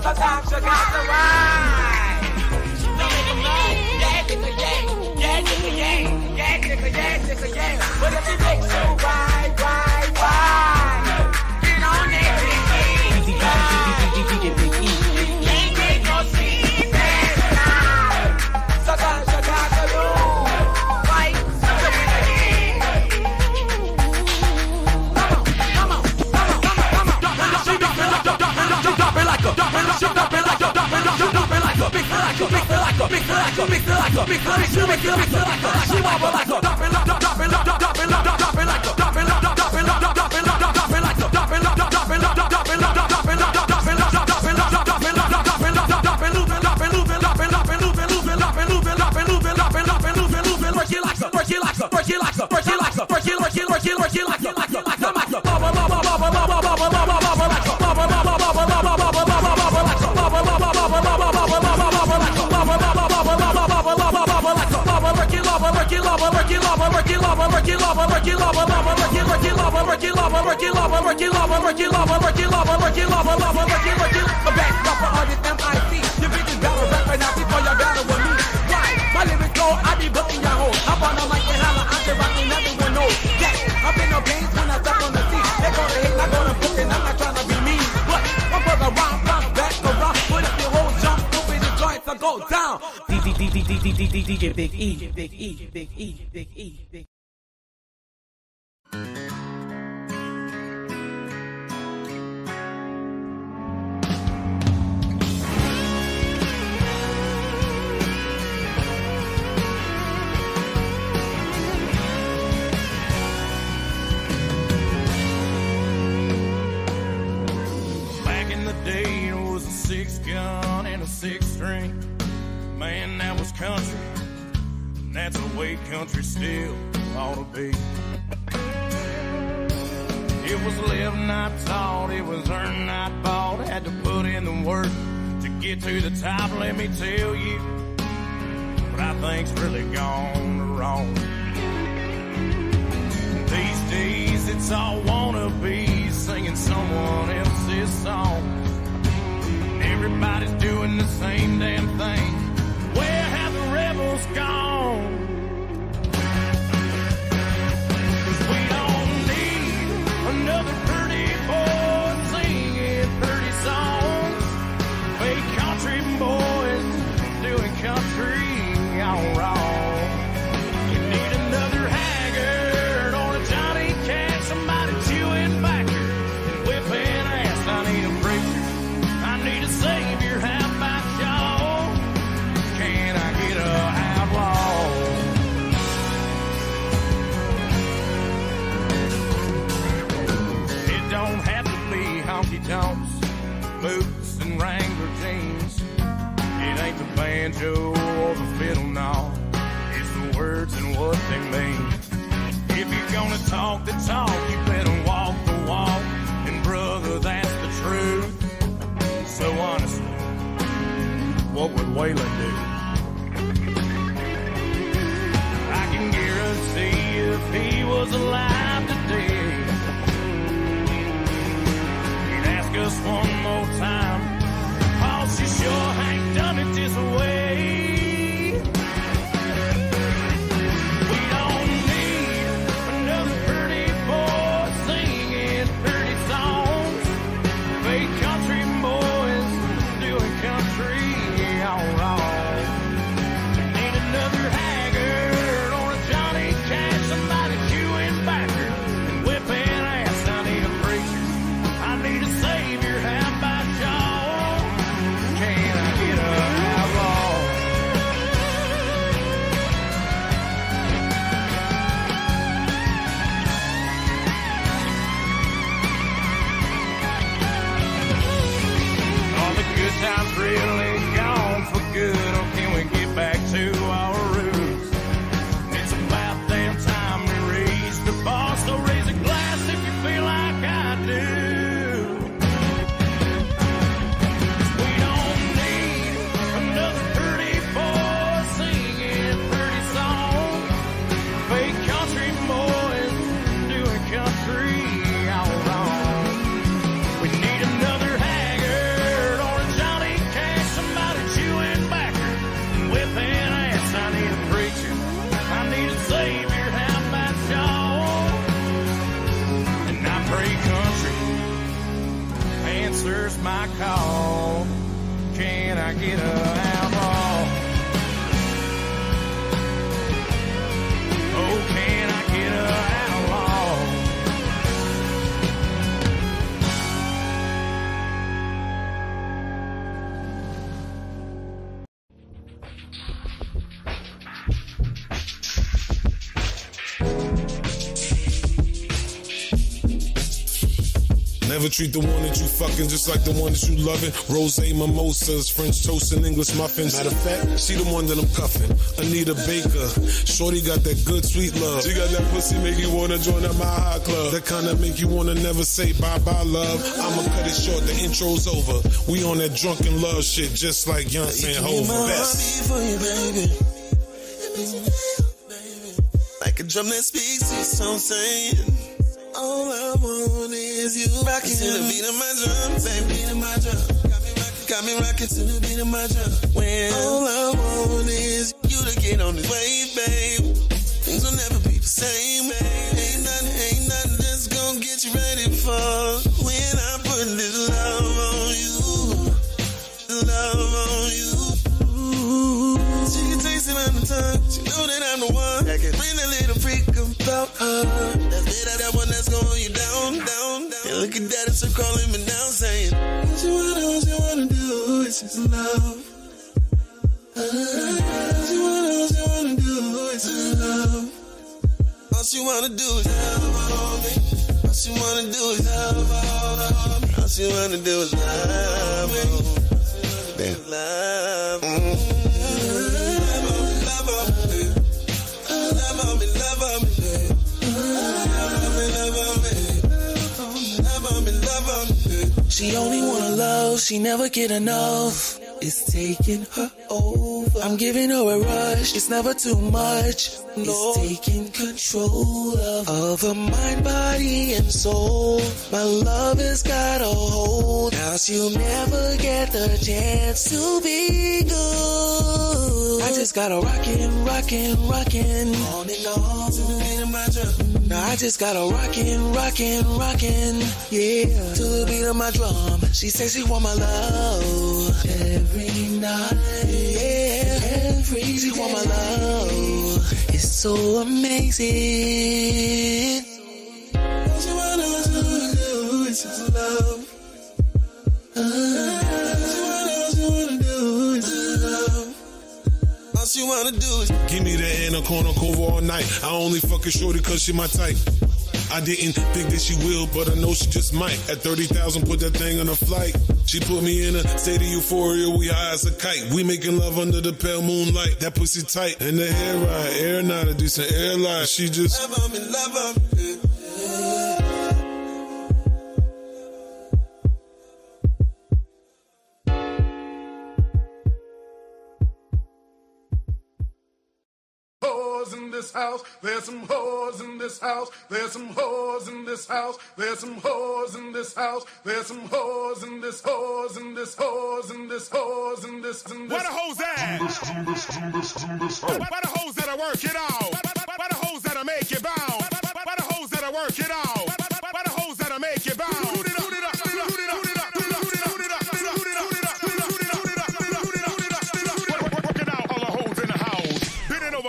Sometimes you got to ride. Don't make them know. Yeah, nigga, yeah. Yeah, nigga, yeah. Yeah, nigga, yeah, nigga, yeah. But if it makes you ride, get on that big E. Can't get no sleep at night. Sometimes you got to lose. Fight to win again. Come on. Drop it like a go down. DJ Big E, Big E, Big E, Big E, Big E. Back in the day, it was a 6-gun and a 6-string. Man, that was country, and that's the way country still ought to be. It was live not taught, it was earned not bought. Had to put in the work to get to the top, let me tell you. But I think's really gone wrong. These days it's all wannabe, singing someone else's song. Everybody's doing the same damn thing. Where have the rebels gone? 'Cause we don't need another pretty boy singing pretty songs. Fake country boys doing country all wrong. You need another haggard or a Johnny Cash, somebody chewing backer and whipping ass. I need a preacher, I need a savior, how about y'all? honky tonks, boots and Wrangler jeans. It ain't the banjo or the fiddle, no. It's the words and what they mean. If you're gonna talk the talk, you better walk the walk. And brother, that's the truth. So honestly, what would Waylon do? I can guarantee if he was alive today, he'd ask us one more time, "Boss, you sure ain't done it this way." We don't need another pretty boy singing pretty songs. Fake country boys doing country all wrong. Need another haggard or a Johnny Cash, somebody chewing backer and whipping ass. I need a preacher, I need a savior. How about y'all? Can I get a outlaw? Are the good times really gone for good, or can we get back to our roots? It's about damn time we raise the bar, so raise a glass if you feel like I do. We don't need another pretty boy singing pretty songs. Fake country boys doing country all wrong. We need another haggard or a Johnny Cash, somebody chewing backer and whipping ass. I need a preacher, I need a savior. How about y'all? And I pray country answers my call. Can I get a outlaw? Oh, can I get a outlaw? Never treat the one that you fucking just like the one that you loving. Rosé mimosas, French toast and English muffins. Matter of fact, she the one that I'm cuffing. Anita Baker, shorty got that good sweet love. She got that pussy make you wanna join up my hot club. That kinda make you wanna never say bye bye love. I'ma cut it short, the intro's over. We on that drunken love shit, just like Beyonce and Hov. Best. For you, baby. Like a drum that speaks, it's so I'm saying. All I want is you rocking to the beat of my drum, baby, beat of my drum. Got me rocking to the beat of my drum. When all I want is you to get on this wave, babe. Things will never be the same, babe. Ain't nothing that's gonna get you ready for when I put this love on you. Love on you. She can taste it on the tongue. She know that I'm the one. Bring a little freak about her. That's that one that's going you down, down, down. And look at that, it's her calling me now, saying, what you wanna do, it's just love. What you wanna do, it's just love. All she wanna do is love on me. All she wanna do is love on me. All she wanna do is love on me. Damn. Love on me. Love on me. Love on me, love on me, babe. She only wanna love, she never get enough. It's taking her over. I'm giving her a rush, it's never too much. No. It's taking control of her mind, body, and soul. My love has got a hold. Now she'll never get the chance to be good. I just gotta rockin', rockin', rockin'. On and on to the beat of my drum. Now I just gotta rockin', rockin', rockin'. Yeah, to the beat of my drum. She says she want my love every night. Yeah, she want my love. It's so amazing. What you wanna do, it's just love. What you wanna do, it's just love. All she wanna do is give me that in a corner cover all night. I only fuck a shorty cause she my type. I didn't think that she will, but I know she just might. At 30,000, put that thing on a flight. She put me in a state of euphoria, we high as a kite. We making love under the pale moonlight. That pussy tight, and the hair ride, air not a decent airline. She just love me, love me. In this house, there's some whores in this house, there's some whores in this house, there's some whores in this house, there's some whores in this, whores in this, whores in this, whores in this, in this. Where the hoes at? Where the hoes that I work it out? Where the hoes that I make it bound? Where the hoes that I work it out? Where the hoes that I make it bound?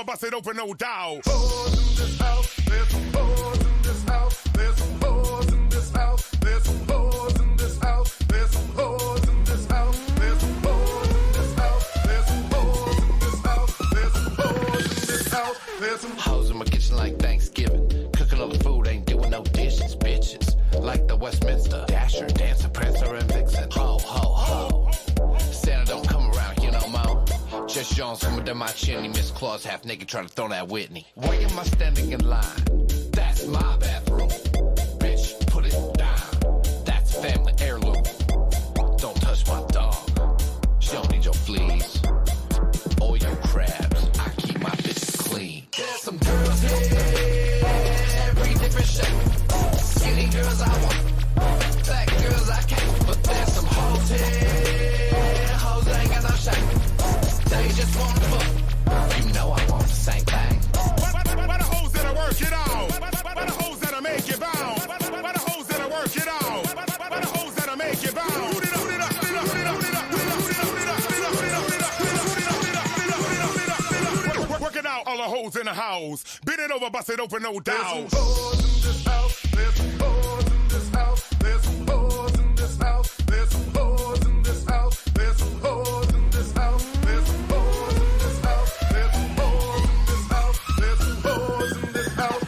Bust it open, no doubt. Whores in this house, there's some whores in this house, there's some whores in this house, there's some whores in this house, there's some whores in this house, there's some whores in this house, there's some whores in this house, there's some whores in this house, there's some hoes in my kitchen like Thanksgiving. Cooking all the food, ain't doing no dishes, bitches. Like the Westminster Dasher, Dancer, Prancer, and Vixen. Ho, ho, ho. Santa don't come around here no more. Just Jones from under my chimney, Miss Claus half naked trying to throw that Whitney. Why am I standing in line? That's my bathroom. Bitch, put it down. That's family heirloom. Don't touch my dog. She don't need your fleas or your crabs. I keep my bitches clean. There's some girls here, every different shape. Skinny girls I want, fat girls I can't. But there's some hoes here, hoes that ain't got no shape. They just wanna fuck. You know I want the same thing. Where the hoes that I work it out? Where the hoes that I make it bound? Where the hoes that I work it out? Where the hoes that I make it bound? Working out all the hoes in the house. Bend it over, bust it open, no doubt. There's some whores in this house, there's some whores in this house, there's some whores in this house, there's some whores in this house, there's some whores in this house, there's some whores in this house, there's some whores in this house, there's some whores in this house.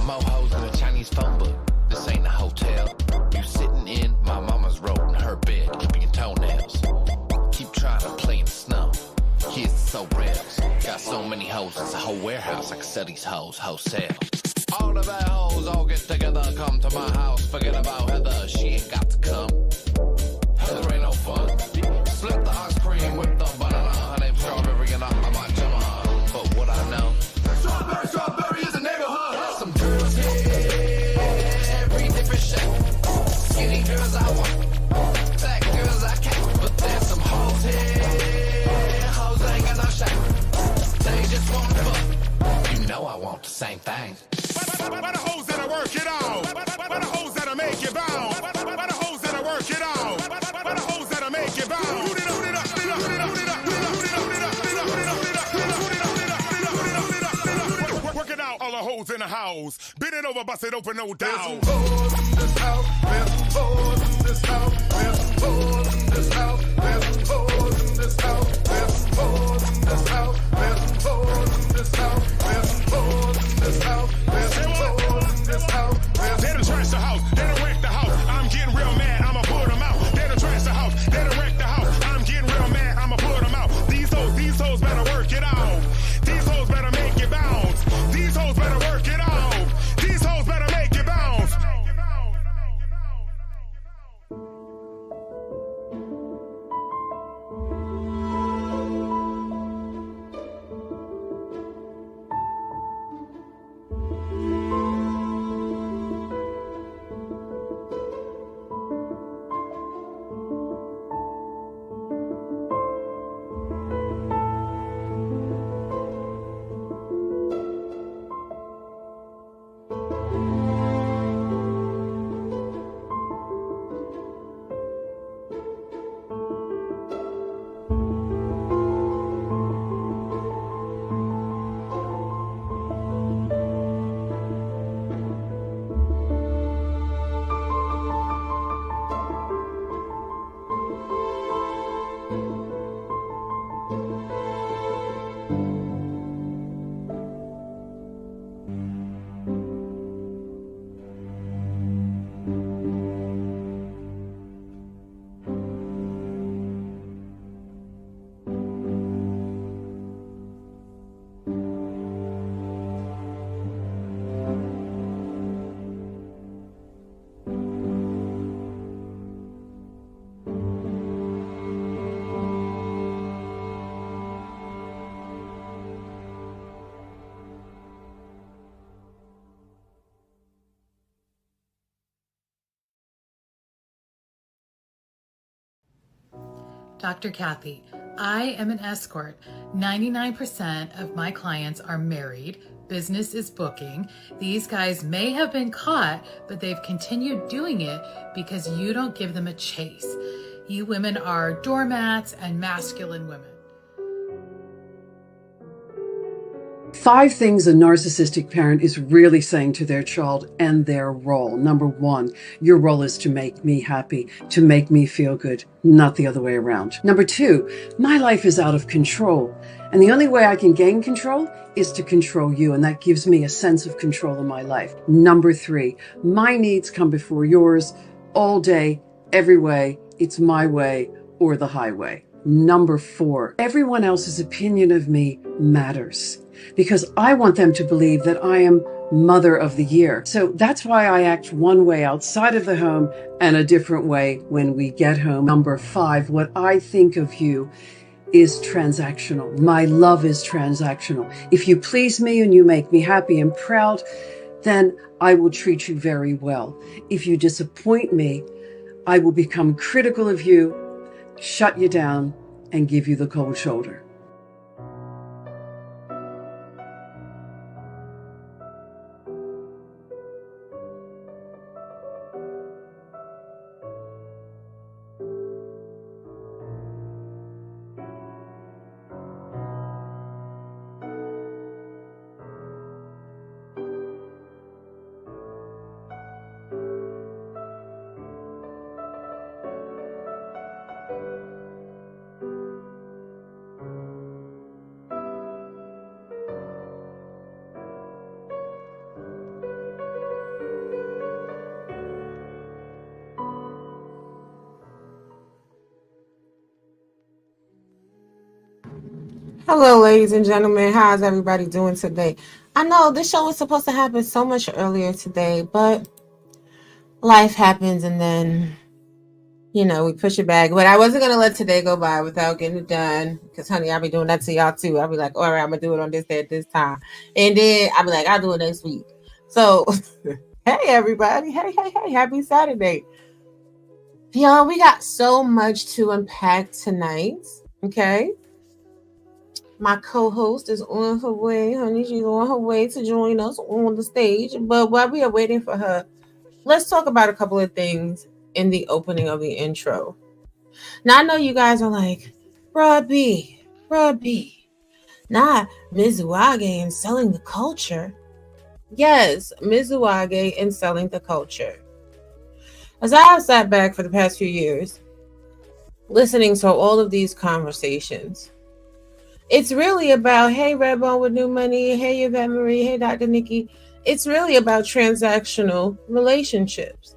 More hoes in a Chinese phone book. This ain't a hotel. You sitting in my mama's robe in her bed, clipping your toenails. Keep trying to play in the snow. Kids are so rails. Got so many hoes, it's a whole warehouse. I can sell these hoes wholesale. All the bad hoes all get together, come to my house. Forget about Heather, she ain't got to come. Heather ain't no fun. Slip the ice cream, whip the banana. Her name's Strawberry and I might jump on. But what I know, Strawberry, Strawberry is a neighborhood. There's some girls here, every different shape. Skinny girls I want, fat girls I can't. But there's some hoes here, hoes ain't got no shape. They just wanna fuck. You know I want the same thing. Where the hoes that I work it out? Where the hoes that I make it bound? Where the hoes that I work it out? Where the hoes that I make it bound? Working out all the hoes in the house. Bend it over, bust it open, no doubt. There's some whores in this house, there's some whores in this house, there's some whores in this house, there's some whores in this house, there's some whores in this house, there's some whores in this house, there's some whores in this house, there's some whores in this house. They done trash the house, they done wreck the house. I'm getting real mad, I'ma put them out. They done trash the house, they done wreck the house. I'm getting real mad, I'ma put them out. These hoes better work it out. These hoes better make it bounce. These hoes better work it out. These hoes better make it bounce. Dr. Kathy, I am an escort. 99% of my clients are married. Business is booking. These guys may have been caught, but they've continued doing it because you don't give them a chase. You women are doormats and masculine women. 5 things a narcissistic parent is really saying to their child and their role. Number 1, your role is to make me happy, to make me feel good, not the other way around. Number 2, my life is out of control. And the only way I can gain control is to control you. And that gives me a sense of control in my life. Number 3, my needs come before yours all day, every way. It's my way or the highway. Number 4, everyone else's opinion of me matters, because I want them to believe that I am mother of the year. So that's why I act one way outside of the home and a different way when we get home. Number 5, what I think of you is transactional. My love is transactional. If you please me and you make me happy and proud, then I will treat you very well. If you disappoint me, I will become critical of you, shut you down, and give you the cold shoulder. Hello, ladies and gentlemen. How's everybody doing today? I know this show was supposed to happen so much earlier today, but life happens and then, we push it back. But I wasn't going to let today go by without getting it done because, honey, I'll be doing that to y'all too. I'll be like, all right, I'm going to do it on this day at this time. And then I'll be like, I'll do it next week. So, hey, everybody. Hey, happy Saturday. Y'all, we got so much to unpack tonight, okay? My co-host is on her way, honey. She's on her way to join us on the stage. But while we are waiting for her, let's talk about a couple of things in the opening of the intro. Now, I know you guys are like, Bruh B, not Mizuage and selling the culture. Yes, Mizuage and selling the culture. As I have sat back for the past few years, listening to all of these conversations, it's really about, hey, Redbone with New Money, hey, Yvette Marie, hey, Dr. Nikki. It's really about transactional relationships,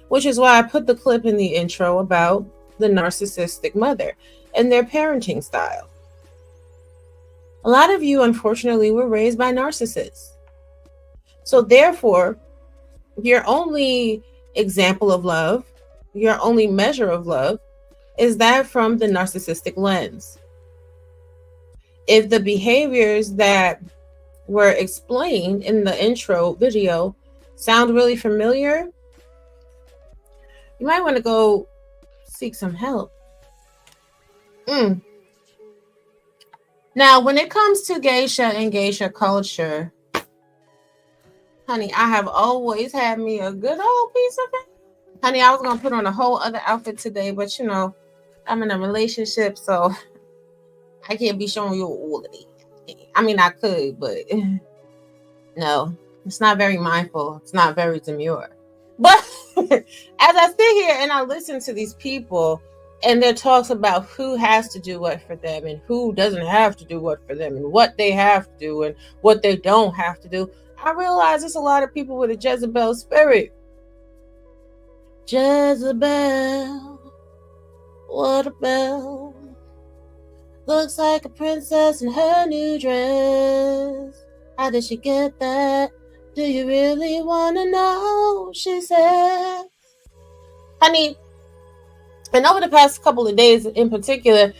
which is why I put the clip in the intro about the narcissistic mother and their parenting style. A lot of you, unfortunately, were raised by narcissists. So therefore, your only example of love, your only measure of love, is that from the narcissistic lens. If the behaviors that were explained in the intro video sound really familiar, you might want to go seek some help. Now, when it comes to Geisha and Geisha culture, honey, I have always had me a good old piece of it. Honey, I was going to put on a whole other outfit today, but I'm in a relationship, so I can't be showing you all of these. I mean, I could, but no, it's not very mindful. It's not very demure. But as I sit here and I listen to these people and their talks about who has to do what for them and who doesn't have to do what for them and what they have to do and what they don't have to do, I realize there's a lot of people with a Jezebel spirit. Jezebel, what a bell. Looks like a princess in her new dress. How did she get that? Do you really want to know? She said. Honey, and over the past couple of days in particular,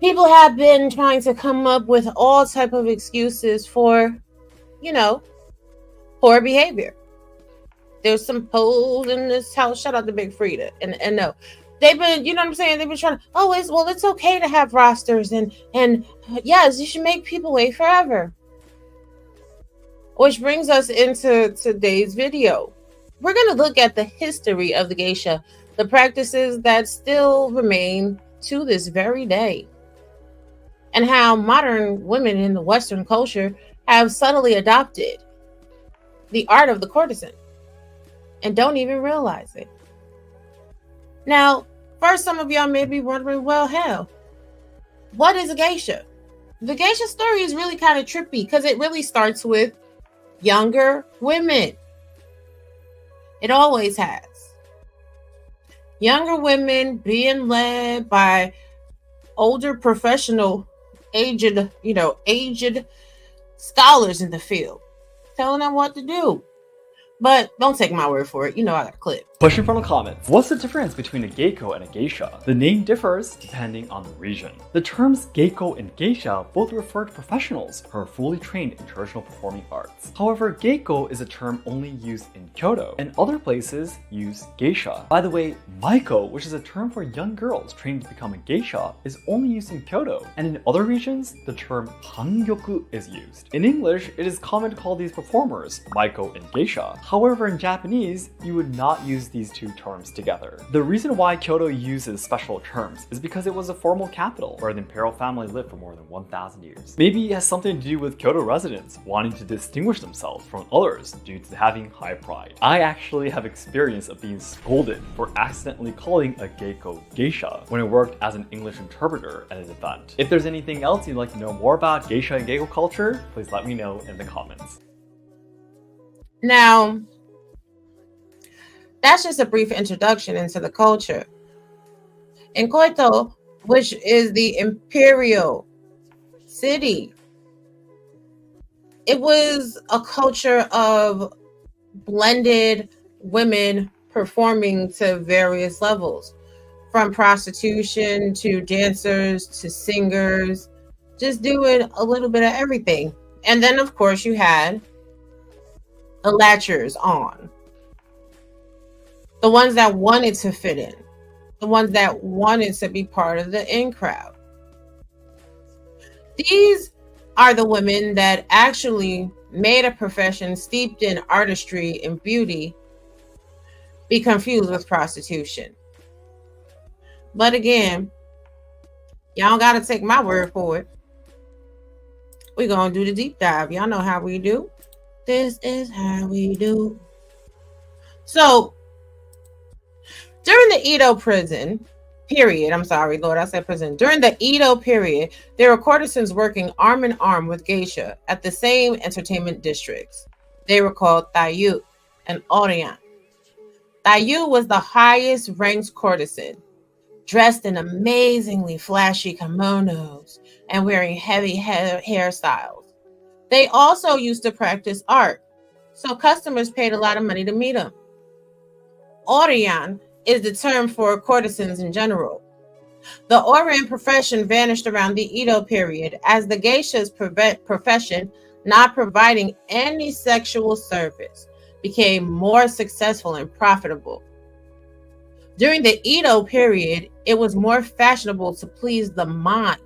people have been trying to come up with all type of excuses for, poor behavior. There's some polls in this house. Shout out to Big Frida. And no, They've been, you know what I'm saying? They've been trying to, it's okay to have rosters and yes, you should make people wait forever. Which brings us into today's video. We're going to look at the history of the geisha, the practices that still remain to this very day, and how modern women in the Western culture have subtly adopted the art of the courtesan and don't even realize it. Now, first, some of y'all may be wondering, well, hell, what is a geisha? The geisha story is really kind of trippy because it really starts with younger women. It always has. Younger women being led by older professional, aged scholars in the field, telling them what to do. But don't take my word for it. You know I got a clip. Question from the comments. What's the difference between a geiko and a geisha? The name differs depending on the region. The terms geiko and geisha both refer to professionals who are fully trained in traditional performing arts. However, geiko is a term only used in Kyoto, and other places use geisha. By the way, maiko, which is a term for young girls trained to become a geisha, is only used in Kyoto, and in other regions, the term hangyoku is used. In English, it is common to call these performers maiko and geisha. However, in Japanese, you would not use these two terms together. The reason why Kyoto uses special terms is because it was a formal capital where the imperial family lived for more than 1,000 years. Maybe it has something to do with Kyoto residents wanting to distinguish themselves from others due to having high pride. I actually have experience of being scolded for accidentally calling a geiko geisha when I worked as an English interpreter at an event. If there's anything else you'd like to know more about geisha and geiko culture, please let me know in the comments. Now, that's just a brief introduction into the culture. In Kyoto, which is the imperial city, it was a culture of blended women performing to various levels, from prostitution to dancers to singers, just doing a little bit of everything. And then, of course, you had the latchers on, the ones that wanted to fit in, the ones that wanted to be part of the in crowd. These are the women that actually made a profession steeped in artistry and beauty be confused with prostitution. But again, y'all gotta take my word for it. We're gonna do the deep dive. Y'all know how we do. This is how we do. So, during the Edo prison period, I'm sorry, Lord, I said prison. During the Edo period, there were courtesans working arm in arm with geisha at the same entertainment districts. They were called Taiyu and Orion. Taiyu was the highest ranked courtesan, dressed in amazingly flashy kimonos and wearing heavy hairstyles. They also used to practice art, so customers paid a lot of money to meet them. Orion is the term for courtesans in general. The Orion profession vanished around the Edo period as the geisha's profession, not providing any sexual service, became more successful and profitable. During the Edo period, it was more fashionable to please the mind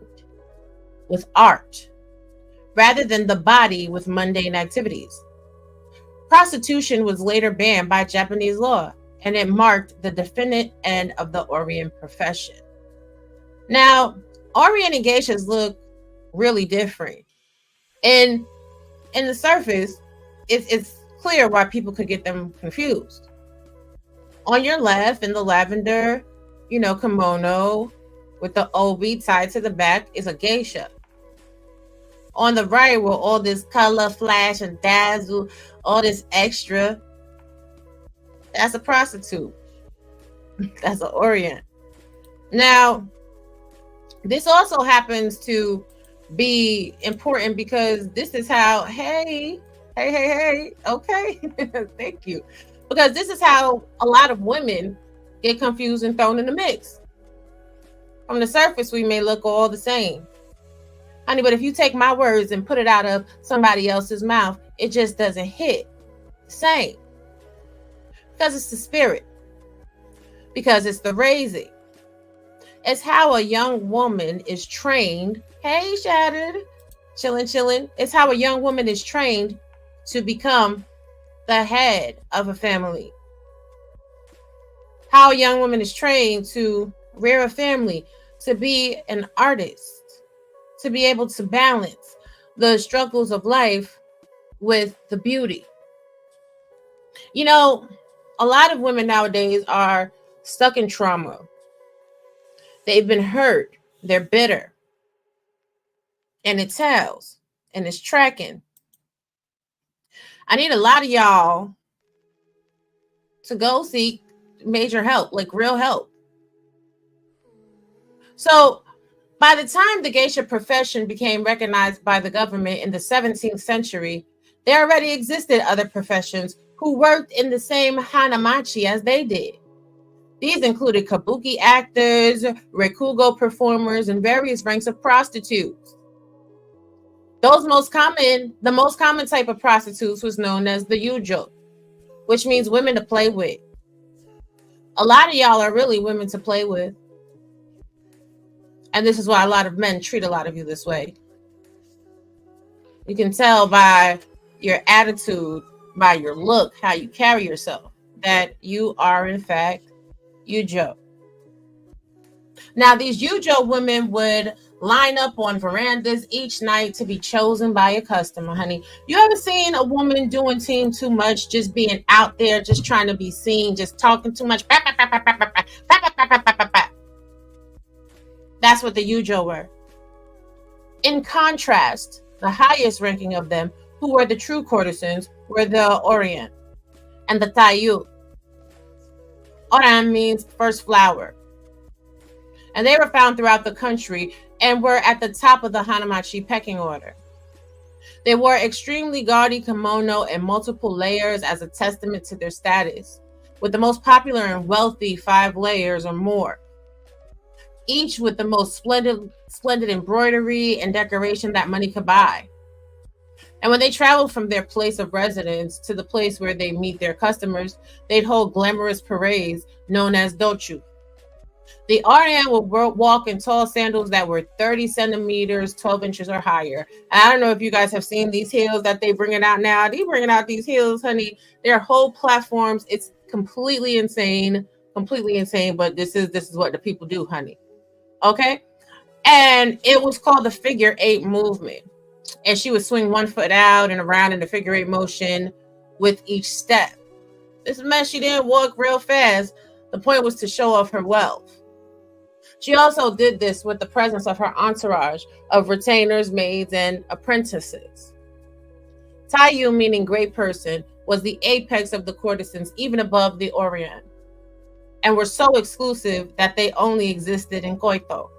with art rather than the body with mundane activities. Prostitution was later banned by Japanese law, and it marked the definite end of the Orion profession. Now, Orion and geishas look really different. And in the surface, it's clear why people could get them confused. On your left, in the lavender, kimono with the obi tied to the back is a geisha. On the right, with all this color, flash, and dazzle, all this extra, that's a prostitute. That's an Orient. Now, this also happens to be important because this is how, hey, okay, thank you. Because this is how a lot of women get confused and thrown in the mix. From the surface, we may look all the same. Honey, but if you take my words and put it out of somebody else's mouth, it just doesn't hit the same. Because it's the spirit. Because it's the raising. It's how a young woman is trained. Hey, Shattered. Chillin'. It's how a young woman is trained to become the head of a family. How a young woman is trained to rear a family, to be an artist, to be able to balance the struggles of life with the beauty. You know, a lot of women nowadays are stuck in trauma. They've been hurt. They're bitter. And it tells. And it's tracking. I need a lot of y'all to go seek major help, like real help. So by the time the geisha profession became recognized by the government in the 17th century, there already existed other professions who worked in the same hanamachi as they did. These included kabuki actors, rekugo performers, and various ranks of prostitutes. The most common type of prostitutes was known as the yujo, which means women to play with. A lot of y'all are really women to play with. And this is why a lot of men treat a lot of you this way. You can tell by your attitude, by your look, how you carry yourself, that you are in fact yujo. Now, these yujo women would line up on verandas each night to be chosen by a customer, honey. You ever seen a woman doing team too much, just being out there, just trying to be seen, just talking too much? That's what the yujo were. In contrast, the highest ranking of them, who were the true courtesans, were the Orient and the Taiyu. Oran means first flower. And they were found throughout the country and were at the top of the Hanamachi pecking order. They wore extremely gaudy kimono and multiple layers as a testament to their status, with the most popular and wealthy 5 layers or more, each with the most splendid embroidery and decoration that money could buy. And when they traveled from their place of residence to the place where they meet their customers, they'd hold glamorous parades known as dochu. The Orient would walk in tall sandals that were 30 centimeters, 12 inches or higher. And I don't know if you guys have seen these heels that they bringing out now. They bringing out these heels, honey. They're whole platforms. It's completely insane, but this is what the people do, honey. Okay? And it was called the figure 8 movement. And she would swing one foot out and around in the figure 8 motion with each step. This meant she didn't walk real fast. The point was to show off her wealth. She also did this with the presence of her entourage of retainers, maids, and apprentices. Taiyu, meaning great person, was the apex of the courtesans, even above the Orient, and were so exclusive that they only existed in Koito.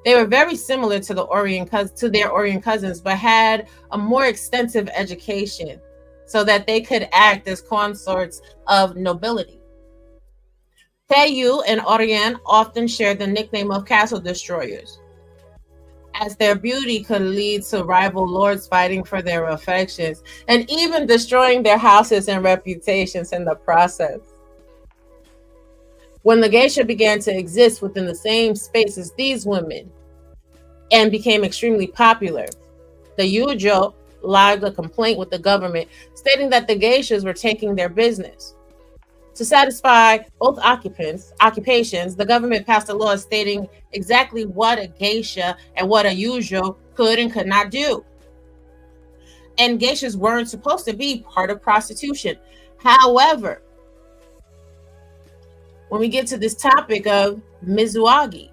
They were very similar to their Orient cousins, but had a more extensive education so that they could act as consorts of nobility. Taiyu and Orient often shared the nickname of castle destroyers, as their beauty could lead to rival lords fighting for their affections and even destroying their houses and reputations in the process. When the geisha began to exist within the same space as these women and became extremely popular, the yujo lodged a complaint with the government stating that the geishas were taking their business. To satisfy both occupations, the government passed a law stating exactly what a geisha and what a yujo could and could not do. And geishas weren't supposed to be part of prostitution. However, when we get to this topic of Mizuage,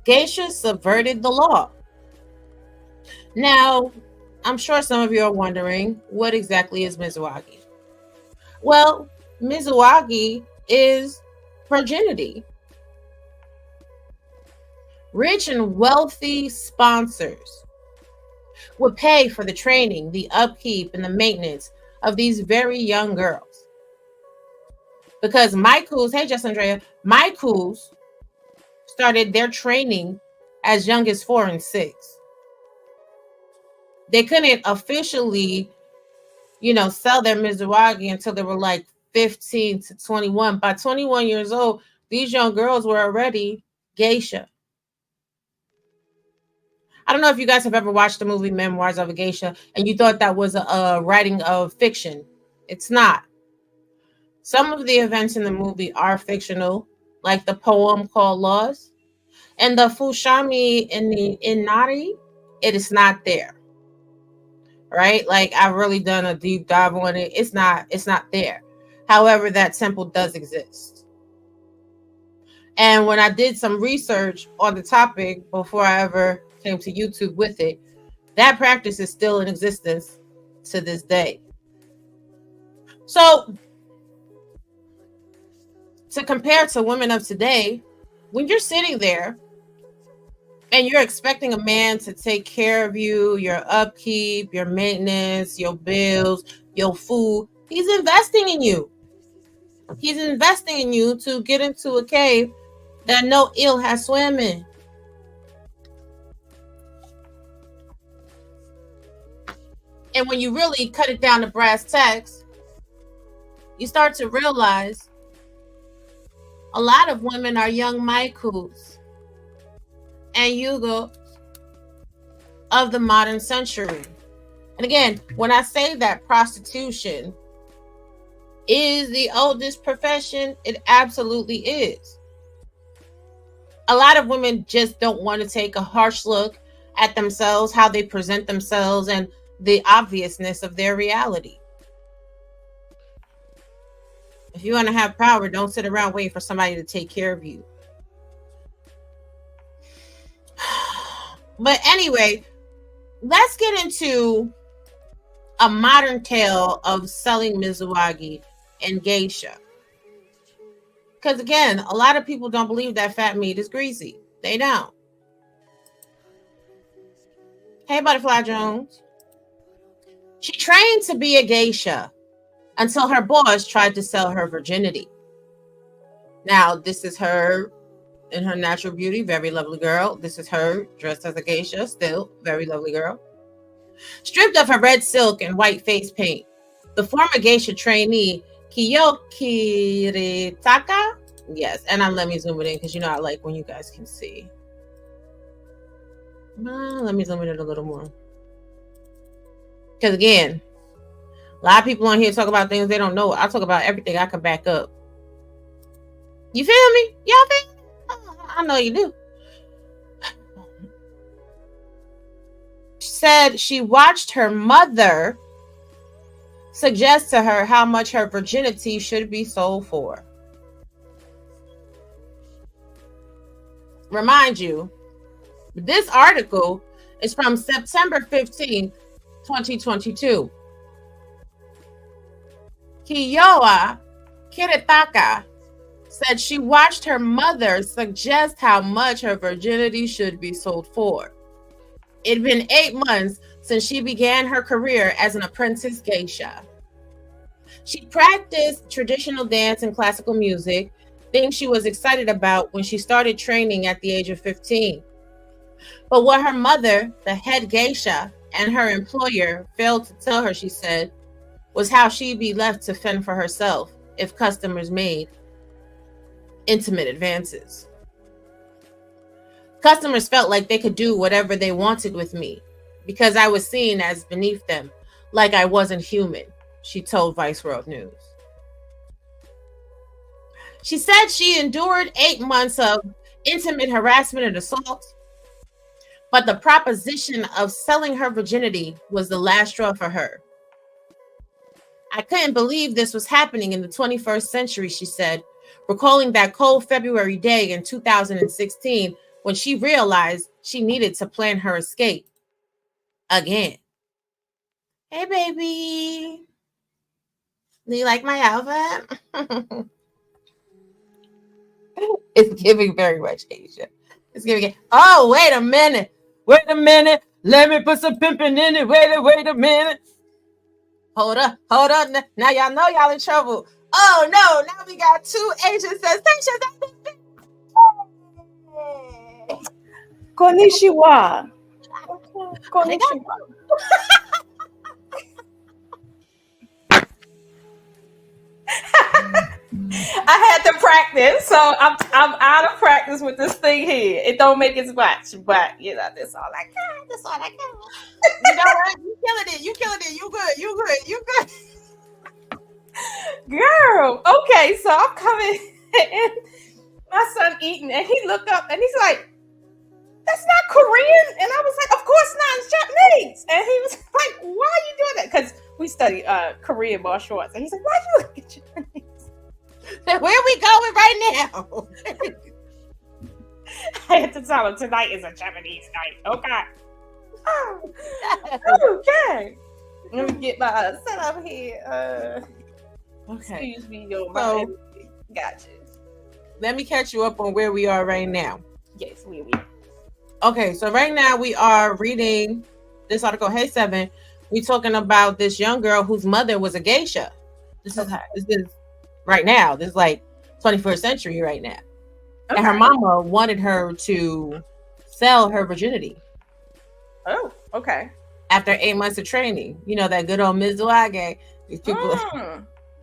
geishas subverted the law. Now, I'm sure some of you are wondering, what exactly is Mizuage? Well, Mizuage is virginity. Rich and wealthy sponsors would pay for the training, the upkeep, and the maintenance of these very young girls. Because Maikus, hey Jess Andrea, Maikus started their training as young as 4 and 6. They couldn't officially sell their Mizuage until they were like 15 to 21. By 21 years old, these young girls were already geisha. I don't know if you guys have ever watched the movie Memoirs of a Geisha and you thought that was a writing of fiction. It's not. Some of the events in the movie are fictional, like the poem called Laws. And the Fushami in the Inari, it is not there. Right? Like I've really done a deep dive on it. It's not there. However, that temple does exist. And when I did some research on the topic before I ever came to YouTube with it, that practice is still in existence to this day. So to compare to women of today, when you're sitting there and you're expecting a man to take care of you, your upkeep, your maintenance, your bills, your food, he's investing in you. He's investing in you to get into a cave that no ill has swam in. And when you really cut it down to brass tacks, you start to realize a lot of women are young Maikus and Yugos of the modern century. And again, when I say that prostitution is the oldest profession, it absolutely is. A lot of women just don't want to take a harsh look at themselves, how they present themselves, and the obviousness of their reality. If you want to have power, don't sit around waiting for somebody to take care of you. But anyway, let's get into a modern tale of selling Mizuage and Geisha. Because again, a lot of people don't believe that fat meat is greasy. They don't. Hey, Butterfly Jones. She trained to be a geisha until her boss tried to sell her virginity. Now, this is her in her natural beauty, very lovely girl. This is her dressed as a geisha, still very lovely girl. Stripped of her red silk and white face paint, the former geisha trainee, Kiritaka. Yes, and let me zoom it in because you know I like when you guys can see. Let me zoom it in a little more. Because again, a lot of people on here talk about things they don't know. I talk about everything I can back up. You feel me? Y'all feel me? I know you do. She said she watched her mother suggest to her how much her virginity should be sold for. Remind you, this article is from September 15th, 2022. Kiyoa Kiritaka said she watched her mother suggest how much her virginity should be sold for. It had been 8 months since she began her career as an apprentice geisha. She practiced traditional dance and classical music, things she was excited about when she started training at the age of 15. But what her mother, the head geisha, and her employer failed to tell her, she said, was how she'd be left to fend for herself if customers made intimate advances. Customers felt like they could do whatever they wanted with me because I was seen as beneath them, like I wasn't human, she told Vice World News. She said she endured 8 months of intimate harassment and assault, but the proposition of selling her virginity was the last straw for her. I couldn't believe this was happening in the 21st century, she said, recalling that cold February day in 2016 when she realized she needed to plan her escape again. Hey, baby. Do you like my outfit? It's giving very much Asia. It's giving it. Oh, wait a minute. Wait a minute. Let me put some pimping in it. Wait a minute. Hold up. Now y'all know y'all in trouble. Oh no, now we got 2 Asian sensations. Konnichiwa. Konnichiwa. I had to practice, so I'm out of practice with this thing here. It don't make as much, but you know, that's all I got. That's all I got. You know what? You killing it. You killing it. You good. You good. You good. Girl, okay, so I'm coming and my son eating, and he looked up and he's like, "That's not Korean," and I was like, "Of course not. It's Japanese." And he was like, "Why are you doing that?" Because we study Korean martial arts, and he's like, "Why do you look at Japanese?" Where we going right now? I had to tell him tonight is a Japanese night. Okay. Okay. Let me get my setup here. Okay. Excuse me, yo. So, Gotcha. let me catch you up on where we are right now. Yes, we. Okay, so right now we are reading this article. Hey, 7. We're talking about this young girl whose mother was a geisha. This is right now. This is like 21st century right now. Okay. And her mama wanted her to sell her virginity. Oh, okay. After 8 months of training, you know that good old Mizuage. These people.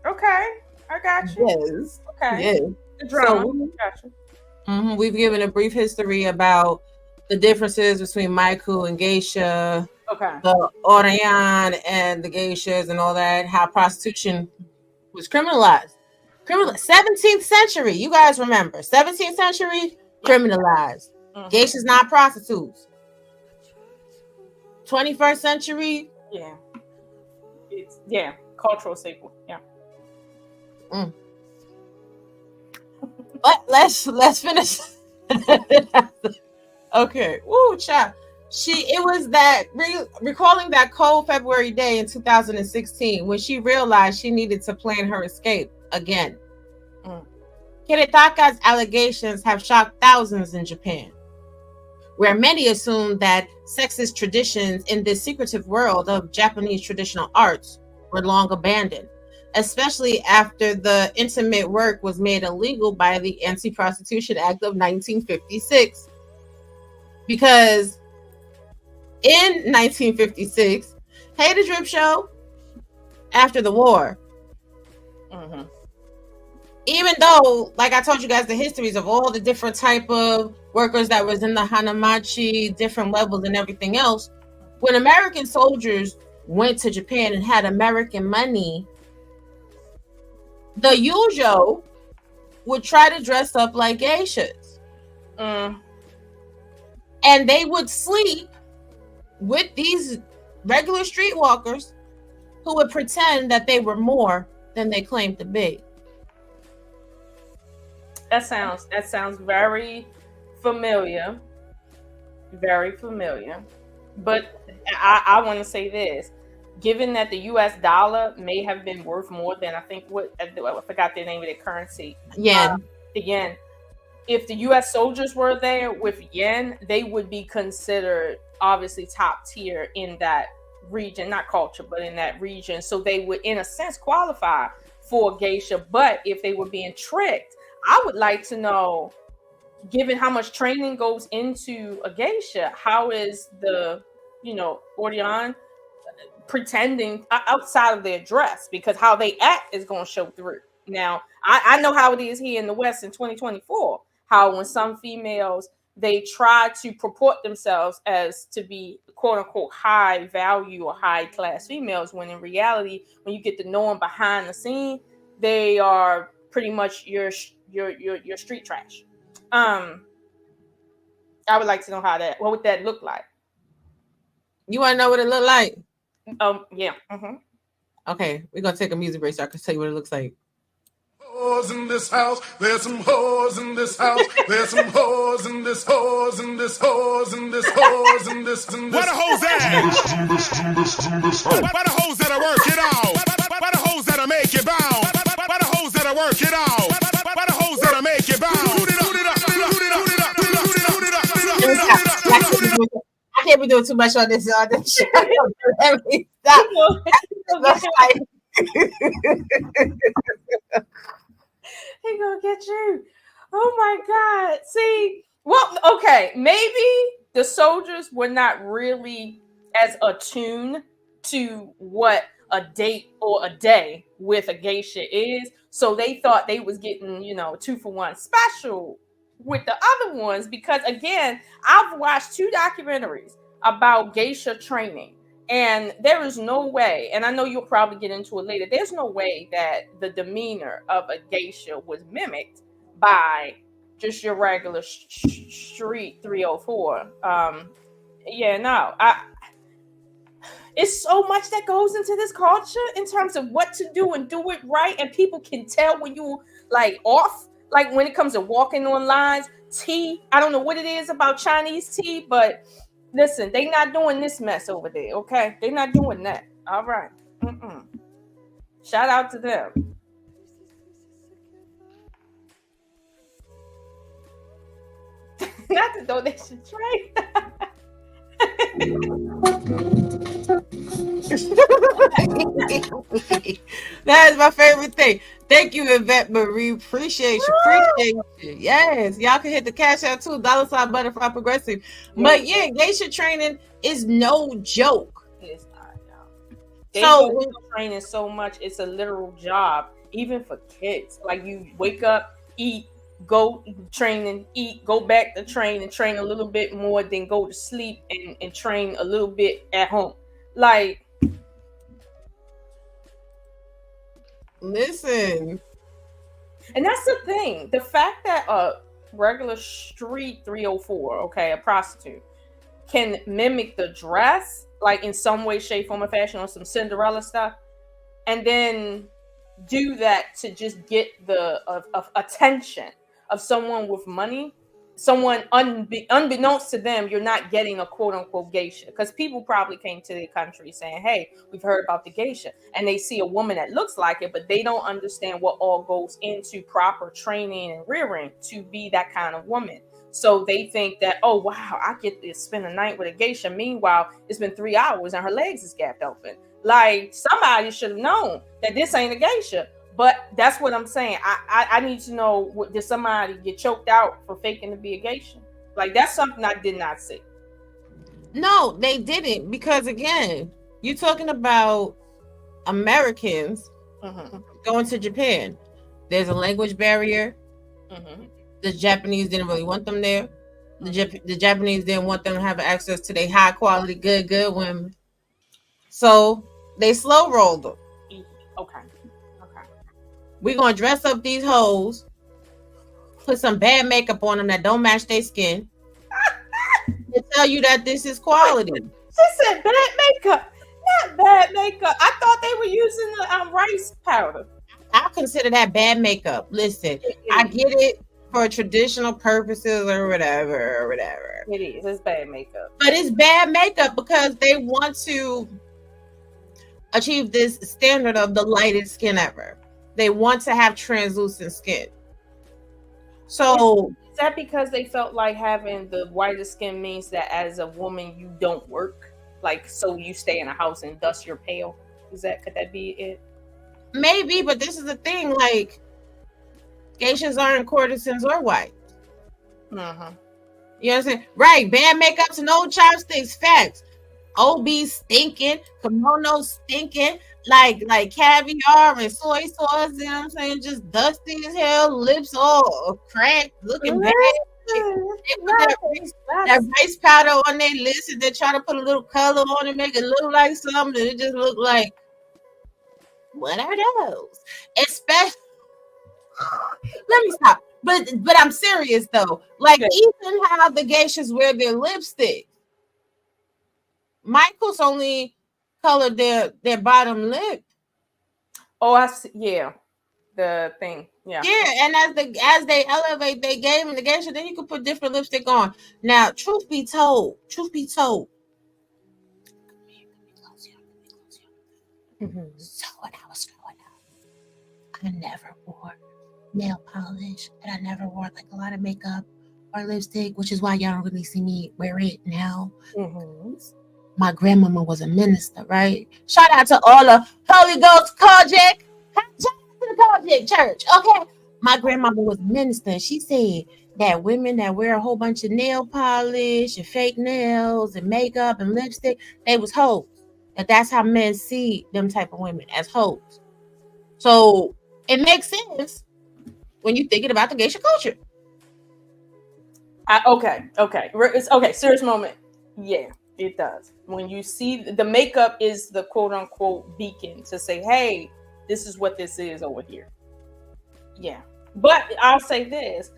Okay, I got you. Yes. Okay. Yes. The drama. So, Gotcha. we've given a brief history about the differences between Maiku and Geisha, Okay. the Orion and the Geishas and all that, how prostitution was criminalized. 17th century, you guys remember. 17th century, criminalized. Geishas not prostitutes. 21st century. Yeah. It's cultural sequel. Yeah. But let's finish. Okay. Woo, child. It was that recalling that cold February day in 2016 when she realized she needed to plan her escape again. Kiritaka's allegations have shocked thousands in Japan, where many assume that sexist traditions in this secretive world of Japanese traditional arts were long abandoned, especially after the intimate work was made illegal by the Anti-Prostitution Act of 1956. Because in 1956, hey, the Drip Show, after the war, even though, like I told you guys, the histories of all the different type of workers that was in the Hanamachi, different levels and everything else, when American soldiers went to Japan and had American money, the Yujo would try to dress up like geishas. And they would sleep with these regular streetwalkers who would pretend that they were more than they claimed to be. That sounds very familiar. Very familiar. But I want to say this. Given that the US dollar may have been worth more than I forgot the name of the currency. Yen. The yen. If the US soldiers were there with yen, they would be considered obviously top tier in that region, not culture, but in that region. So they would, in a sense, qualify for geisha. But if they were being tricked, I would like to know, given how much training goes into a geisha, how is the, Orion pretending outside of their dress? Because how they act is going to show through. Now, I know how it is here in the West in 2024, how when some females, they try to purport themselves as to be quote unquote high value or high class females, when in reality, when you get to know them behind the scene, they are pretty much your street trash. I would like to know what would that look like? You want to know what it looked like? Yeah. Okay, we're gonna take a music break so I can tell you what it looks like. Whores in this house, there's some whores in this house, there's some whores in this, whores in this, whores in this, whores in this, and this. Where the hoes at? Where the hoes that'll work it out? Where the hoes that'll make it bound? Where the hoes that'll work it out? Where the hoes that'll make it bound? I can't be doing too much on this show. Let me stop. He gonna get you. Oh my God. See, well, okay, maybe the soldiers were not really as attuned to what a date or a day with a geisha is. So they thought they was getting, 2-for-1 special with the other ones, because again, I've watched 2 documentaries about geisha training, and there is no way, and I know you'll probably get into it later, there's no way that the demeanor of a geisha was mimicked by just your regular street 304. It's so much that goes into this culture in terms of what to do and do it right, and people can tell when you like off. Like when it comes to walking on lines, tea. I don't know what it is about Chinese tea, but listen, they not doing this mess over there. Okay, they not doing that. All right. Shout out to them. Not the donation tray. That is my favorite thing. Thank you, Yvette Marie. Appreciate you. Yes, y'all can hit the cash out too. $ Butterfly Progressive. But yeah, geisha training is no joke. It's not, y'all. So training so much, it's a literal job, even for kids. Like you wake up, eat, go train and eat, go back to train and train a little bit more, then go to sleep and train a little bit at home. Like, listen. And that's the thing. The fact that a regular street 304, okay, a prostitute, can mimic the dress, like in some way, shape, form, or fashion, or some Cinderella stuff, and then do that to just get the attention of someone with money, someone unbeknownst to them, you're not getting a quote unquote geisha, because people probably came to the country saying, hey, we've heard about the geisha, and they see a woman that looks like it, but they don't understand what all goes into proper training and rearing to be that kind of woman. So they think that, oh wow, I get to spend a night with a geisha. Meanwhile, it's been 3 hours and her legs is gapped open. Like, somebody should have known that this ain't a geisha. But that's what I'm saying. I need to know, did somebody get choked out for faking to be a geisha? Like, that's something I did not see. No, they didn't. Because again, you're talking about Americans going to Japan. There's a language barrier. The Japanese didn't really want them there. The Japanese didn't want them to have access to their high quality, good women. So they slow rolled them. Okay. We're going to dress up these hoes, put some bad makeup on them that don't match their skin, and tell you that this is quality. She said bad makeup. Not bad makeup. I thought they were using the rice powder. I consider that bad makeup. Listen, I get it for traditional purposes or whatever. It is. It's bad makeup. But it's bad makeup because they want to achieve this standard of the lightest skin ever. They want to have translucent skin. So is that because they felt like having the whiter skin means that as a woman you don't work? Like, so you stay in a house and thus you're pale? Could that be it? Maybe, but this is the thing, like, geishas aren't courtesans or white. You know what I'm saying? Right, bad makeups and old chopsticks, facts. OB stinking, kimono stinking, like caviar and soy sauce, you know what I'm saying? Just dusty as hell, lips all cracked, looking bad. They put that rice powder on their lips and they try to put a little color on it, make it look like something. It just look like, what are those? Especially, let me stop. But I'm serious though. Like, even how the geishas wear their lipstick. Michael's only colored their bottom lip. Oh, I see. Yeah, the thing. Yeah. And as they elevate their game in the geisha, then you can put different lipstick on. Now, truth be told. So when I was growing up, I never wore nail polish, and I never wore like a lot of makeup or lipstick, which is why y'all don't really see me wear it now. My grandmama was a minister, right? Shout out to all the Holy Ghost Kojic. Shout out to the Kojic Church, okay? My grandmama was a minister, and she said that women that wear a whole bunch of nail polish and fake nails and makeup and lipstick, they was hoes. That's how men see them type of women, as hoes. So it makes sense when you're thinking about the geisha culture. Okay. Serious moment. Yeah, it does. When you see the makeup is the quote unquote beacon to say, hey, this is what this is over here. Yeah. But I'll say this.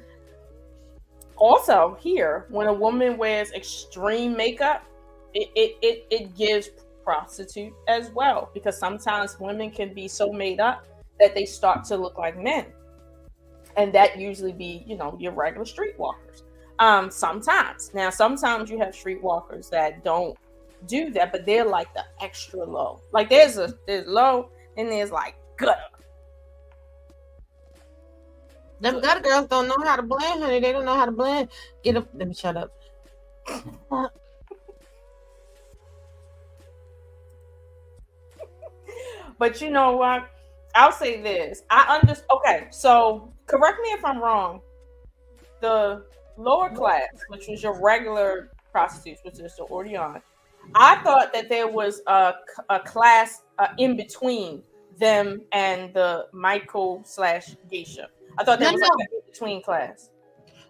Also, here, when a woman wears extreme makeup, it gives prostitute as well, because sometimes women can be so made up that they start to look like men, and that usually be, you know, your regular streetwalkers. Sometimes you have streetwalkers that don't do that, but they're like the extra low. Like there's low and there's like gutter. Them gutter girls don't know how to blend, honey. They don't know how to blend. Get up. Let me shut up. But you know what? I'll say this. Okay, so correct me if I'm wrong. The lower class, which was your regular prostitutes, which is the Ordeon, I thought that there was a class in between them and the Michael/Geisha. I thought there was like an in-between class.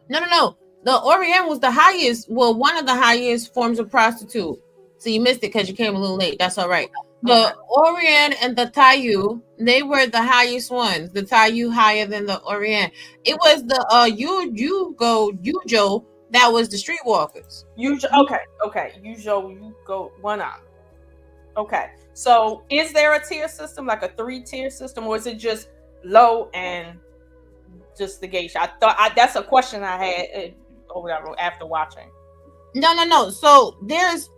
No. The Orient was the highest, well, one of the highest forms of prostitute. So you missed it because you came a little late. That's all right. The Orient and the Taiyu, they were the highest ones. The Taiyu higher than the Orient. It was the Yujo that was the streetwalkers. Okay. You go one up. Okay. So is there a tier system, like a 3-tier system, or is it just low and just the geisha? I thought that's a question I had or whatever after watching. No. So there's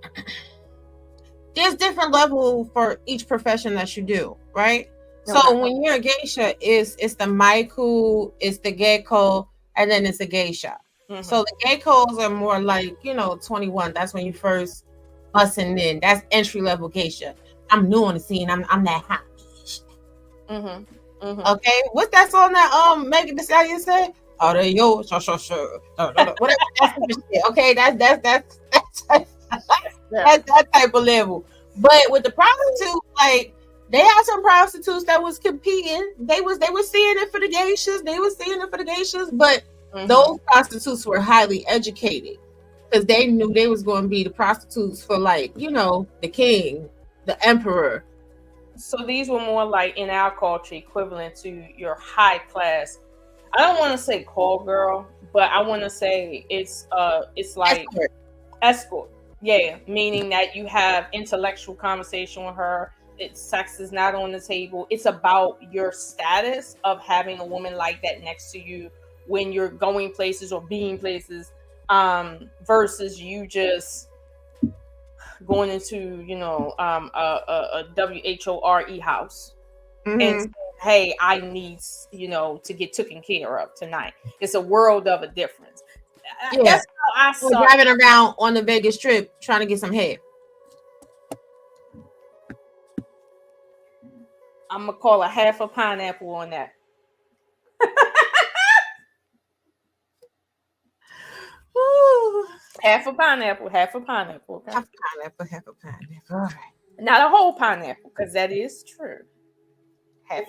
different level for each profession that you do, right? Okay. So when you're a geisha, it's the Maiku, it's the Geiko, and then it's a geisha. Mm-hmm. So the Geikos are more like, 21. That's when you first busting in. That's entry level geisha. I'm new on the scene. I'm that hot. Mm-hmm. Mm-hmm. Okay, what's that song that Megan Thee Stallion said? Oh, there yo, sure. Whatever. Okay, that's that type of level. But with the prostitute, like they had some prostitutes that was competing. They were seeing it for the geishas. But those prostitutes were highly educated because they knew they was going to be the prostitutes for, like, the king, the emperor. So these were more like, in our culture, equivalent to your high class. I don't want to say call girl, but I want to say it's like escort. Yeah, meaning that you have intellectual conversation with her. Sex is not on the table. It's about your status of having a woman like that next to you when you're going places or being places, versus you just going into a WHORE house and saying, hey, I need to get taken care of tonight. It's a world of a difference. Yeah. That's how I saw driving around on the Vegas Strip trying to get some head. I'm gonna call a half a pineapple on that. Half a pineapple. Okay? Half a pineapple. All right. Not a whole pineapple, because that is true. Half.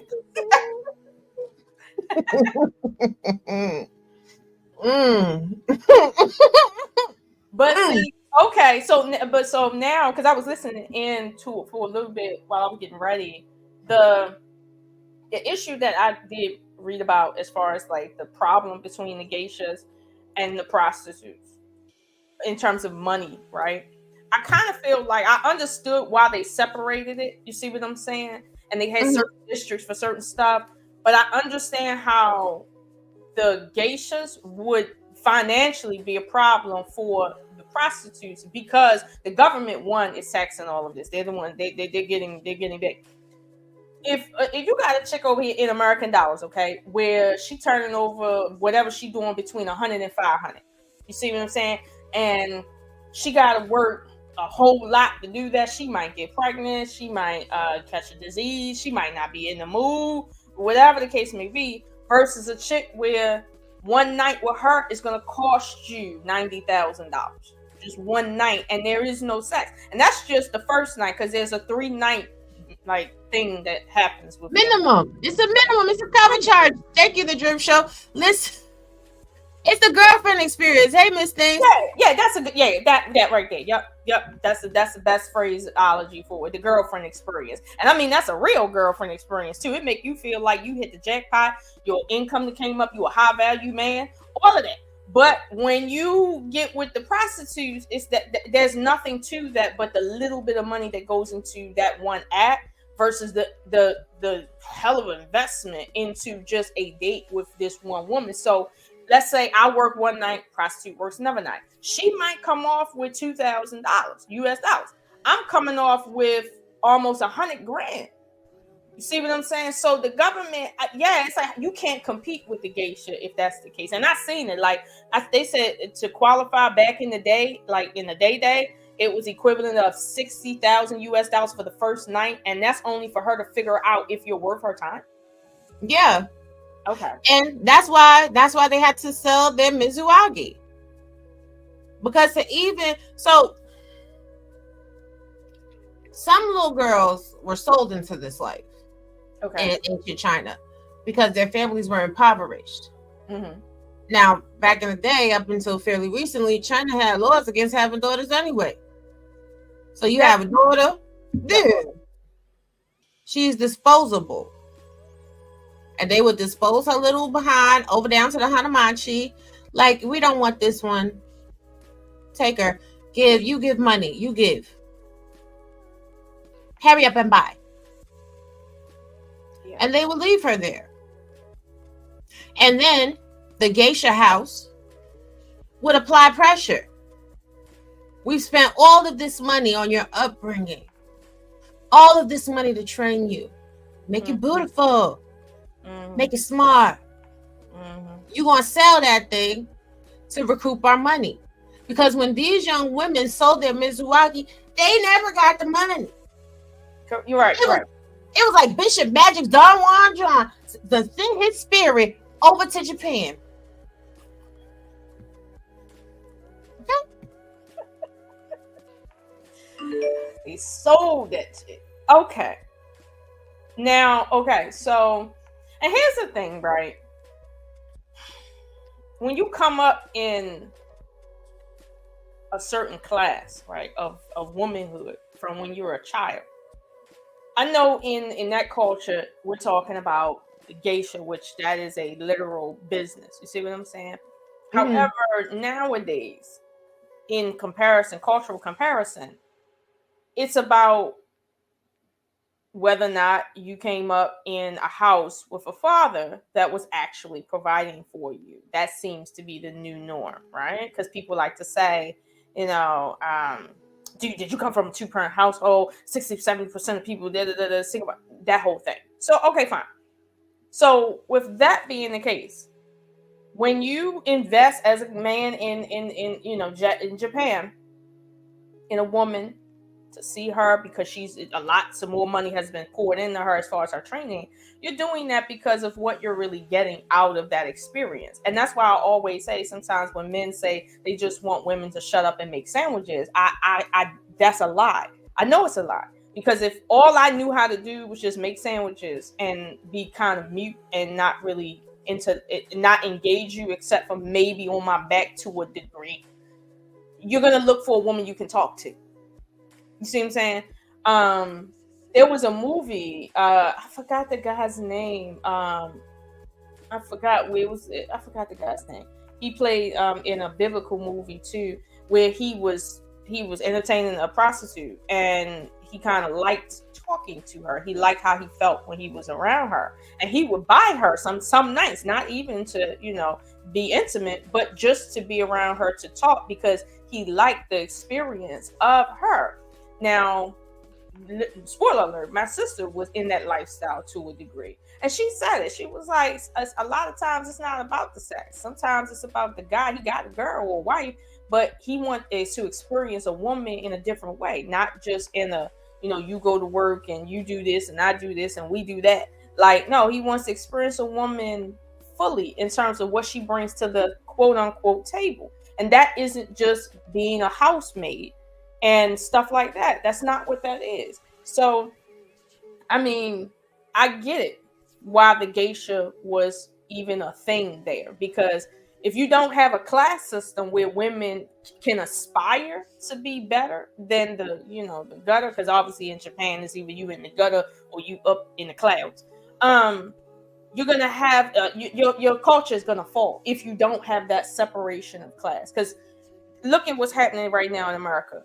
But see, okay, so now, because I was listening in to it for a little bit while I was getting ready, the issue that I did read about as far as like the problem between the geishas and the prostitutes in terms of money, right? I kind of feel like I understood why they separated it. You see what I'm saying? And they had certain districts for certain stuff, but I understand how the geishas would financially be a problem for the prostitutes, because the government, one, is taxing all of this. They're the one they're getting big. If you got a chick over here in American dollars, okay, where she turning over whatever she doing between 100 and 500, you see what I'm saying? And she got to work a whole lot to do that. She might get pregnant. She might catch a disease. She might not be in the mood, whatever the case may be, versus a chick where one night with her is going to cost you $90,000. just one night and there is no sex, and that's just the first night, because there's a 3-night like thing that happens with minimum. them. It's a minimum. It's a cover charge. Thank you, the Drip Show. Listen, it's the girlfriend experience. Hey, Miss Things. Yeah, that's a good. Yeah, that right there. Yep. That's the best phraseology for it. The girlfriend experience, and I mean that's a real girlfriend experience too. It make you feel like you hit the jackpot. Your income that came up. You a high value man. All of that. But when you get with the prostitutes, it's that there's nothing to that but the little bit of money that goes into that one act versus the hell of an investment into just a date with this one woman. So let's say I work one night, prostitute works another night. She might come off with $2,000 US dollars. I'm coming off with almost $100,000. You see what I'm saying? So the government, it's like you can't compete with the geisha if that's the case. And I've seen it. Like they said, to qualify back in the day, like in the day, it was equivalent of $60,000 US dollars for the first night, and that's only for her to figure out if you're worth her time. Yeah. Okay. And that's why they had to sell their Mizuage. Because some little girls were sold into this life. Okay. In ancient China, because their families were impoverished. Mm-hmm. Now, back in the day, up until fairly recently, China had laws against having daughters anyway. So you have a daughter, dude, she's disposable. And they would dispose her little behind over down to the Hanamachi. Like, we don't want this one. Take her. You give money. You give. Hurry up and buy. Yeah. And they would leave her there. And then the geisha house would apply pressure. We've spent all of this money on your upbringing. All of this money to train you. Make you beautiful. Make it smart. You're going to sell that thing to recoup our money. Because when these young women sold their Mizuage, they never got the money. You're right. It was like Bishop Magic's Don Juan John. The thing hit spirit over to Japan. He sold it. Okay. Now, so, and here's the thing, right? When you come up in a certain class, right, of womanhood from when you were a child, I know in that culture, we're talking about the geisha, which that is a literal business. You see what I'm saying? Mm-hmm. However, nowadays, in comparison, cultural comparison, it's about whether or not you came up in a house with a father that was actually providing for you. That seems to be the new norm, right? Because people like to say, you know, did you come from a two-parent household? 60-70% of people that whole thing. So, okay, fine. So with that being the case, when you invest as a man in Japan, in a woman, to see her because she's some more money has been poured into her as far as her training, you're doing that because of what you're really getting out of that experience. And that's why I always say, sometimes when men say they just want women to shut up and make sandwiches, I that's a lie. I know it's a lie, because if all I knew how to do was just make sandwiches and be kind of mute and not really into it, not engage you except for maybe on my back to a degree, you're gonna look for a woman you can talk to. You see what I'm saying? There was a movie. I forgot the guy's name. I forgot the guy's name. He played in a biblical movie too, where he was entertaining a prostitute, and he kind of liked talking to her. He liked how he felt when he was around her, and he would buy her some nights, not even to be intimate, but just to be around her to talk, because he liked the experience of her. Now, spoiler alert, my sister was in that lifestyle to a degree. And she said it. She was like, a lot of times it's not about the sex. Sometimes it's about the guy. He got a girl or a wife, but he wants to experience a woman in a different way, not just in a, you go to work and you do this and I do this and we do that. Like, no, he wants to experience a woman fully in terms of what she brings to the quote unquote table. And that isn't just being a housemaid and stuff like that. That's not what that is. So, I mean, I get it why the geisha was even a thing there, because if you don't have a class system where women can aspire to be better than the gutter, because obviously in Japan it's either you in the gutter or you up in the clouds. You're gonna have your culture is gonna fall if you don't have that separation of class. Because look at what's happening right now in America.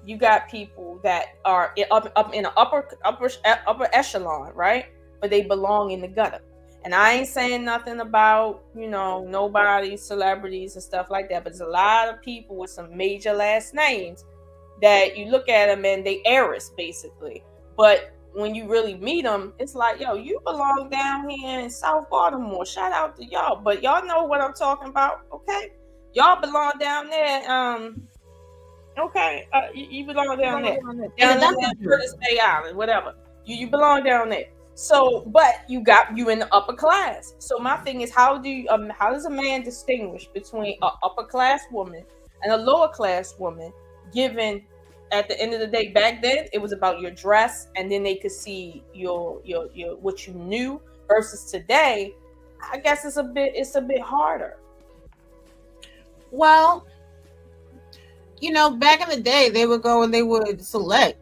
You got people that are up in an upper echelon, right? But they belong in the gutter. And I ain't saying nothing about, nobody, celebrities and stuff like that. But there's a lot of people with some major last names that you look at them and they heiress, basically. But when you really meet them, it's like, yo, you belong down here in South Baltimore. Shout out to y'all. But y'all know what I'm talking about, okay? Y'all belong down there. Okay, you belong down there. Down in Curtis Bay Island, whatever. You belong down there. So, but you in the upper class. So my thing is, how does a man distinguish between an upper class woman and a lower class woman? Given at the end of the day, back then it was about your dress, and then they could see your what you knew. Versus today, I guess it's a bit harder. Well, back in the day, they would go and they would select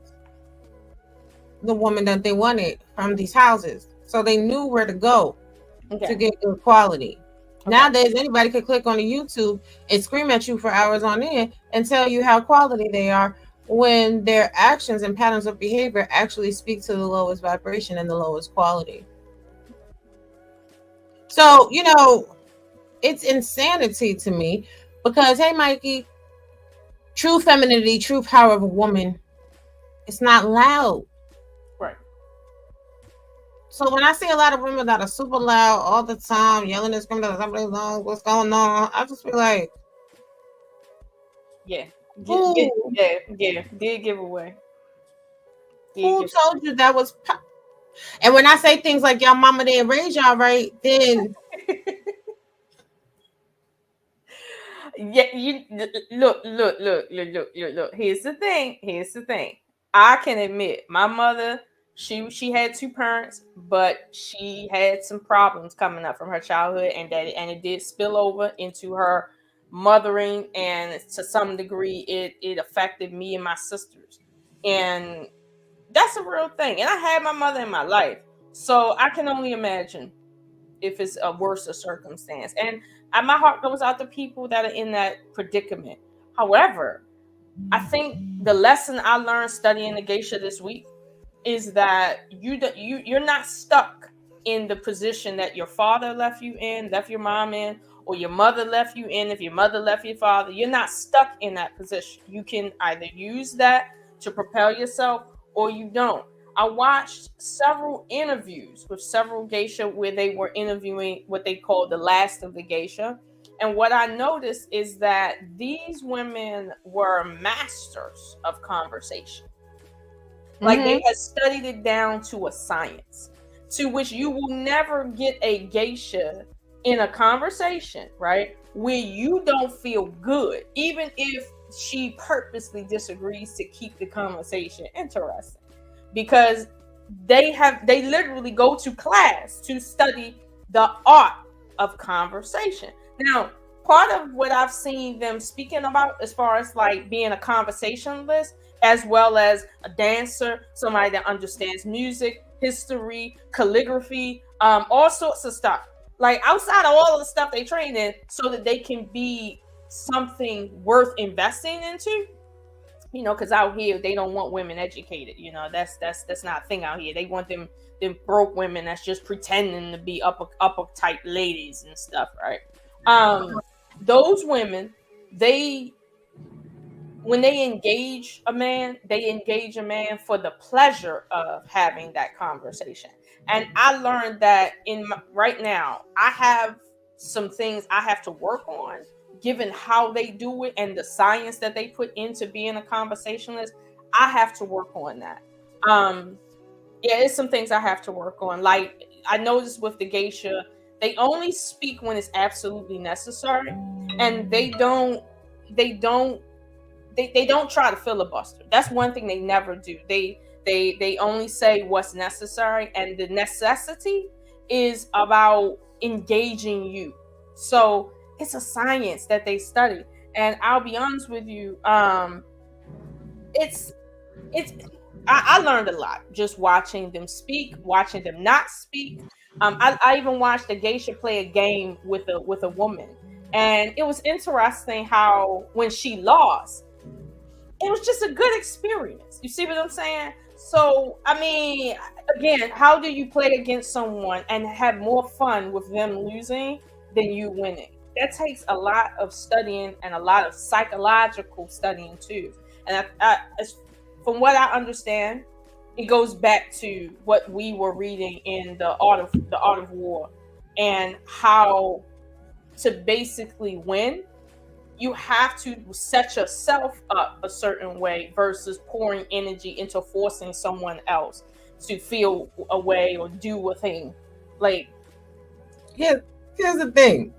the woman that they wanted from these houses. So they knew where to go to get good quality. Okay. Nowadays, anybody could click on a YouTube and scream at you for hours on end and tell you how quality they are, when their actions and patterns of behavior actually speak to the lowest vibration and the lowest quality. So, it's insanity to me because, hey, Mikey, true femininity, true power of a woman, it's not loud. Right. So when I see a lot of women that are super loud all the time, yelling and screaming at somebody, what's going on? I just feel like, yeah, did give away. Who told you that was? And when I say things like y'all mama didn't raise y'all right, then yeah, you look. Here's the thing. I can admit, my mother, she had two parents, but she had some problems coming up from her childhood, and it did spill over into her mothering, and to some degree, it affected me and my sisters, and that's a real thing. And I had my mother in my life, so I can only imagine if it's a worse circumstance. And my heart goes out to people that are in that predicament. However, I think the lesson I learned studying the Geisha this week is that you're not stuck in the position that your father left your mom in, or your mother left you in. If your mother left your father, you're not stuck in that position. You can either use that to propel yourself, or you don't. I watched several interviews with several geisha where they were interviewing what they call the last of the geisha. And what I noticed is that these women were masters of conversation. Like they had studied it down to a science, to which you will never get a geisha in a conversation, right, where you don't feel good, even if she purposely disagrees to keep the conversation interesting. Because they literally go to class to study the art of conversation. Now, part of what I've seen them speaking about as far as like being a conversationalist, as well as a dancer, somebody that understands music, history, calligraphy, all sorts of stuff. Like outside of all of the stuff they train in, so that they can be something worth investing into. Because out here they don't want women educated. That's not a thing out here. They want them broke women that's just pretending to be upper type ladies and stuff, right? Those women, when they engage a man for the pleasure of having that conversation. And I learned that right now, I have some things I have to work on, given how they do it and the science that they put into being a conversationalist. I have to work on that. It's some things I have to work on. Like I noticed with the geisha, they only speak when it's absolutely necessary, and they don't they don't try to filibuster. That's one thing they never do. They only say what's necessary, and the necessity is about engaging you. So it's a science that they study. And I'll be honest with you, I learned a lot just watching them speak, watching them not speak. I even watched a geisha play a game with a woman, and it was interesting how when she lost, it was just a good experience. You see what I'm saying? So, I mean, again, how do you play against someone and have more fun with them losing than you winning? That takes a lot of studying and a lot of psychological studying too. And from what I understand, it goes back to what we were reading in the Art of War, and how to basically win, you have to set yourself up a certain way versus pouring energy into forcing someone else to feel a way or do a thing. Like, here's the thing.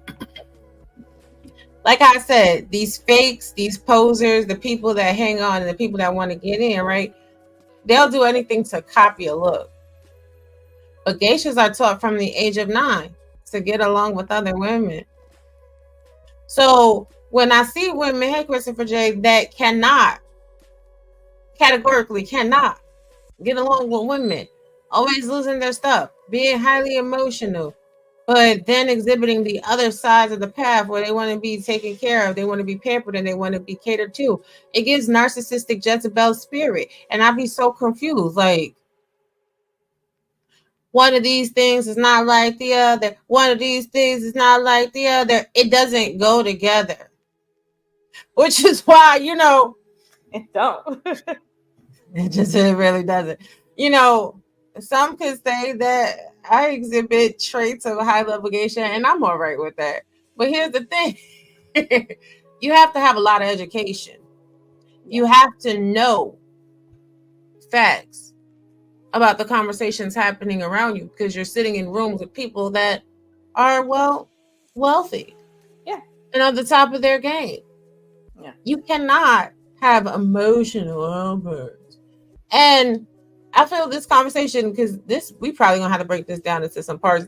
Like I said, these fakes, these posers, the people that hang on, and the people that want to get in, right? They'll do anything to copy a look. But geishas are taught from the age of 9 to get along with other women. So when I see women, hey Christopher J, that categorically cannot get along with women, always losing their stuff, being highly emotional, but then exhibiting the other sides of the path where they want to be taken care of, they want to be pampered, and they want to be catered to. It gives narcissistic Jezebel spirit. And I'd be so confused. Like, one of these things is not like the other. One of these things is not like the other. It doesn't go together. Which is why, it don't. It really doesn't. Some could say that I exhibit traits of a high-level geisha, and I'm all right with that. But here's the thing. You have to have a lot of education. You have to know facts about the conversations happening around you, because you're sitting in rooms with people that are, wealthy. Yeah. And on the top of their game. Yeah. You cannot have emotional outbursts. And I feel this conversation, because we probably gonna have to break this down into some parts.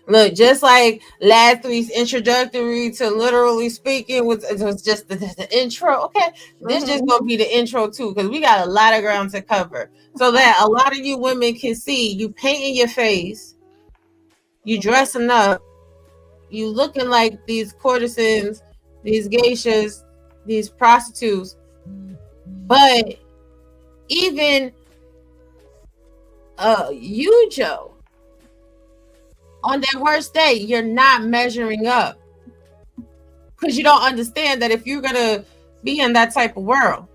Look, just like last week's introductory to literally speaking it was just the intro. Okay, this just gonna be the intro too, because we got a lot of ground to cover, so that a lot of you women can see you painting your face, you dressing up, you looking like these courtesans, these geishas, these prostitutes, but even you, Joe, on that worst day, you're not measuring up, because you don't understand that if you're gonna be in that type of world,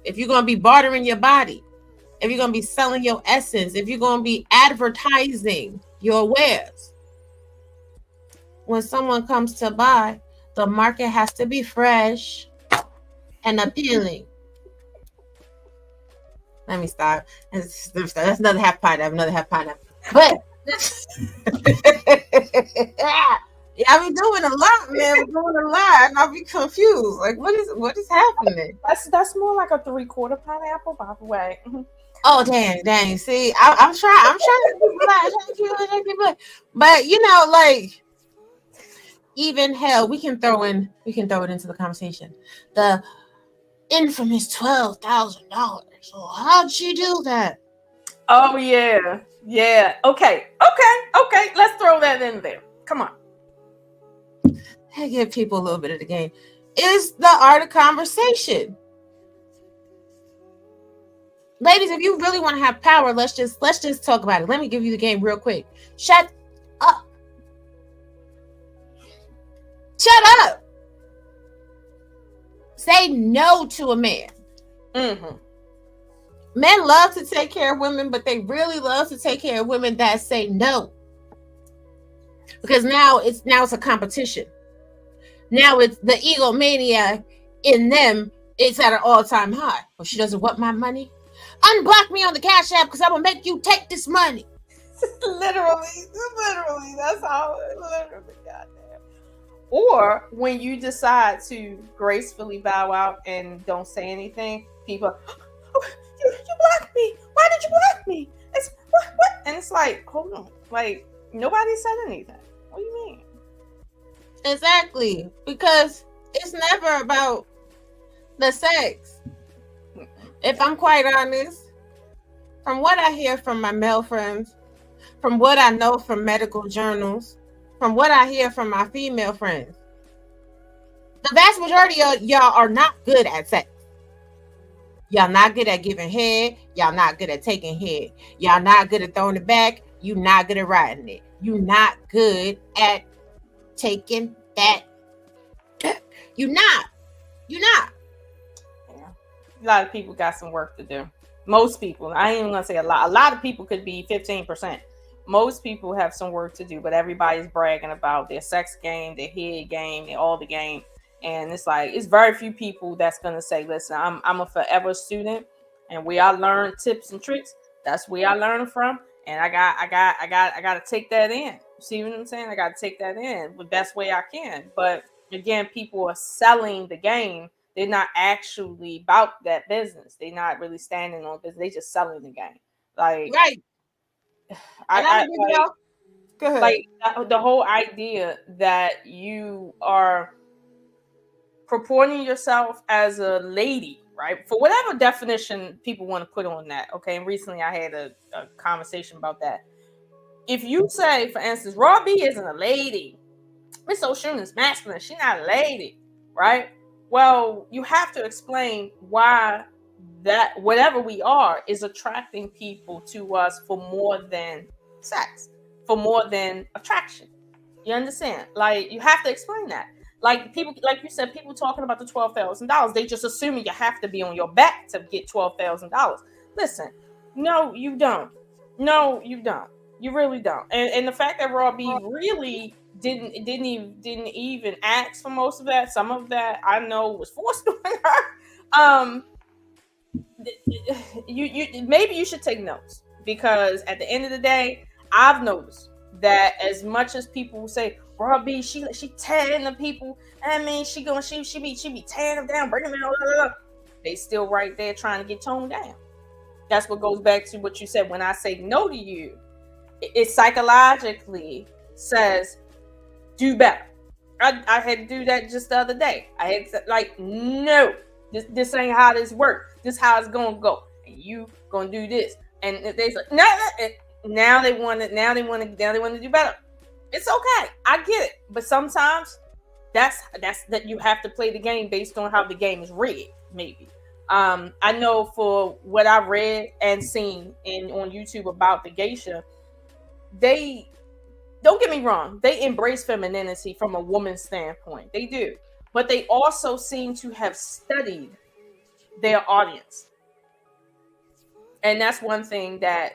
if you're gonna be bartering your body, if you're gonna be selling your essence, if you're gonna be advertising your wares, when someone comes to buy, the market has to be fresh and appealing. Let me stop. That's another half pineapple. But yeah, I be doing a lot, man. I'm doing a lot, and I'll be confused. Like, what is happening? That's more like a 3/4 pineapple, by the way. Oh, dang. See, I'm trying to keep black. But like, even hell, we can throw it into the conversation. The infamous $12,000. So how'd she do that? Oh yeah. Okay. Let's throw that in there. Come on. I give people a little bit of the game. It's the art of conversation. Ladies, if you really want to have power, let's just talk about it. Let me give you the game real quick. Shut up. Say no to a man. Mm-hmm. Men love to take care of women, but they really love to take care of women that say no. Because now it's a competition. Now it's the egomaniac in them. It's at an all-time high. Well, she doesn't want my money. Unblock me on the Cash App, because I'm gonna make you take this money. literally, that's how. Literally, goddamn. Or when you decide to gracefully bow out and don't say anything, people, oh, you blocked me. Why did you block me? It's what? And it's like, hold on, like nobody said anything. What do you mean? Exactly, because it's never about the sex. If I'm quite honest, from what I hear from my male friends, from what I know from medical journals, from what I hear from my female friends, the vast majority of y'all are not good at sex. Y'all not good at giving head. Y'all not good at taking head. Y'all not good at throwing it back. You not good at riding it. You not good at taking that. You not. Yeah. A lot of people got some work to do. Most people, I ain't even gonna say a lot. A lot of people could be 15%. Most people have some work to do, but everybody's bragging about their sex game, their head game, their all the game. And it's like, it's very few people that's gonna say, listen, I'm a forever student, and where I learn tips and tricks, that's where I learn from. And I gotta take that in. See what I'm saying? I gotta take that in the best way I can. But again, people are selling the game. They're not actually about that business. They're not really standing on business. They just selling the game. Like, right. Go ahead. Like the whole idea that you are purporting yourself as a lady, right? For whatever definition people want to put on that. Okay. And recently I had a conversation about that. If you say, for instance, Raw B isn't a lady, Miss O'Shun is masculine, she's not a lady, right? Well, you have to explain why that whatever we are is attracting people to us for more than sex, for more than attraction. You understand? Like, you have to explain that. Like people, like you said, people talking about the $12,000, they just assuming you have to be on your back to get $12,000. Listen, no, you don't. No, you don't. You really don't. And the fact that Raw B really didn't even ask for most of that. Some of that I know was forced on her. You maybe you should take notes, because at the end of the day, I've noticed that as much as people say Raw B, she tearing the people. I mean, she be tearing them down, breaking them down. They still right there trying to get toned down. That's what goes back to what you said. When I say no to you, it psychologically says do better. I had to do that just the other day. I had to, like, no, this ain't how this works. This how it's gonna go, and you gonna do this. And they say no. Now they want to do better. It's okay. I get it. But sometimes that's that you have to play the game based on how the game is read. Maybe. I know for what I've read and seen on YouTube about the Geisha, they don't get me wrong. They embrace femininity from a woman's standpoint. They do. But they also seem to have studied their audience. And that's one thing that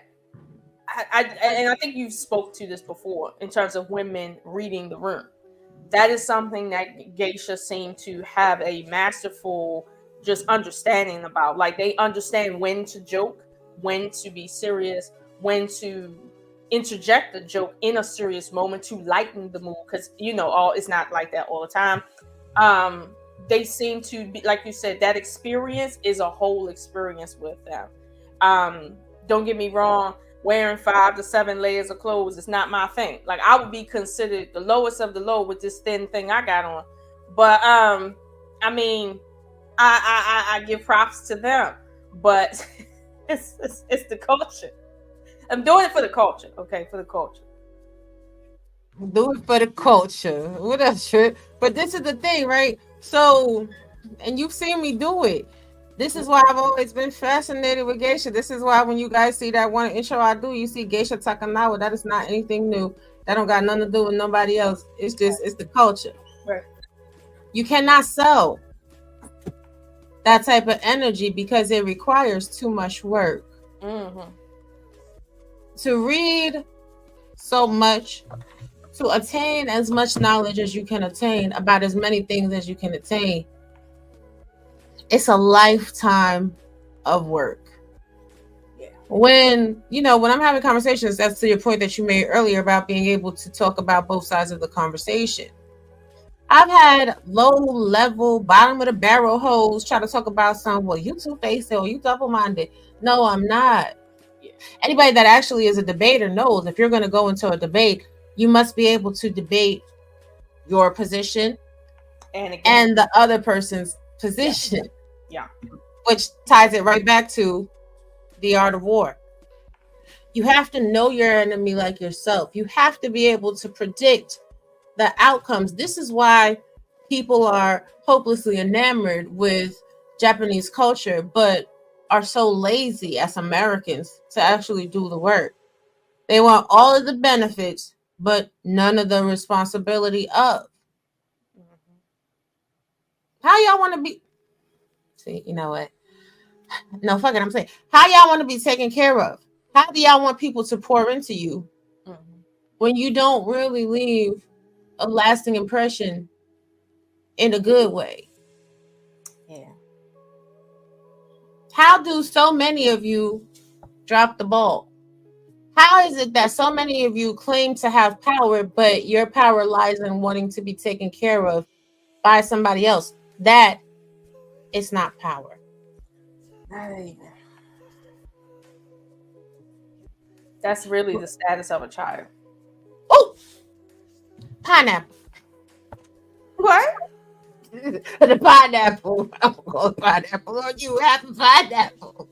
I think you spoke to this before in terms of women reading the room. That is something that Geisha seem to have a masterful just understanding about. Like, they understand when to joke, when to be serious, when to interject a joke in a serious moment to lighten the mood, because it's not like that all the time. They seem to be, like you said, that experience is a whole experience with them. Don't get me wrong, wearing 5 to 7 layers of clothes is not my thing. Like, I would be considered the lowest of the low with this thin thing I got on. But I mean, I give props to them, but it's the culture. I'm doing it for the culture, okay? For the culture. Do it for the culture. What else? But this is the thing, right? So, and you've seen me do it. This is why I've always been fascinated with Geisha. This is why when you guys see that one intro I do, you see Geisha Takanawa. That is not anything new. That don't got nothing to do with nobody else. It's the culture. Right. You cannot sell that type of energy because it requires too much work. Mm-hmm. To read so much, to attain as much knowledge as you can attain about as many things as you can attain, it's a lifetime of work. Yeah. When I'm having conversations, that's to your point that you made earlier about being able to talk about both sides of the conversation. I've had low level, bottom of the barrel hoes try to talk about some, well, you two-faced or you double-minded. No, I'm not. Anybody that actually is a debater knows if you're going to go into a debate, you must be able to debate your position and the other person's position. Yeah. Which ties it right back to the art of war. You have to know your enemy like yourself. You have to be able to predict the outcomes. This is why people are hopelessly enamored with Japanese culture, but are so lazy as Americans to actually do the work. They want all of the benefits, but none of the responsibility of. How y'all want to be? See, you know what? No, fuck it. I'm saying, how y'all want to be taken care of? How do y'all want people to pour into you when you don't really leave a lasting impression in a good way? Yeah. How do so many of you drop the ball? How is it that so many of you claim to have power, but your power lies in wanting to be taken care of by somebody else? That is not power. Not even. That's really the status of a child. Oh, pineapple. What? The pineapple. I'm going pineapple on you. Happy pineapple.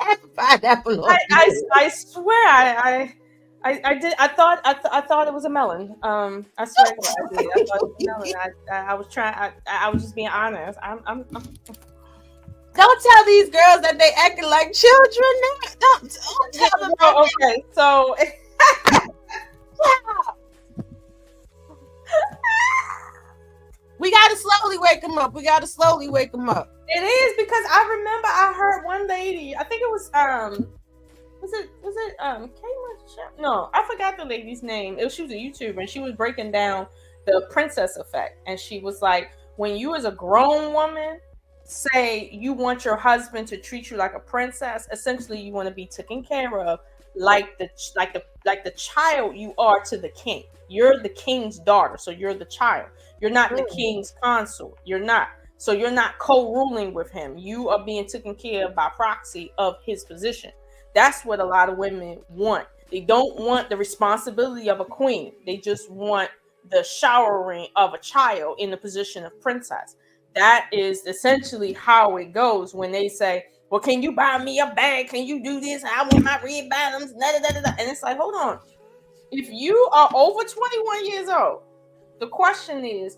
Happy pineapple on you. I swear I did. I thought it was a melon. I swear to God, I did. I thought it was a melon. I was trying. I was just being honest. I'm Don't tell these girls that they acting like children. Don't tell them. Okay, so we gotta slowly wake them up. It is because I remember I heard one lady. I think it was was it Kayla? No, I forgot the lady's name. She was a YouTuber and she was breaking down the princess effect, and she was like, when you as a grown woman say you want your husband to treat you like a princess, essentially you want to be taken care of like the child you are to the king. You're the king's daughter, so you're the child. You're not the king's consort. You're not. So you're not co-ruling with him. You are being taken care of by proxy of his position. That's what a lot of women want. They don't want the responsibility of a queen. They just want the showering of a child in the position of princess. That is essentially how it goes when they say, well, can you buy me a bag? Can you do this? I want my red bottoms. And it's like, hold on. If you are over 21 years old, the question is,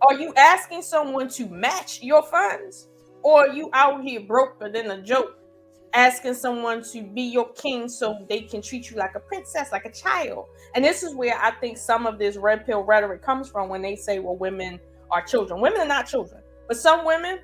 are you asking someone to match your funds? Or are you out here broker than a joke, asking someone to be your king so they can treat you like a princess, like a child? And this is where I think some of this red pill rhetoric comes from when they say, well, women are children. Women are not children. But some women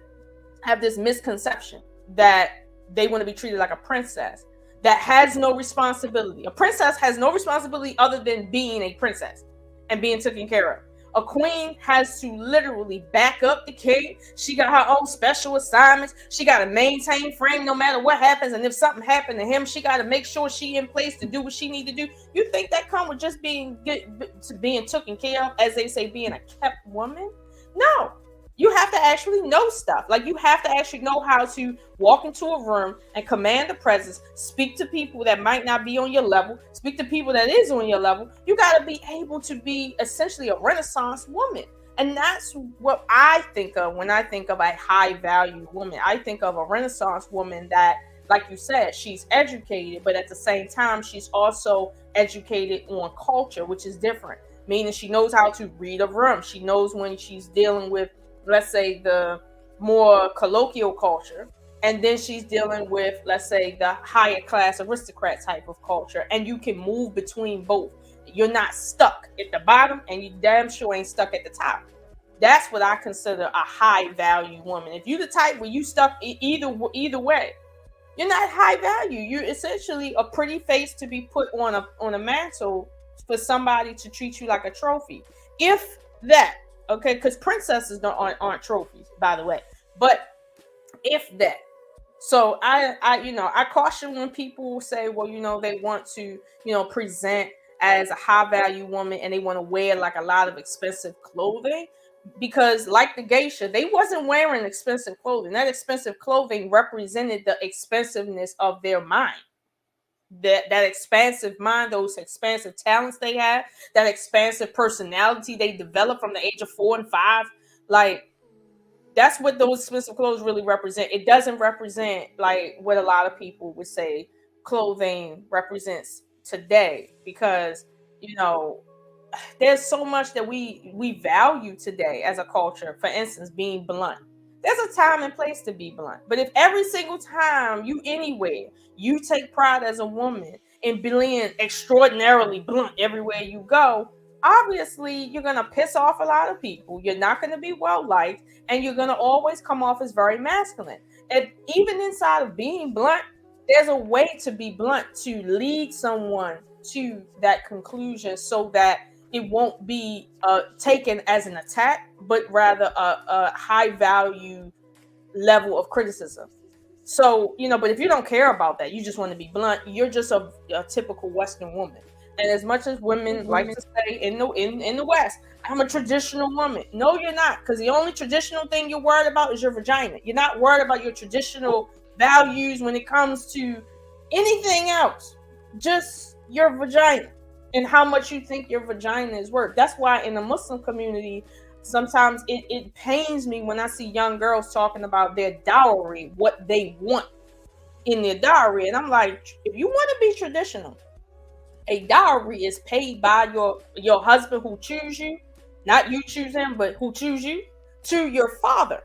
have this misconception that they want to be treated like a princess that has no responsibility. A princess has no responsibility other than being a princess and being taken care of. A queen has to literally back up the king. She got her own special assignments. She got to maintain frame no matter what happens. And if something happened to him, she got to make sure she in place to do what she need to do. You think that come with just being taken care of, as they say, being a kept woman? No. You have to actually know stuff. Like, you have to actually know how to walk into a room and command the presence, speak to people that might not be on your level, speak to people that is on your level. You got to be able to be essentially a Renaissance woman. And that's what I think of when I think of a high value woman. I think of a Renaissance woman that, like you said, she's educated, but at the same time, she's also educated on culture, which is different. Meaning she knows how to read a room. She knows when she's dealing with, let's say, the more colloquial culture, and then she's dealing with, let's say, the higher class aristocrat type of culture, and you can move between both. You're not stuck at the bottom, and you damn sure ain't stuck at the top. That's what I consider a high value woman. If you're the type where you stuck either way, you're not high value. You're essentially a pretty face to be put on a mantle for somebody to treat you like a trophy, if that. Okay, because princesses aren't trophies, by the way. But if that, so I caution when people say, well, they want to, present as a high value woman, and they want to wear like a lot of expensive clothing, because like the geisha, they wasn't wearing expensive clothing. That expensive clothing represented the expensiveness of their mind. That expansive mind, those expansive talents they had, that expansive personality they developed from the age of 4 and 5. Like, that's what those expensive clothes really represent. It doesn't represent like what a lot of people would say clothing represents today, because you know there's so much that we value today as a culture. For instance, being blunt. There's a time and place to be blunt. But if every single time you anywhere, you take pride as a woman in being extraordinarily blunt everywhere you go, obviously you're going to piss off a lot of people. You're not going to be well liked, and you're going to always come off as very masculine. And even inside of being blunt, there's a way to be blunt to lead someone to that conclusion, so that it won't be taken as an attack, but rather a high value level of criticism. So, but if you don't care about that, you just want to be blunt, you're just a typical Western woman. And as much as women like to say in the West, I'm a traditional woman. No, you're not, because the only traditional thing you're worried about is your vagina. You're not worried about your traditional values when it comes to anything else, just your vagina and how much you think your vagina is worth. That's why in the Muslim community, sometimes it pains me when I see young girls talking about their dowry, what they want in their dowry. And I'm like, if you want to be traditional, a dowry is paid by your husband who choose you, not you choose him, but who choose you, to your father.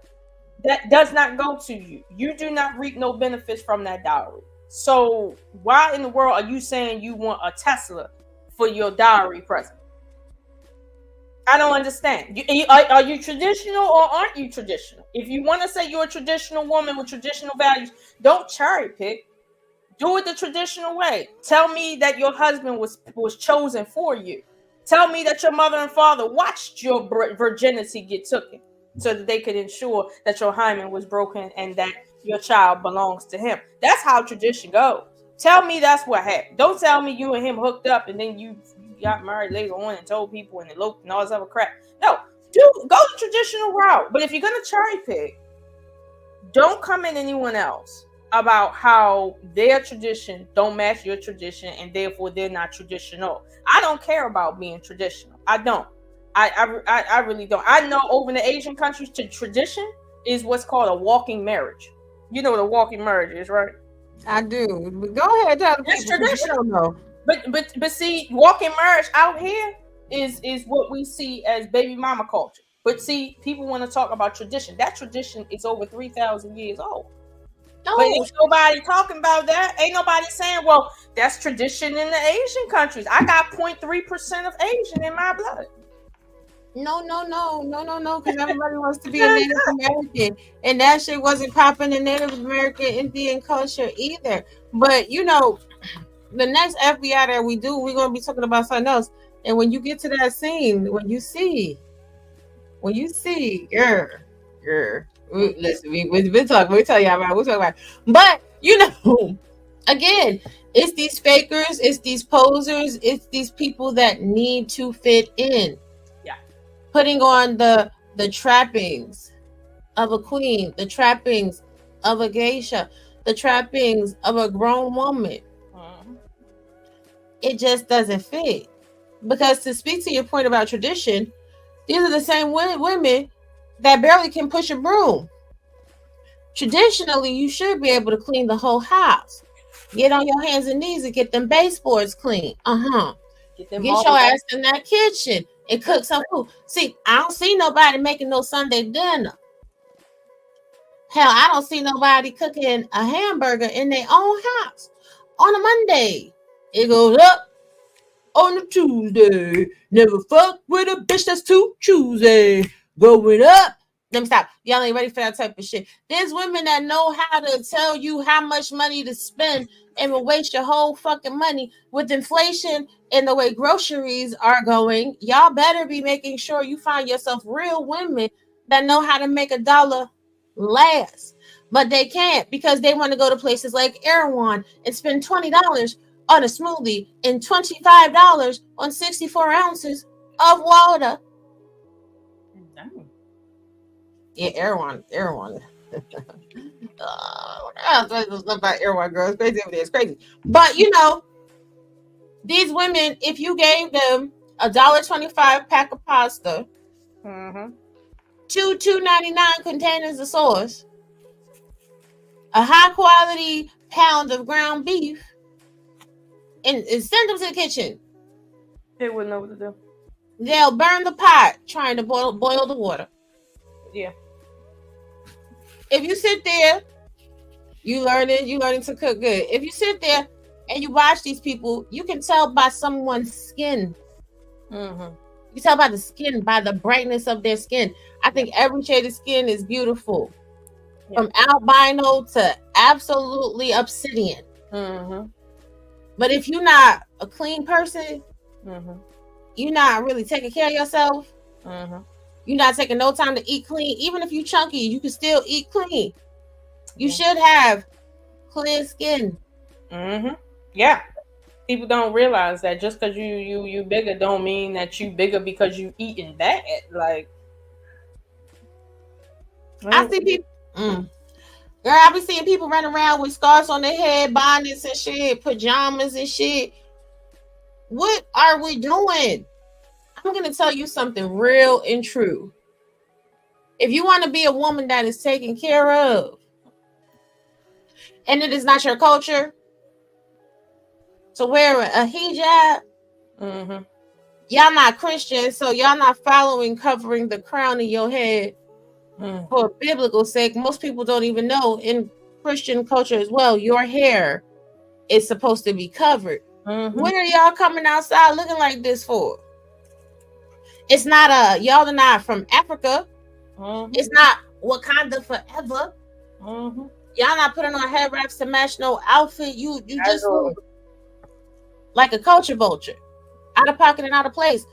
That does not go to you. You do not reap no benefits from that dowry. So why in the world are you saying you want a Tesla for your dowry present? I don't understand. Are you traditional or aren't you traditional? If you want to say you're a traditional woman with traditional values, don't cherry pick. Do it the traditional way. Tell me that your husband was chosen for you. Tell me that your mother and father watched your virginity get taken, so that they could ensure that your hymen was broken and that your child belongs to him. That's how tradition goes. Tell me that's what happened. Don't tell me you and him hooked up and then you got married later on and told people and eloped and all this other crap. No, go the traditional route. But if you're gonna cherry pick, don't come at anyone else about how their tradition don't match your tradition and therefore they're not traditional. I don't care about being traditional. I don't. I really don't. I know over in the Asian countries, tradition is what's called a walking marriage. You know what a walking marriage is, right? I do. But go ahead, tell the It's people, 'cause tradition. they don't know. But see, walking marriage out here is what we see as baby mama culture. But see, people want to talk about tradition. That tradition is over 3,000 years old. No. But ain't nobody talking about that. Ain't nobody saying, well, that's tradition in the Asian countries. I got 0.3% of Asian in my blood. No, because everybody wants to be a Native American, and that shit wasn't popping in Native American Indian culture either. But the next FBI that we do, we're gonna be talking about something else. And when you get to that scene, when you see, listen, we've been talking. We'll tell y'all about. We'll talk about. But again, it's these fakers, it's these posers, it's these people that need to fit in. Putting on the trappings of a queen, the trappings of a geisha, the trappings of a grown woman. It just doesn't fit. Because to speak to your point about tradition, these are the same women that barely can push a broom. Traditionally, you should be able to clean the whole house. Get on your hands and knees and get them baseboards clean. Get your ass in that kitchen and cook some food. See, I don't see nobody making no Sunday dinner. Hell, I don't see nobody cooking a hamburger in their own house on a Monday. It goes up on a Tuesday. Never fuck with a bitch that's too choosy. Going up. Let me stop. Y'all ain't ready for that type of shit. There's women that know how to tell you how much money to spend and will waste your whole fucking money. With inflation and the way groceries are going, y'all better be making sure you find yourself real women that know how to make a dollar last. But they can't, because they want to go to places like Erewhon and spend $20 on a smoothie and $25 on 64 ounces of water. Damn. Yeah, Erewhon. About Erewhon girls, crazy over there. It's crazy. But you know, these women, if you gave them $1.25 pack of pasta, Mm-hmm. two $2.99 containers of sauce, a high quality pound of ground beef, and send them to the kitchen, They wouldn't know what to do. they'll burn the pot trying to boil the water. Yeah. If you sit there, you learning to cook good. If you sit there and you watch these people, you can tell by someone's skin. Mm-hmm. You can tell by the skin, by the brightness of their skin. I think every shade of skin is beautiful. Yeah. From albino to absolutely obsidian. Mm-hmm. But if you're not a clean person, Mm-hmm. you're not really taking care of yourself. Mm-hmm. You're not taking no time to eat clean. Even if you're chunky, you can still eat clean. You should have clear skin. Mm-hmm. Yeah. People don't realize that just because you bigger don't mean that you bigger because you eating that. Like, I see people. Girl, I be seeing people running around with scarves on their head, bonnets and shit, pajamas and shit. What are we doing? I'm gonna tell you something real and true. If you want to be a woman that is taken care of, and it is not your culture to wear a hijab, mm-hmm. y'all not Christian, so y'all not following covering the crown of your head for biblical sake. Most people don't even know in Christian culture as well, your hair is supposed to be covered. Mm-hmm. What are y'all coming outside looking like this for? It's not y'all are not from Africa. Mm-hmm. It's not Wakanda forever. Mm-hmm. Y'all not putting on head wraps to match no outfit. You just look like a culture vulture, out of pocket and out of place.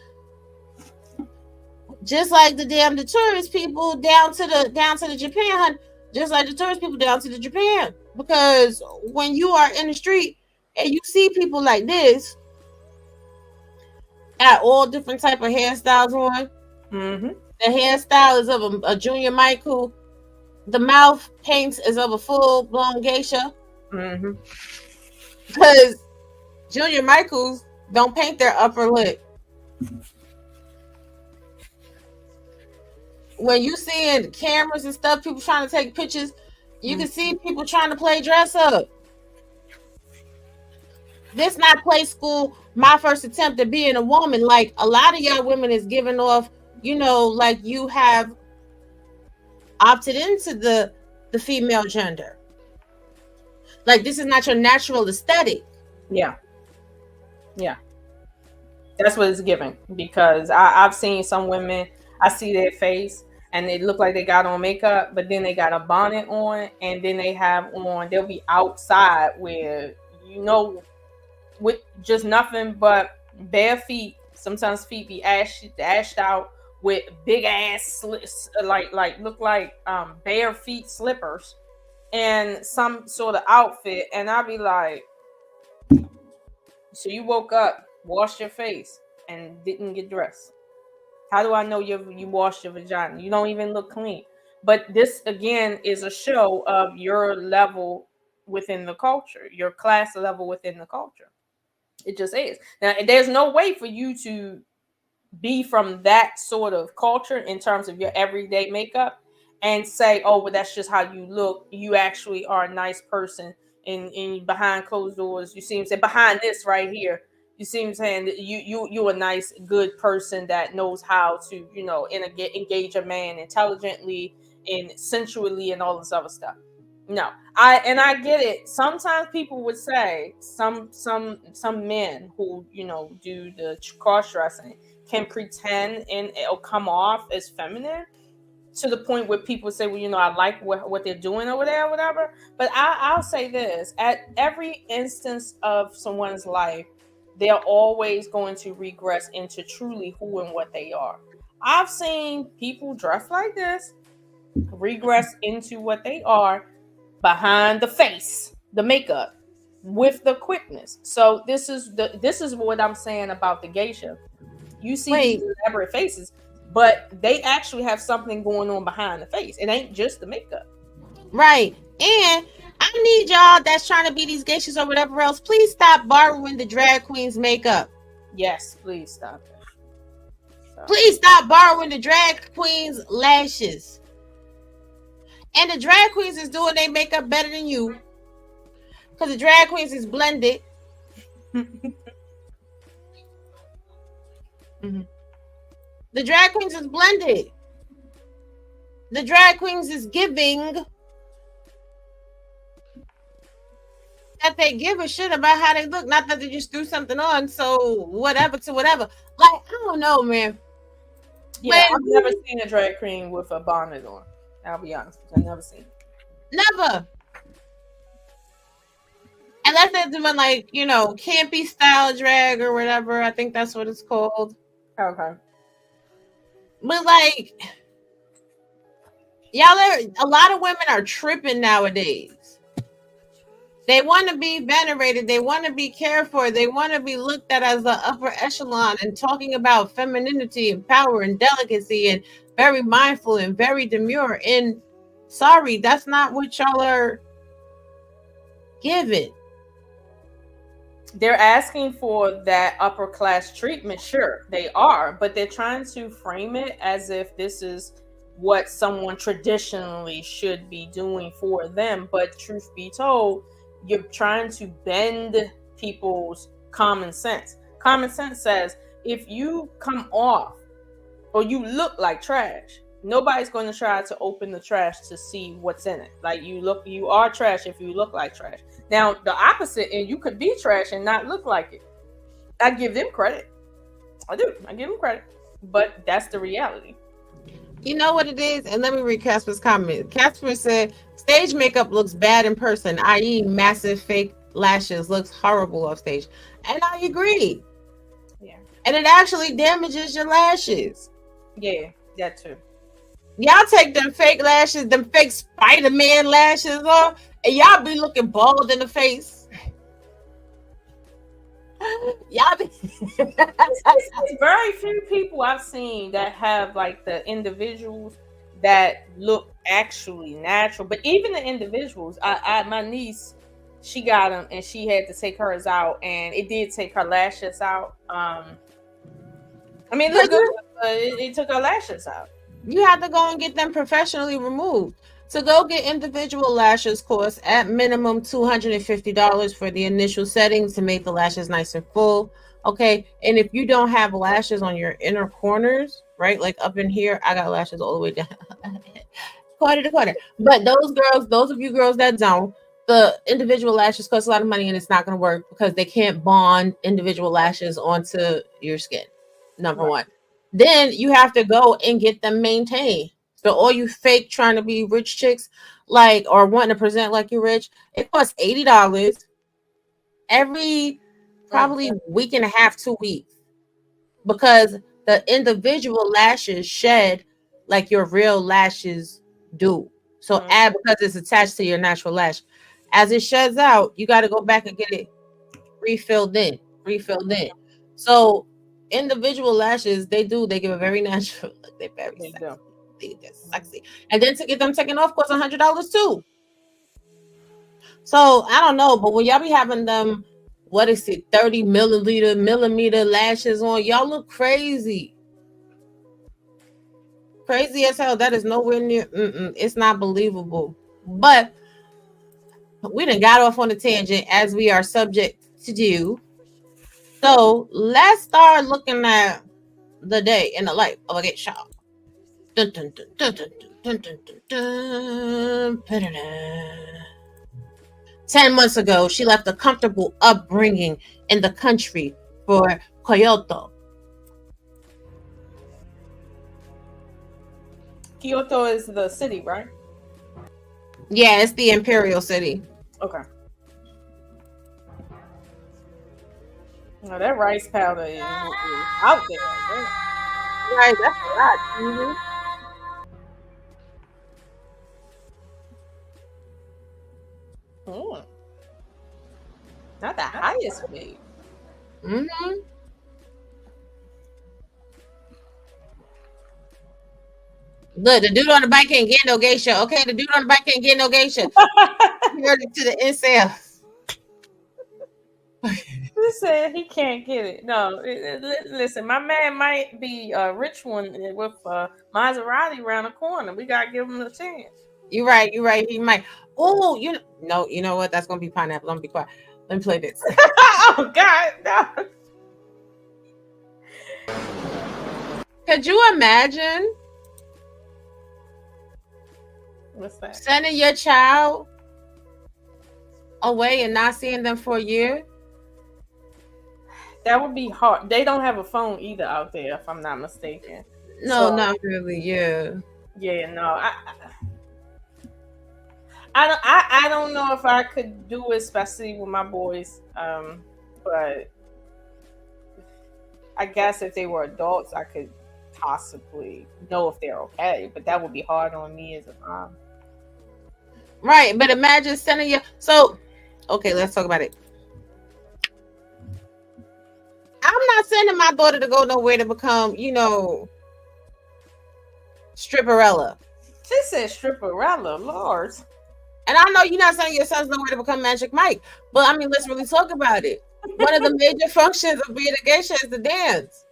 Just like the tourist people down to the Japan, just like the tourist people down to the Japan. Because when you are in the street and you see people like this, got all different type of hairstyles on. Mm-hmm. The hairstyle is of a junior Michael. The mouth paints is of a full-blown geisha. Mm-hmm. Because junior Michaels don't paint their upper lip. When you seeing cameras and stuff, people trying to take pictures, you can see people trying to play dress up. This not play school, my first attempt at being a woman. Like a lot of y'all women is giving off, you know, like you have opted into the female gender. Like this is not your natural aesthetic. Yeah. Yeah. That's what it's giving. Because I've seen some women, I see their face and they look like they got on makeup, but then they got a bonnet on, and then they have on, they'll be outside where, you know, with just nothing but bare feet. Sometimes feet be ashed out with big ass like look like bare feet slippers and some sort of outfit, and I'll be like, so you woke up, washed your face, and didn't get dressed? How do I know you washed your vagina? You don't even look clean. But this again is a show of your level within the culture, your class level within the culture. It just is. Now, there's no way for you to be from that sort of culture in terms of your everyday makeup and say, oh, well, that's just how you look. You actually are a nice person in behind closed doors. You see what I'm saying? Behind this right here, you see what I'm saying? That you're a nice, good person that knows how to, you know, engage a man intelligently and sensually and all this other stuff. No, I get it. Sometimes people would say some men who, you know, do the cross dressing can pretend and it'll come off as feminine to the point where people say, well, you know, I like what they're doing over there or whatever. But I'll say this: at every instance of someone's life, they're always going to regress into truly who and what they are. I've seen people dressed like this regress into what they are behind the face, the makeup. with the quickness. So this is what I'm saying about the geisha. You see these elaborate faces, but they actually have something going on behind the face. It ain't just the makeup. Right. And I need y'all that's trying to be these geishas or whatever else, please stop borrowing the drag queen's makeup. Yes, please stop that. Please stop borrowing the drag queen's lashes. And the drag queens is doing their makeup better than you. Because the drag queens is blended. Mm-hmm. The drag queens is blended. The drag queens is giving that they give a shit about how they look, not that they just threw something on, so whatever to whatever. Like, I don't know, man. Yeah, I've never seen a drag queen with a bonnet on. I'll be honest, I've never seen it. Never. Unless they're doing like, you know, campy style drag or whatever. I think that's what it's called. Okay. But like, a lot of women are tripping nowadays. They want to be venerated. They want to be cared for. They want to be looked at as the upper echelon and talking about femininity and power and delicacy and very mindful and very demure. And sorry, that's not what y'all are giving. They're asking for that upper class treatment. Sure, they are, but they're trying to frame it as if this is what someone traditionally should be doing for them. But truth be told, you're trying to bend people's common sense. Common sense says if you come off or you look like trash, nobody's going to try to open the trash to see what's in it. Like you are trash if you look like trash. Now the opposite, and you could be trash and not look like it. I give them credit. I do. I give them credit, but that's the reality. You know what it is? And let me read Casper's comment. Casper said, stage makeup looks bad in person, i.e. massive fake lashes looks horrible off stage. And I agree. Yeah. And it actually damages your lashes. Yeah, that too. Y'all take them fake lashes, them fake Spider-Man lashes off, and y'all be looking bald in the face. Y'all be it's very few people I've seen that have like the individuals that look actually natural. But even the individuals, my niece, she got them and she had to take hers out, and it did take her lashes out. I mean, look good, but it took her lashes out. You have to go and get them professionally removed. To go get individual lashes cost at minimum $250 for the initial setting to make the lashes nice and full. Okay. And if you don't have lashes on your inner corners, right? Like up in here, I got lashes all the way down. Quarter to quarter. But those of you girls that don't, the individual lashes cost a lot of money and it's not going to work because they can't bond individual lashes onto your skin. Number one. Then you have to go and get them maintained. So all you fake trying to be rich chicks, like, or wanting to present like you're rich, it costs $80 every probably week and a half, 2 weeks, because the individual lashes shed like your real lashes do. So add, because it's attached to your natural lash, as it sheds out, you got to go back and get it refilled in. So individual lashes, they give a very natural look. They're very sexy. They're sexy. And then to get them taken off costs $100 too. So I don't know, but when y'all be having them, what is it, 30 millimeter lashes on, y'all look crazy. Crazy as hell. That is nowhere near. It's not believable. But we done got off on a tangent, as we are subject to do. So let's start looking at the day in the life of a Geisha. Dun, dun, dun, dun, dun, dun, dun, dun, dun, dun. 10 months ago, she left a comfortable upbringing in the country for Kyoto. Kyoto is the city, right? Yeah, it's the imperial city. Okay. Oh, that rice powder is out there. Right, that's a lot. Mm-hmm. Not the highest wage. Mm-hmm. Look, the dude on the bike can't get no geisha. Okay, the dude on the bike can't get no geisha. He heard it to the incel. He said he can't get it. No, listen, my man might be a rich one with Maserati around the corner. We gotta give him a chance. You're right. You're right. He might. Oh, you know what? That's gonna be pineapple. Let me be quiet. Let me play this. Oh God, no. Could you imagine What's that? sending your child away and not seeing them for a year? That would be hard. They don't have a phone either out there, if I'm not mistaken. No, So, not really. Yeah. Yeah, no. I don't know if I could do it, especially with my boys. But I guess if they were adults, I could possibly know if they're okay. But that would be hard on me as a mom. Right, but imagine sending your okay, let's talk about it. I'm not sending my daughter to go nowhere to become, stripperella. She said stripperella, Lord. And I know you're not sending your sons nowhere to become Magic Mike, but I mean, let's really talk about it. One of the major functions of being a geisha is the dance.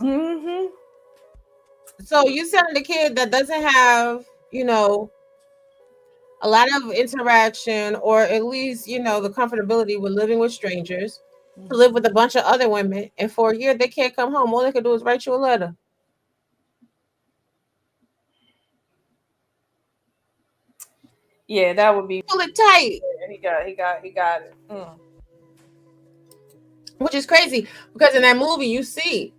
Mm-hmm. So you sending a kid that doesn't have, a lot of interaction, or at least, the comfortability with living with strangers, to live with a bunch of other women, and for a year they can't come home. All they can do is write you a letter. Yeah, that would be. Pull it tight. Yeah, he got it. Which is crazy, because in that movie you see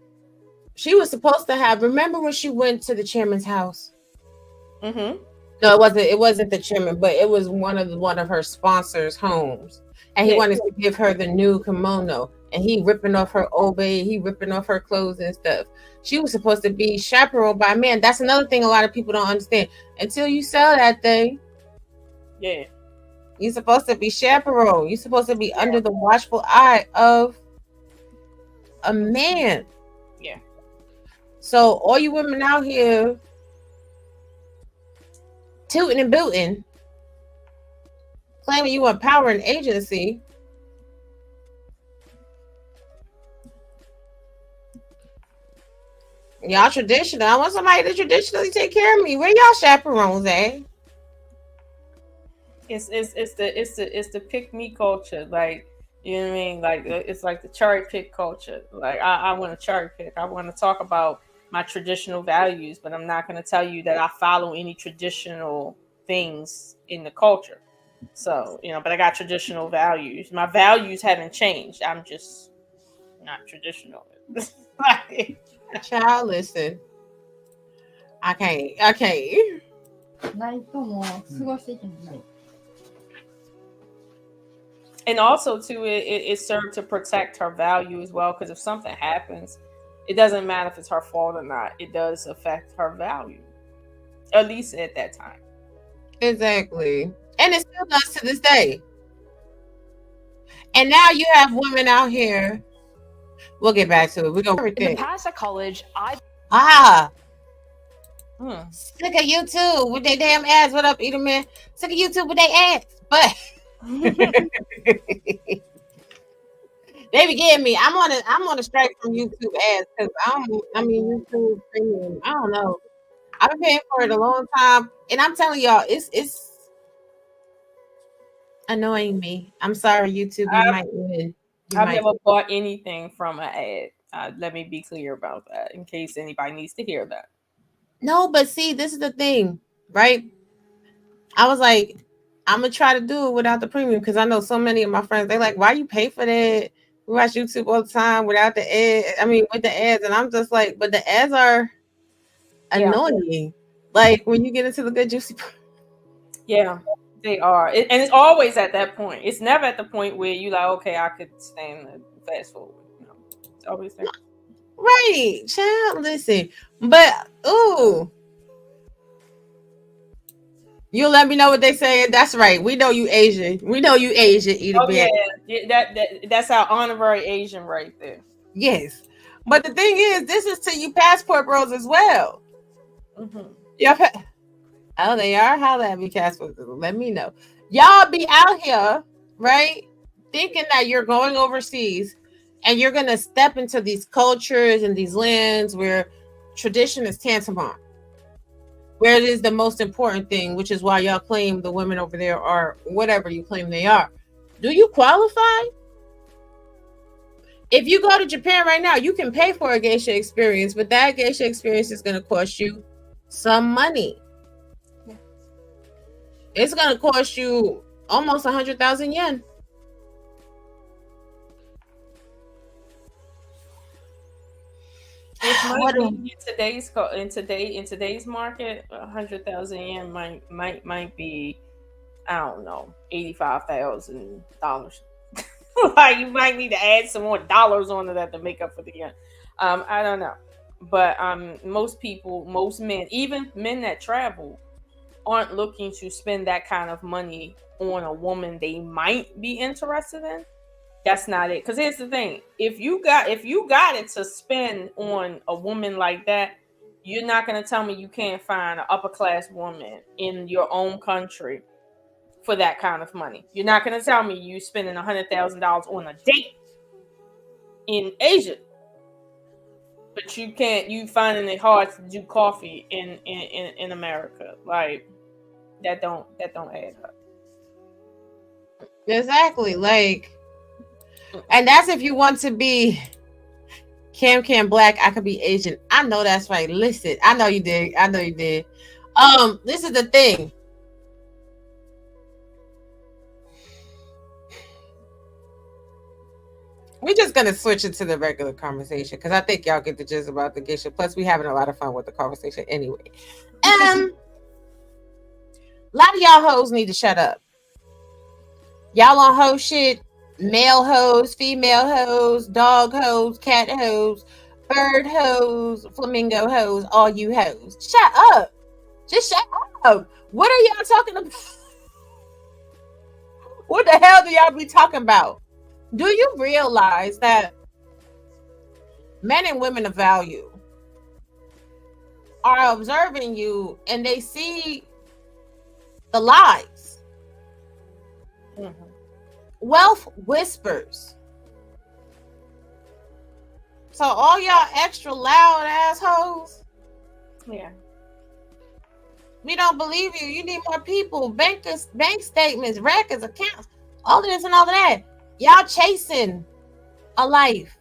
she was supposed to have. Remember when she went to the chairman's house? Mm-hmm. No, it wasn't the chairman, but it was one of her sponsors' homes, and he wanted to give her the new kimono, and he ripping off her obe, he ripping off her clothes and stuff. She was supposed to be chaperoned by a man. That's another thing a lot of people don't understand. Until you sell that thing, yeah, you're supposed to be chaperoned. You're supposed to be under the watchful eye of a man. Yeah. So all you women out here tooting and booting, claiming you want power and agency, y'all traditional. I want somebody to traditionally take care of me. Where y'all chaperones at? It's the pick me culture, like, you know what I mean? Like, it's like the cherry pick culture. Like, I want to cherry pick. I want to talk about my traditional values, but I'm not going to tell you that I follow any traditional things in the culture. So, but I got traditional values. My values haven't changed. I'm just not traditional. Child, listen. I can't. ないとも過ごしていけない。 And also, too, it served to protect her value as well. Because if something happens, it doesn't matter if it's her fault or not. It does affect her value, at least at that time. Exactly. And it still does to this day. And now you have women out here. We'll get back to it. We're going to in the past at college, sick of YouTube with their damn ads. What up, Eater Man? Sick of YouTube with their ads. But they be getting me. I'm on a strike from YouTube ads because YouTube premium. I don't know. I've been paying for it a long time, and I'm telling y'all, it's annoying me. I'm sorry, YouTube. You might win. I've never bought anything from an ad. Let me be clear about that, in case anybody needs to hear that. No, but see, this is the thing, right? I was like, I'm gonna try to do it without the premium because I know so many of my friends. They like, why you pay for that? We watch YouTube all the time without the ad. I mean, with the ads, and I'm just like, but the ads are annoying. Like when you get into the good juicy. Yeah, they are, and it's always at that point. It's never at the point where you like, okay, I could stand the fast forward. No, it's always there. Right, child. Listen, but You let me know what they saying. That's right. We know you Asian. We know you Asian. Eat a Oh bit. yeah, that's our honorary Asian right there. Yes. But the thing is, this is to you passport bros as well. Mm-hmm. Oh, they are? How that be passport? Let me know. Y'all be out here, right? Thinking that you're going overseas and you're going to step into these cultures and these lands where tradition is tantamount, where it is the most important thing, which is why y'all claim the women over there are whatever you claim they are. Do you qualify? If you go to Japan right now, you can pay for a geisha experience, but that geisha experience is going to cost you some money. Yeah. It's going to cost you almost 100,000 yen. In today's market, 100,000 yen might be, I don't know, $85,000. Like you might need to add some more dollars onto that to make up for the yen. I don't know, but most men, even men that travel, aren't looking to spend that kind of money on a woman they might be interested in. That's not it. Because here's the thing: if you got it to spend on a woman like that, you're not going to tell me you can't find an upper class woman in your own country for that kind of money. You're not going to tell me you spending $100,000 on a date in Asia, but you finding it hard to do coffee in America. Like that don't add up. Exactly. Like, and that's if you want to be Cam Black, I could be Asian. I know that's right. Listen, I know you did. This is the thing. We're just gonna switch into the regular conversation because I think y'all get the gist about the Geisha. Plus, we having a lot of fun with the conversation anyway. A lot of y'all hoes need to shut up. Y'all on hoe shit. Male hoes, female hoes, dog hoes, cat hoes, bird hoes, flamingo hoes, all you hoes. Shut up. Just shut up. What are y'all talking about? What the hell do y'all be talking about? Do you realize that men and women of value are observing you and they see the lies? Mm-hmm. Wealth whispers. So all y'all extra loud assholes. Yeah. We don't believe you. You need more people. Bank statements, records, accounts, all of this and all of that. Y'all chasing a life.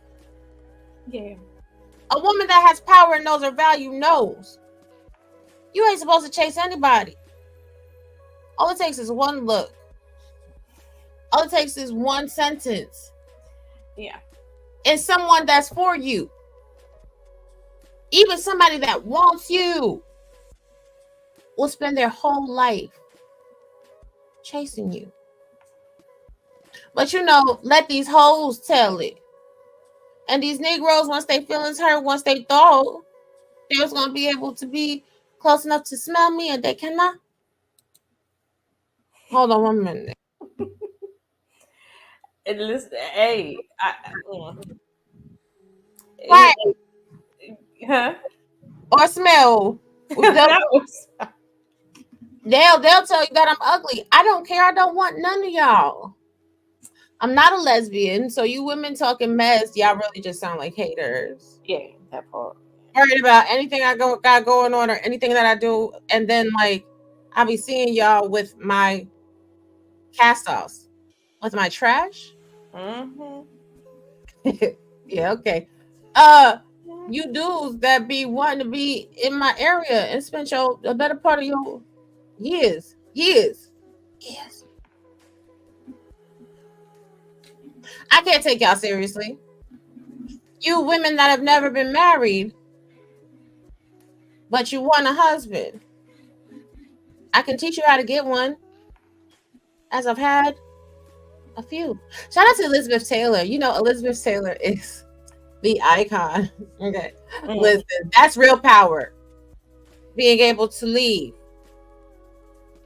Yeah. A woman that has power and knows her value knows. You ain't supposed to chase anybody. All it takes is one look. All it takes is one sentence. Yeah. And someone that's for you. Even somebody that wants you will spend their whole life chasing you. But let these hoes tell it. And these Negroes, once they feelings hurt, once they thought they was going to be able to be close enough to smell me and they cannot. Hold on 1 minute. And listen, hey, right. Huh? Or smell. They'll tell you that I'm ugly. I don't care. I don't want none of y'all. I'm not a lesbian, so you women talking mess, y'all really just sound like haters. Yeah, that part. Worried about anything I got going on or anything that I do, and then I'll be seeing y'all with my cast-offs, with my trash. Mm-hmm. Yeah, okay. You dudes that be wanting to be in my area and spend a better part of your years. I can't take y'all seriously. You women that have never been married, but you want a husband. I can teach you how to get one, as I've had a few. Shout out to Elizabeth Taylor. Elizabeth Taylor is the icon. Okay. Mm. Listen, that's real power. Being able to leave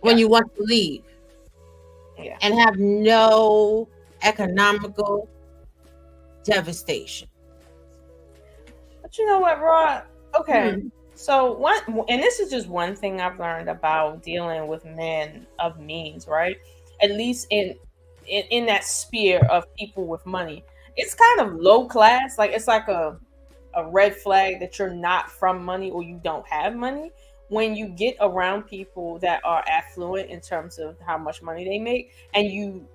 when you want to leave and have no economical devastation. But you know what, Rod? Okay. So and this is just one thing I've learned about dealing with men of means, right? At least in that sphere of people with money. It's kind of low class. Like it's like a red flag that you're not from money or you don't have money when you get around people that are affluent in terms of how much money they make, and you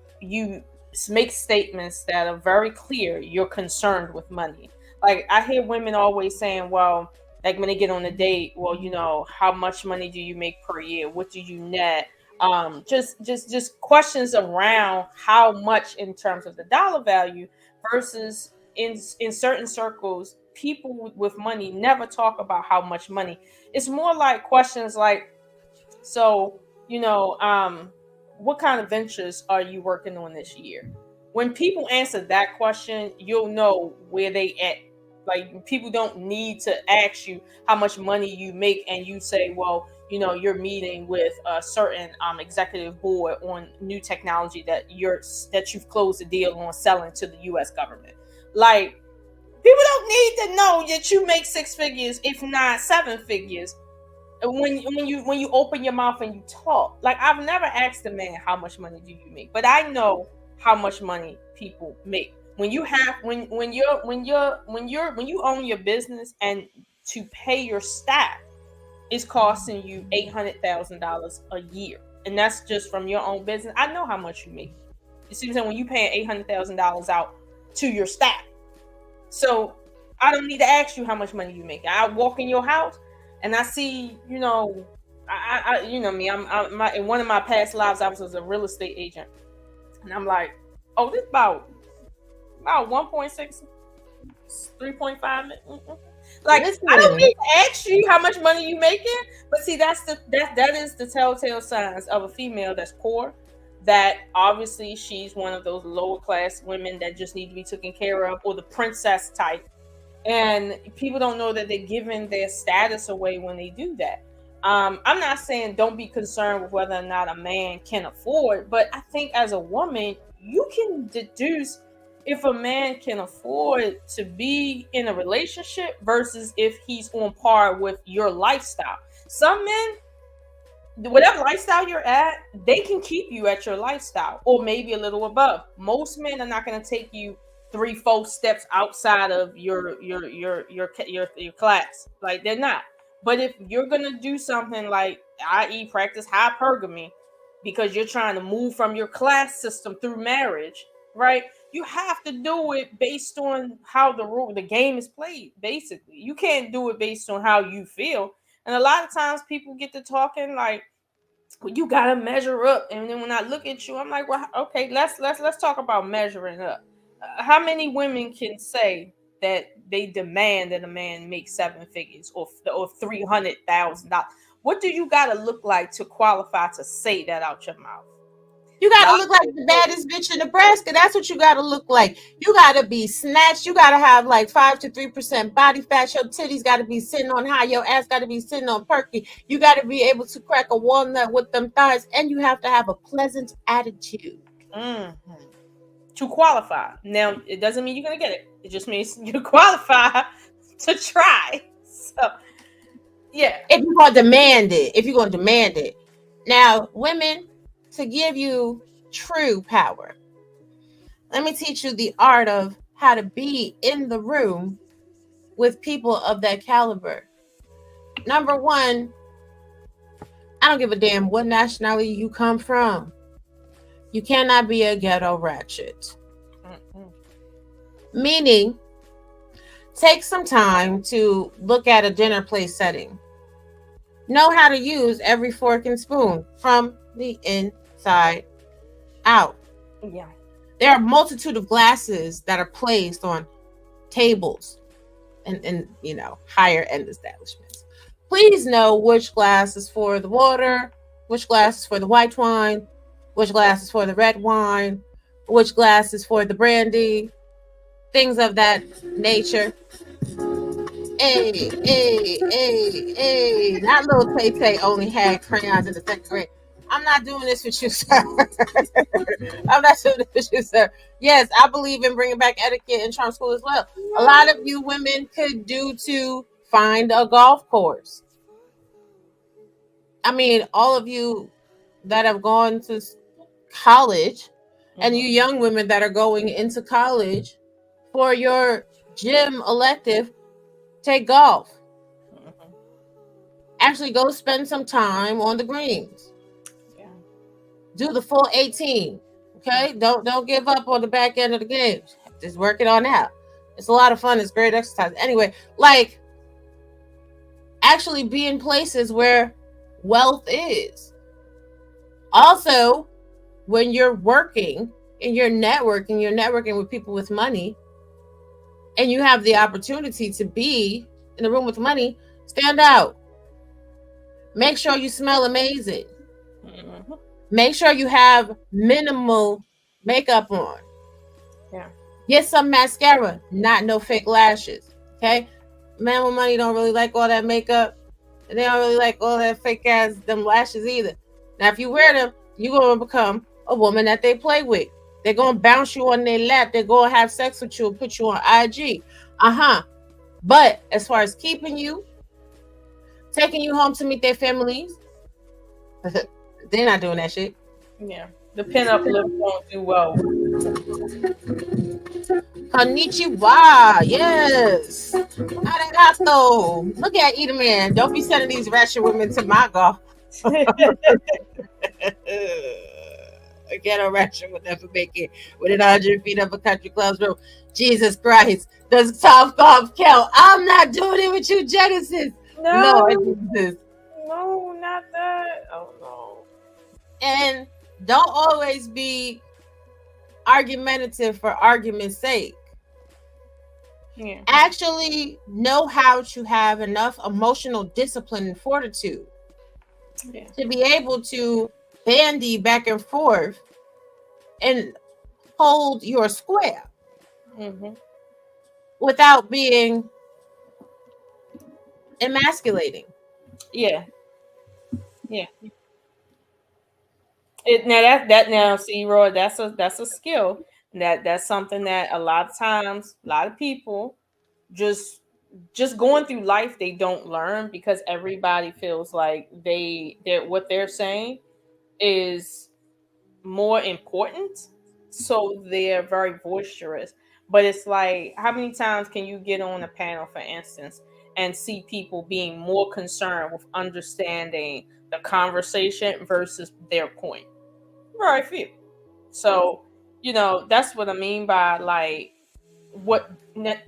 make statements that are very clear you're concerned with money. Like I hear women always saying, well, like when they get on a date, well, you know, how much money do you make per year? What do you net? Just questions around how much in terms of the dollar value versus in certain circles, people with money never talk about how much money. It's more like questions like, so, you know, what kind of ventures are you working on this year? When people answer that question, you'll know where they at. Like people don't need to ask you how much money you make and you say, well, you know, you're meeting with a certain executive board on new technology that you've closed a deal on selling to the US government. Like people don't need to know that you make 6 figures, if not 7 figures, when you open your mouth and you talk. Like I've never asked a man how much money do you make, but I know how much money people make. When you own your business and to pay your staff is costing you $800,000 a year, and that's just from your own business. I know how much you make. You see what I'm saying? When you paying $800,000 out to your staff, so I don't need to ask you how much money you make. I walk in your house and I see, you know, I you know me. In one of my past lives, I was a real estate agent, and I'm like, oh, this about 1.6, 3.5. Like I don't need to ask you how much money you making, but see that is the telltale signs of a female that's poor. That obviously she's one of those lower class women that just need to be taken care of, or the princess type. And people don't know that they're giving their status away when they do that. I'm not saying don't be concerned with whether or not a man can afford, but I think as a woman, you can deduce if a man can afford to be in a relationship versus if he's on par with your lifestyle. Some men, whatever lifestyle you're at, they can keep you at your lifestyle or maybe a little above. Most men are not going to take you 3-4 steps outside of your class. Like they're not. But if you're going to do something like, i.e. practice hypergamy, because you're trying to move from your class system through marriage, right? You have to do it based on how the game is played, basically. You can't do it based on how you feel. And a lot of times people get to talking like, well, you got to measure up. And then when I look at you, I'm like, well, okay, let's talk about measuring up. How many women can say that they demand that a man make 7 figures or $300,000? What do you got to look like to qualify to say that out your mouth? You got to look like the baddest bitch in Nebraska. That's what you got to look like. You got to be snatched. You got to have like 5 to 3% body fat. Your titties got to be sitting on high. Your ass got to be sitting on perky. You got to be able to crack a walnut with them thighs. And you have to have a pleasant attitude. Mm-hmm. To qualify. Now, it doesn't mean you're going to get it. It just means you qualify to try. So, yeah. If you're going to demand it. Now, women, to give you true power, let me teach you the art of how to be in the room with people of that caliber. Number one, I don't give a damn what nationality you come from. You cannot be a ghetto ratchet. Meaning, take some time to look at a dinner plate setting. Know how to use every fork and spoon from the inside out. Yeah. There are a multitude of glasses that are placed on tables and you know, higher end establishments. Please know which glass is for the water, which glass is for the white wine, which glass is for the red wine, which glass is for the brandy, things of that nature. Hey. That little Tay only had crayons in the 2nd grade. I'm not doing this with you, sir. I'm not doing this with you, sir. Yes, I believe in bringing back etiquette in charm school as well. A lot of you women could do to find a golf course. I mean, all of you that have gone to college and you young women that are going into college for your gym elective, take golf. Actually go spend some time on the greens. Do the full 18. Okay, don't give up on the back end of the game. Just work it on out. It's a lot of fun. It's great exercise. Anyway, like actually be in places where wealth is. Also, when you're working and you're networking with people with money, and you have the opportunity to be in the room with money, stand out. Make sure you smell amazing. Make sure you have minimal makeup on. Yeah. Get some mascara, not no fake lashes. Okay? Men with money don't really like all that makeup. And they don't really like all that fake ass them lashes either. Now, if you wear them, you're gonna become a woman that they play with. They're gonna bounce you on their lap, they're gonna have sex with you and put you on IG. But as far as keeping you, taking you home to meet their families, they're not doing that shit. Yeah. The pinup look won't do well. Konnichiwa, yes. Arigato. Look at Eat Man. Don't be sending these ratchet women to my golf. A ghetto ratchet would never make it within 100 feet of a country club's room. Jesus Christ. Does top golf count? I'm not doing it with you, Genesis. No, Jesus. No, not that. Oh no. And don't always be argumentative for argument's sake. Yeah. Actually know how to have enough emotional discipline and fortitude to be able to bandy back and forth and hold your square without being emasculating. Yeah. Now see, Roy, that's a skill. That's something that a lot of times, a lot of people just going through life, they don't learn because everybody feels like what they're saying is more important. So they're very boisterous. But it's like, how many times can you get on a panel, for instance, and see people being more concerned with understanding the conversation versus their point? Very few. So, that's what I mean by like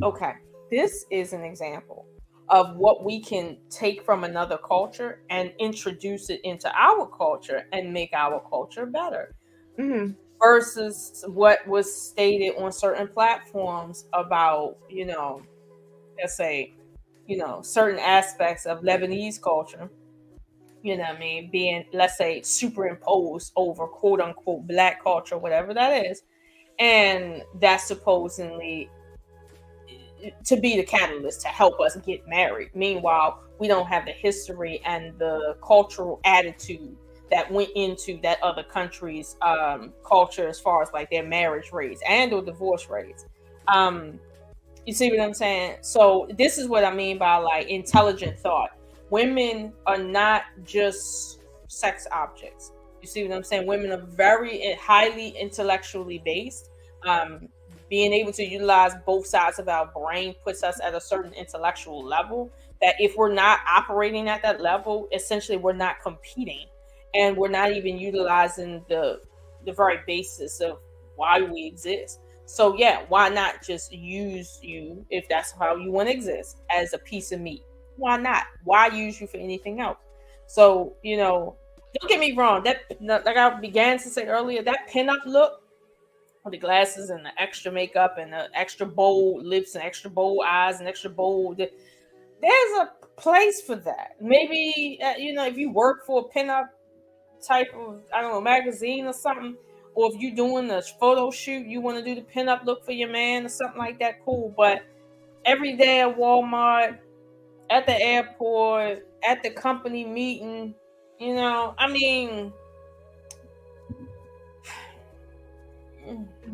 okay. This is an example of what we can take from another culture and introduce it into our culture and make our culture better. Versus what was stated on certain platforms about, let's say, certain aspects of Lebanese culture, being, let's say, superimposed over quote unquote Black culture, whatever that is. And that's supposedly to be the catalyst to help us get married. Meanwhile, we don't have the history and the cultural attitude that went into that other country's culture as far as like their marriage rates and or divorce rates. You see what I'm saying? So this is what I mean by like intelligent thought. Women are not just sex objects. You see what I'm saying? Women are very highly intellectually based. Being able to utilize both sides of our brain puts us at a certain intellectual level that if we're not operating at that level, essentially we're not competing and we're not even utilizing the very basis of why we exist. So yeah, why not just use you, if that's how you want to exist, as a piece of meat? Why not? Why use you for anything else? So, don't get me wrong. That, like I began to say earlier, that pinup look, with the glasses and the extra makeup and the extra bold lips and extra bold eyes and extra bold, there's a place for that. Maybe, if you work for a pinup type of, I don't know, magazine or something, or if you're doing a photo shoot, you want to do the pinup look for your man or something like that, cool. But every day at Walmart, at the airport, at the company meeting,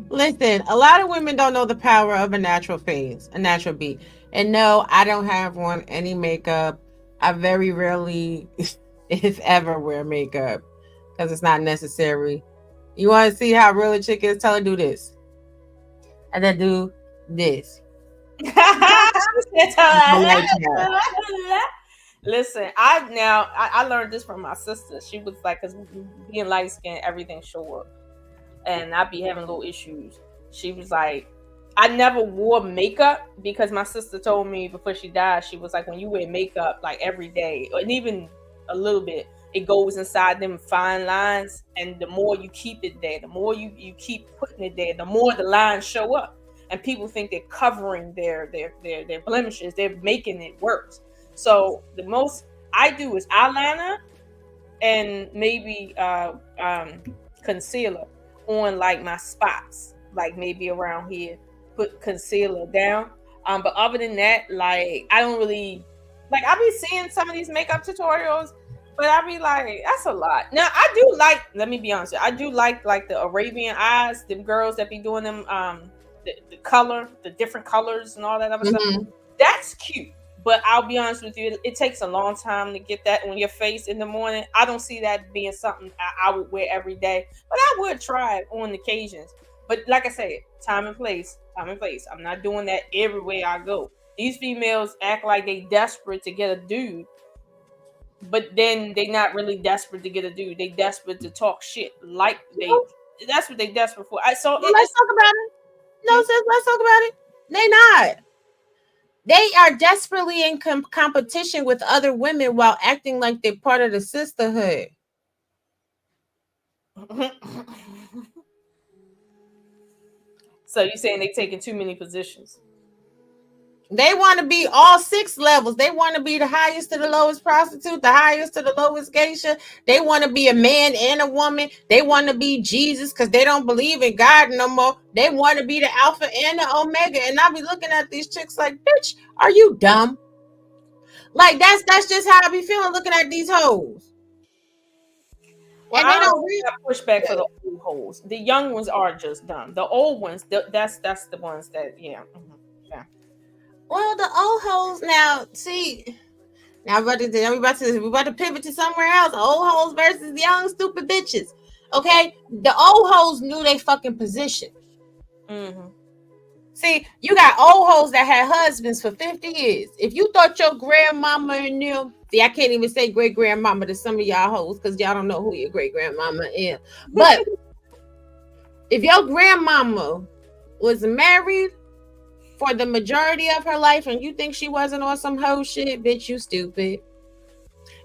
Listen, a lot of women don't know the power of a natural phase, a natural beat. And no, I don't have on any makeup. I very rarely, if ever, wear makeup because it's not necessary. You want to see how real a chick is? Tell her do this. And then do this. Listen, I learned this from my sister. She was like, because being light skinned, everything show up. And I'd be having little issues. She was like, I never wore makeup because my sister told me before she died, she was like, when you wear makeup like every day, and even a little bit, it goes inside them fine lines. And the more you keep it there, the more you keep putting it there, the more the lines show up. And people think they're covering their blemishes. They're making it worse. So the most I do is eyeliner and maybe concealer on like my spots, like maybe around here, put concealer down. But other than that, like I don't really like. I be seeing some of these makeup tutorials, but I be like, that's a lot. Now I do like. Let me be honest, I do like the Arabian eyes, them girls that be doing them, the color, the different colors and all that other stuff. That's cute. But I'll be honest with you, it takes a long time to get that on your face in the morning. I don't see that being something I would wear every day, but I would try it on occasions. But like I said, time and place. I'm not doing that everywhere I go. These females act like they desperate to get a dude, but then they not really desperate to get a dude. They desperate to talk shit like that's what they desperate for. Let's talk about it. No, sis, let's talk about it. They not. They are desperately in competition with other women while acting like they're part of the sisterhood. So you're saying they taking too many positions? They want to be all 6 levels. They want to be the highest to the lowest prostitute, the highest to the lowest geisha. They want to be a man and a woman. They want to be Jesus because they don't believe in God no more. They want to be the alpha and the omega. And I be looking at these chicks like, bitch, are you dumb? Like that's just how I be feeling looking at these hoes. Well, and they don't really push back for the old hoes. The young ones are just dumb. The old ones, that's the ones that yeah. Well, the old hoes now. See, now we about to pivot to somewhere else. Old hoes versus young stupid bitches. Okay, the old hoes knew they fucking position. See, you got old hoes that had husbands for 50 years. If you thought your grandmama and them, see, I can't even say great grandmama to some of y'all hoes because y'all don't know who your great grandmama is. But if your grandmama was married for the majority of her life and you think she wasn't on some hoe shit, bitch, you stupid.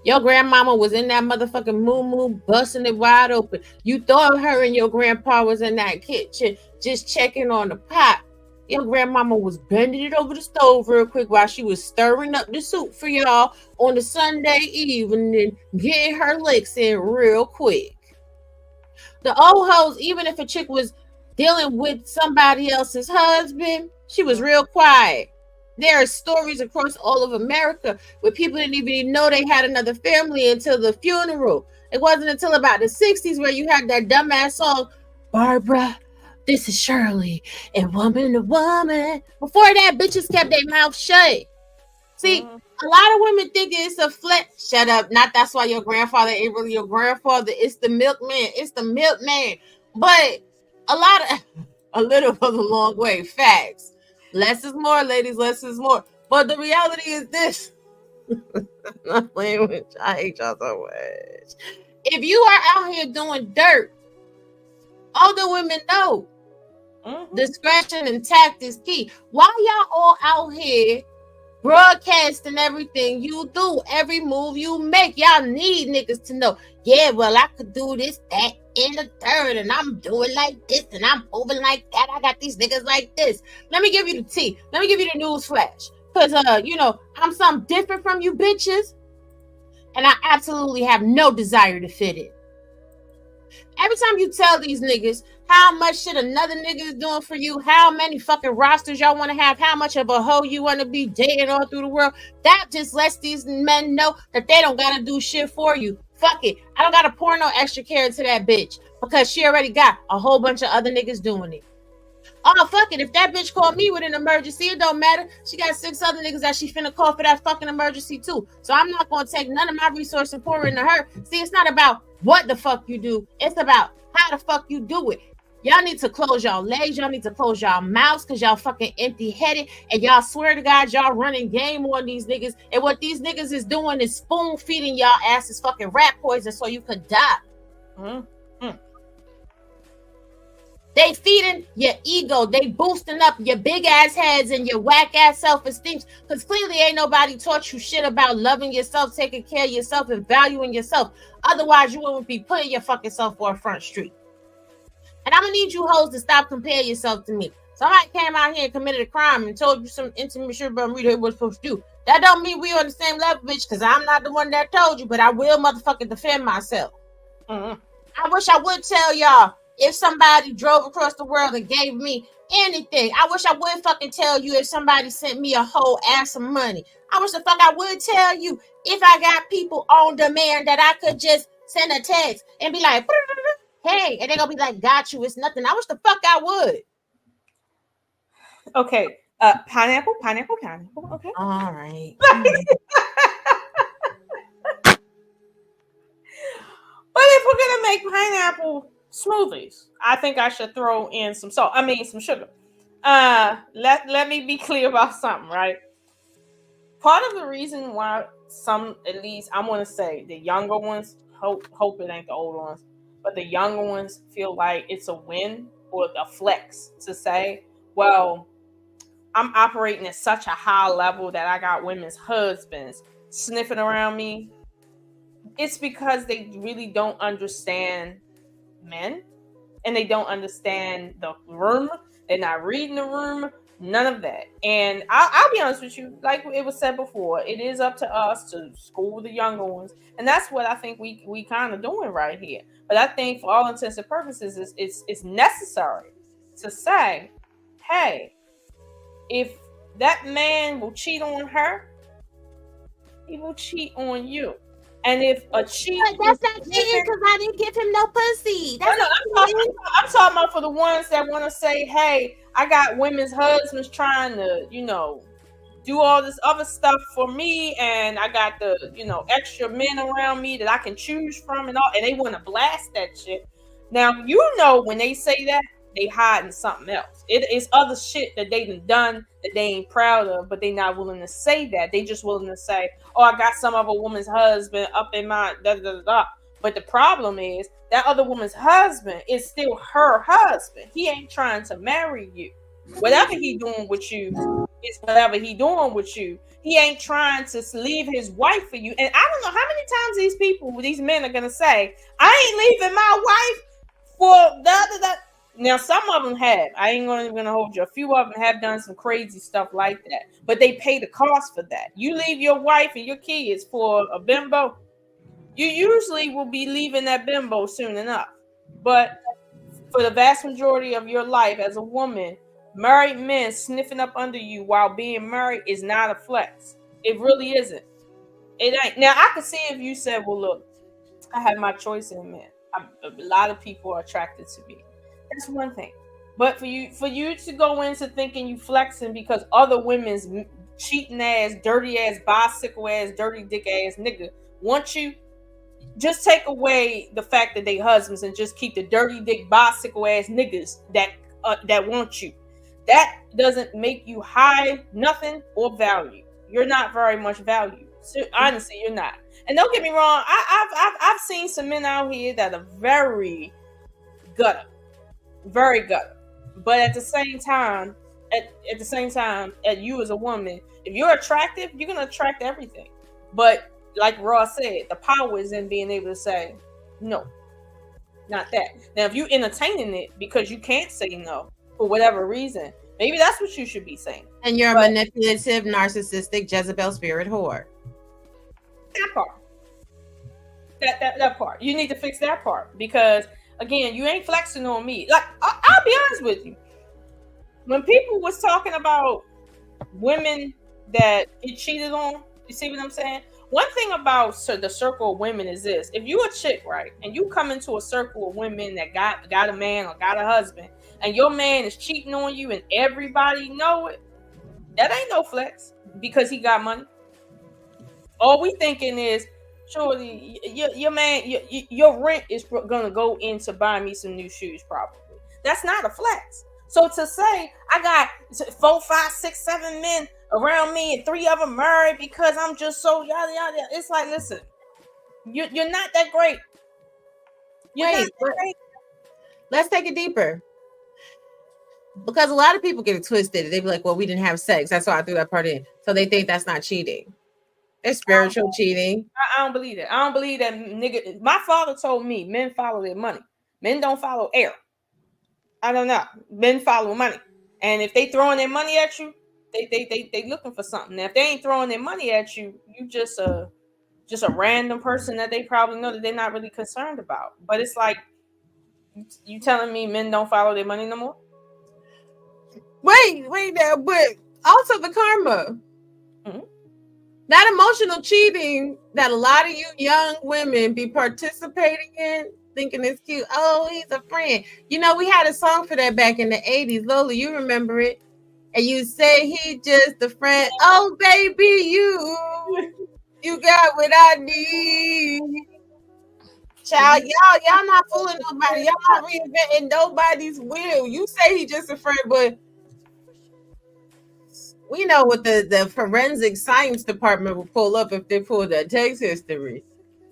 Your grandmama was in that motherfucking moo busting it wide open. You thought her and your grandpa was in that kitchen just checking on the pot. Your grandmama was bending it over the stove real quick while she was stirring up the soup for y'all on the Sunday evening, getting her licks in real quick. The old hoes, even if a chick was dealing with somebody else's husband, she was real quiet. There are stories across all of America where people didn't even know they had another family until the funeral. It wasn't until about the 60s where you had that dumbass song, Barbara, this is Shirley, and woman to woman. Before that, bitches kept their mouth shut. See, a lot of women think it's a flat. Shut up. Not that's why your grandfather ain't really your grandfather. It's the milkman. It's the milkman. But a little goes a long way. Facts. Less is more, ladies. Less is more. But the reality is this. I'm not playing with you. I hate y'all so much. If you are out here doing dirt, older women know. Discretion and tact is key. Why y'all all out here broadcasting everything you do, every move you make? Y'all need niggas to know, yeah, well, I could do this, that, and the third, and I'm doing like this, and I'm moving like that. I got these niggas like this. Let me give you the tea. Let me give you the news flash. Because, I'm something different from you bitches, and I absolutely have no desire to fit in. Every time you tell these niggas how much shit another nigga is doing for you, how many fucking rosters y'all want to have, how much of a hoe you want to be dating all through the world, that just lets these men know that they don't got to do shit for you. Fuck it. I don't got to pour no extra care into that bitch. because she already got a whole bunch of other niggas doing it. Oh, fuck it. If that bitch called me with an emergency, it don't matter. She got 6 other niggas that she finna call for that fucking emergency too. So I'm not gonna take none of my resources and pour into her. See, it's not about what the fuck you do. It's about how the fuck you do it. Y'all need to close y'all legs. Y'all need to close y'all mouths because y'all fucking empty-headed. And y'all swear to God, y'all running game on these niggas. And what these niggas is doing is spoon-feeding y'all asses fucking rat poison so you could die. They feeding your ego. They boosting up your big ass heads and your whack ass self-esteem. Because clearly ain't nobody taught you shit about loving yourself, taking care of yourself, and valuing yourself. Otherwise, you wouldn't be putting your fucking self on Front Street. And I'm gonna need you hoes to stop comparing yourself to me. Somebody came out here and committed a crime and told you some intimate shit about me that was supposed to do. That don't mean we on the same level, bitch, because I'm not the one that told you, but I will motherfucking defend myself. I wish I would tell y'all if somebody drove across the world and gave me anything. I wish I would fucking tell you if somebody sent me a whole ass of money. I wish the fuck I would tell you if I got people on demand that I could just send a text and be like, hey, and they're gonna be like, got you, it's nothing. I wish the fuck I would. Okay. Pineapple. Okay. All right. But if we're gonna make pineapple smoothies, I think I should throw in some salt. Some sugar. Let me be clear about something, right? Part of the reason why some, at least I want to say, the younger ones, hope it ain't the older ones, but the younger ones feel like it's a win or a flex to say, well, I'm operating at such a high level that I got women's husbands sniffing around me. It's because they really don't understand men, and they don't understand the room. They're not reading the room, none of that. And I'll be honest with you, like it was said before, it is up to us to school the younger ones, and that's what I think we kind of doing right here. But I think for all intents and purposes, it's necessary to say, hey, if that man will cheat on her, he will cheat on you. And if a cheat, that's not cheating because I didn't give him no pussy. I'm talking about for the ones that want to say, hey, I got women's husbands trying to, do all this other stuff for me, and I got the, extra men around me that I can choose from and all, and they want to blast that shit. Now, when they say that, they hiding something else. It is other shit that they done that they ain't proud of, but they not willing to say that. They just willing to say, oh, I got some other woman's husband up in my da da da da. But the problem is that other woman's husband is still her husband. He ain't trying to marry you. Whatever he doing with you is whatever he doing with you. He ain't trying to leave his wife for you. And I don't know how many times these men are gonna say, I ain't leaving my wife for da da da. Now, some of them have. I ain't gonna hold you. A few of them have done some crazy stuff like that, but they pay the cost for that. You leave your wife and your kids for a bimbo, you usually will be leaving that bimbo soon enough. But for the vast majority of your life as a woman, married men sniffing up under you while being married is not a flex. It really isn't. It ain't. Now, I could see if you said, well, look, I have my choice in men. A lot of people are attracted to me. That's one thing. But for you to go into thinking you flexing because other women's cheating ass, dirty ass, bicycle ass, dirty dick ass nigga want you, just take away the fact that they husbands and just keep the dirty dick, bicycle ass niggas that want you. That doesn't make you high, nothing, or value. You're not very much valued. So, honestly, you're not. And don't get me wrong, I've seen some men out here that are very gutter. Very gutter. But at the same time, you as a woman, if you're attractive, you're gonna attract everything. But like Ross said, the power is in being able to say no, not that. Now, if you're entertaining it because you can't say no for whatever reason, maybe that's what you should be saying. And you're a manipulative, narcissistic, Jezebel spirit whore. That part. That part. You need to fix that part because. Again, you ain't flexing on me. Like, I'll be honest with you. When people was talking about women that get cheated on, you see what I'm saying? one thing about the circle of women is this: if you a chick, right, and you come into a circle of women that got a man or got a husband, and your man is cheating on you, and everybody know it, that ain't no flex because he got money. All we thinking is, surely your man, your rent is gonna go into buying me some new shoes, probably. That's not a flex. So to say I got 4, 5, 6, 7 men around me and 3 of them married because I'm just so yada yada, it's like, listen, you're not that great. You're not that great. Let's take it deeper. Because a lot of people get it twisted. They be like, well, we didn't have sex. That's why I threw that part in. So they think that's not cheating. It's spiritual cheating. I don't believe that. I don't believe that, nigga. My father told me men follow their money. Men don't follow air. I don't know. Men follow money. And if they throwing their money at you, they looking for something. Now, if they ain't throwing their money at you, you just a random person that they probably know that they're not really concerned about. But it's like, you telling me men don't follow their money no more? Wait now, but also the karma. Mm-hmm. That emotional cheating that a lot of you young women be participating in, thinking it's cute. Oh, he's a friend. You know, we had a song for that back in the 80s. Lola, you remember it? And you say he just a friend. Oh, baby, you got what I need. Child, y'all not fooling nobody. Y'all not reinventing nobody's wheel. You say he just a friend, but we know what the forensic science department will pull up if they pull that text history.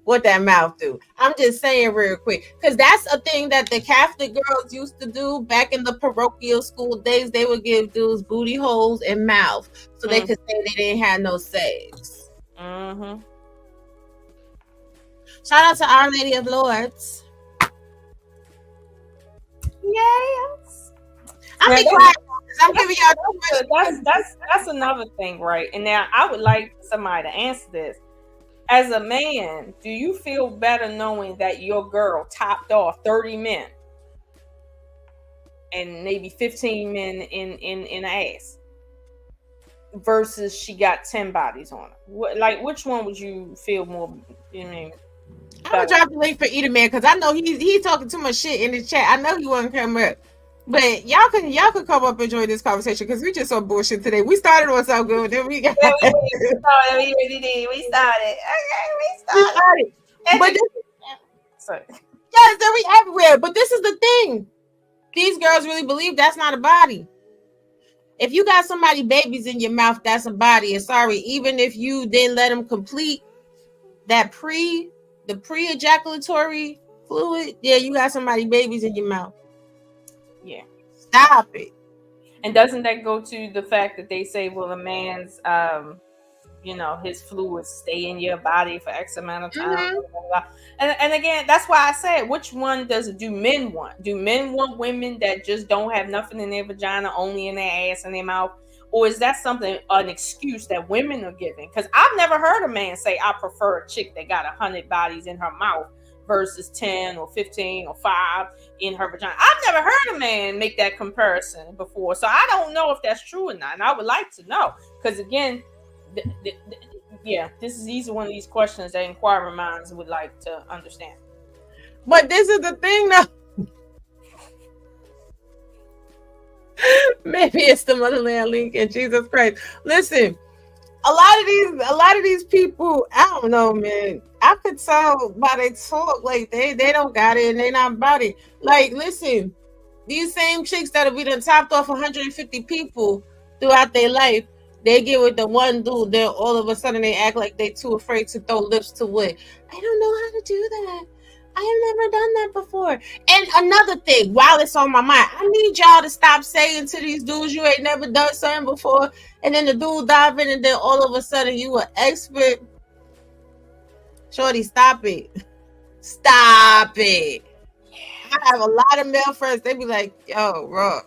What that mouth do? I'm just saying real quick, because that's a thing that the Catholic girls used to do back in the parochial school days. They would give dudes booty holes and mouth so they could say they didn't have no sex. Mm-hmm. Shout out to Our Lady of Lords. Yes. I'm giving y'all. That's another thing, right? And now I would like somebody to answer this. As a man, do you feel better knowing that your girl topped off 30 men and maybe 15 men in ass versus she got 10 bodies on her? Like, which one would you feel more? You know what I mean? I'm gonna drop the link for Eater Man because I know he's talking too much shit in the chat. I know he won't come up. But y'all can come up and join this conversation because we just so bullshit today. We started on so good, then we got we started. Okay, we started. But yes, they're everywhere. But this is the thing. These girls really believe that's not a body. If you got somebody babies in your mouth, that's a body. And sorry, even if you didn't let them complete that the pre-ejaculatory fluid, yeah, you got somebody babies in your mouth. Yeah. Stop it. And doesn't that go to the fact that they say, well, a man's, his fluids stay in your body for X amount of time? Mm-hmm. Blah, blah, blah. And again, that's why I said, which one do men want? Do men want women that just don't have nothing in their vagina, only in their ass and their mouth? Or is that an excuse that women are giving? Because I've never heard a man say, I prefer a chick that got 100 bodies in her mouth versus 10 or 15 or 5 in her vagina. I've never heard a man make that comparison before. So I don't know if that's true or not. And I would like to know. Because again, these are one of these questions that inquiring minds would like to understand. But this is the thing though. Maybe it's the motherland link and Jesus Christ. Listen, a lot of these people, I don't know, man. I could tell by they talk, like they don't got it and they not about it. Like, listen, these same chicks that have been topped off 150 people throughout their life, they get with the one dude, then all of a sudden they act like they too afraid to throw lips to wood. I don't know how to do that. I have never done that before. And another thing, while it's on my mind, I need y'all to stop saying to these dudes you ain't never done something before, and then the dude dive in, and then all of a sudden you an expert. Shorty, stop it. Stop it. I have a lot of male friends. They be like, yo, bro,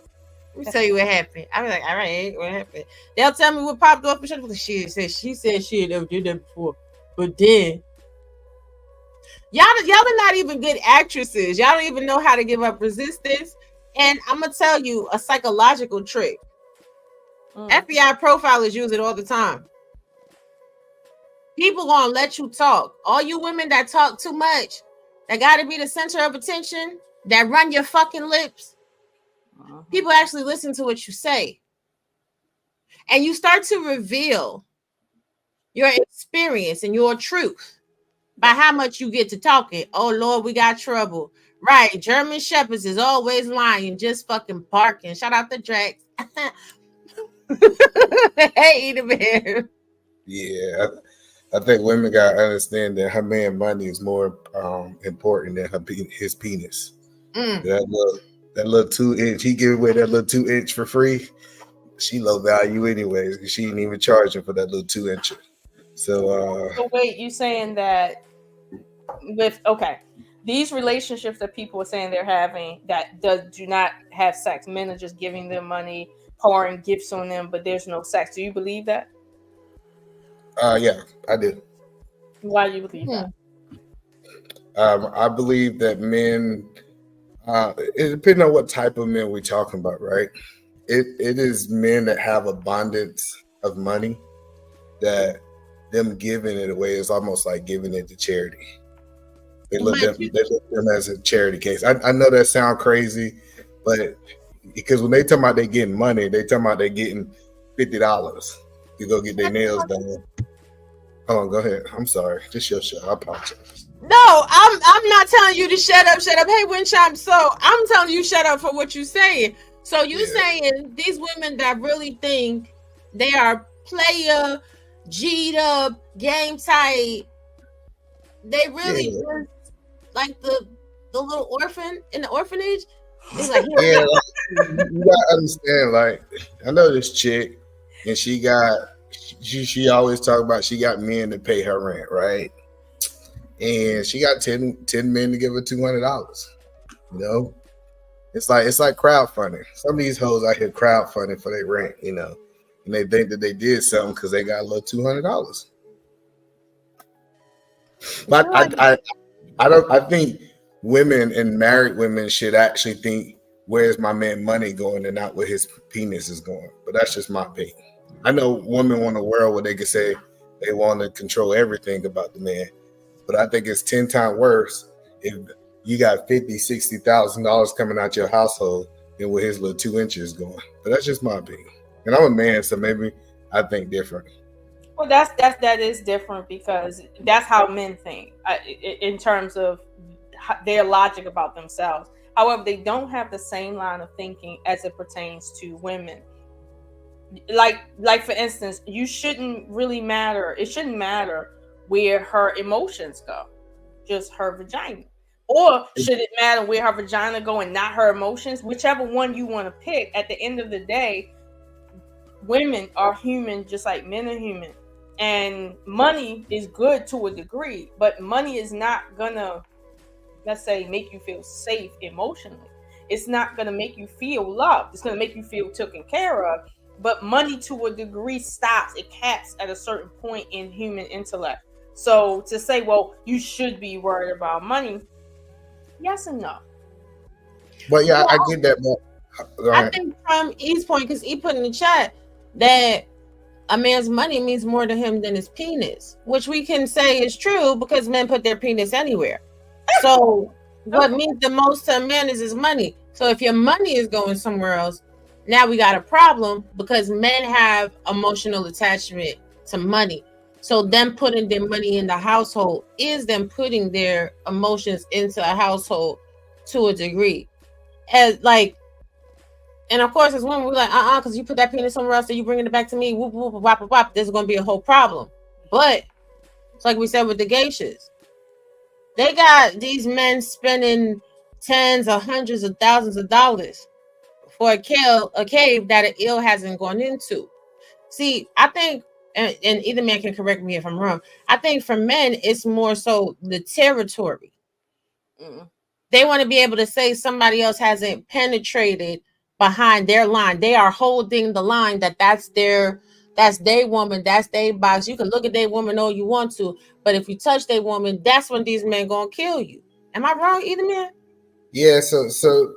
let me tell you what happened. I be like, all right, what happened? They'll tell me what popped off. And she said she had never did that before. But then, y'all are not even good actresses. Y'all don't even know how to give up resistance. And I'm going to tell you a psychological trick. FBI profilers use it all the time. People gonna let you talk. All you women that talk too much, that gotta be the center of attention, that run your fucking lips. People actually listen to what you say. And you start to reveal your experience and your truth by how much you get to talking. Oh Lord, we got trouble. Right. German Shepherds is always lying, just fucking barking. Shout out to Drax. Hey, the bear. Yeah, I think women gotta understand that her man money is more important than his penis. That little 2-inch, he give away that little 2-inch for free. She low value anyways, because she ain't even charging for that little 2-inch. So wait, you saying that these relationships that people are saying they're having that do not have sex, men are just giving them money, pouring gifts on them, but there's no sex. Do you believe that? Yeah, I do. Why do you believe that? I believe that men, it depends on what type of men we're talking about, right? It is men that have abundance of money that them giving it away is almost like giving it to charity. They look at them as a charity case. I know that sounds crazy, but because when they talking about they getting money, they talking about they getting $50 to go get their nails done. Hold on, go ahead. I'm sorry. This your show. I apologize. No, I'm not telling you to shut up. Hey, Wincham. So I'm telling you shut up for what you're saying. So you saying these women that really think they are player, G'd up, game tight, they really just like the little orphan in the orphanage. It's like, you gotta understand, like, I know this chick and she always talk about she got men to pay her rent, right? And she got 10 men to give her $200. You know, it's like crowdfunding. Some of these hoes out here crowdfunding for their rent, you know, and they think that they did something because they got a little $200. But I think women and married women should actually think, where's my man money going and not where his penis is going. But that's just my opinion. I know women want a world where they can say they want to control everything about the man, but I think it's 10 times worse if you got $50,000-$60,000 coming out your household than where his little 2 inches going. But that's just my opinion. And I'm a man, so maybe I think different. Well, that is different because that's how men think in terms of their logic about themselves. However, they don't have the same line of thinking as it pertains to women. Like for instance, it shouldn't matter where her emotions go, just her vagina. Or should it matter where her vagina go and not her emotions? Whichever one you want to pick, at the end of the day, women are human just like men are human. And money is good to a degree, but money is not gonna, let's say, make you feel safe emotionally. It's not gonna make you feel loved. It's gonna make you feel taken care of. But money to a degree stops, it caps at a certain point in human intellect. So to say, well, you should be worried about money, yes and no. But yeah, I get that. But I think from E's point, because E put in the chat that a man's money means more to him than his penis, which we can say is true because men put their penis anywhere. So what means the most to a man is his money. So if your money is going somewhere else, now we got a problem because men have emotional attachment to money. So them putting their money in the household is them putting their emotions into a household to a degree. And of course, as women, we're like, because you put that penis somewhere else, so you bringing it back to me, whoop, whoop, whop, whop, whop. There's going to be a whole problem. But it's like we said with the Geishas. They got these men spending tens or hundreds of thousands of dollars for a cave that an ill hasn't gone into. See, I think, and either man can correct me if I'm wrong, I think for men, it's more so the territory. They want to be able to say somebody else hasn't penetrated behind their line. They are holding the line that's their woman, that's their box. You can look at their woman all you want to, but if you touch their woman, that's when these men gonna kill you. Am I wrong, either man? Yeah, so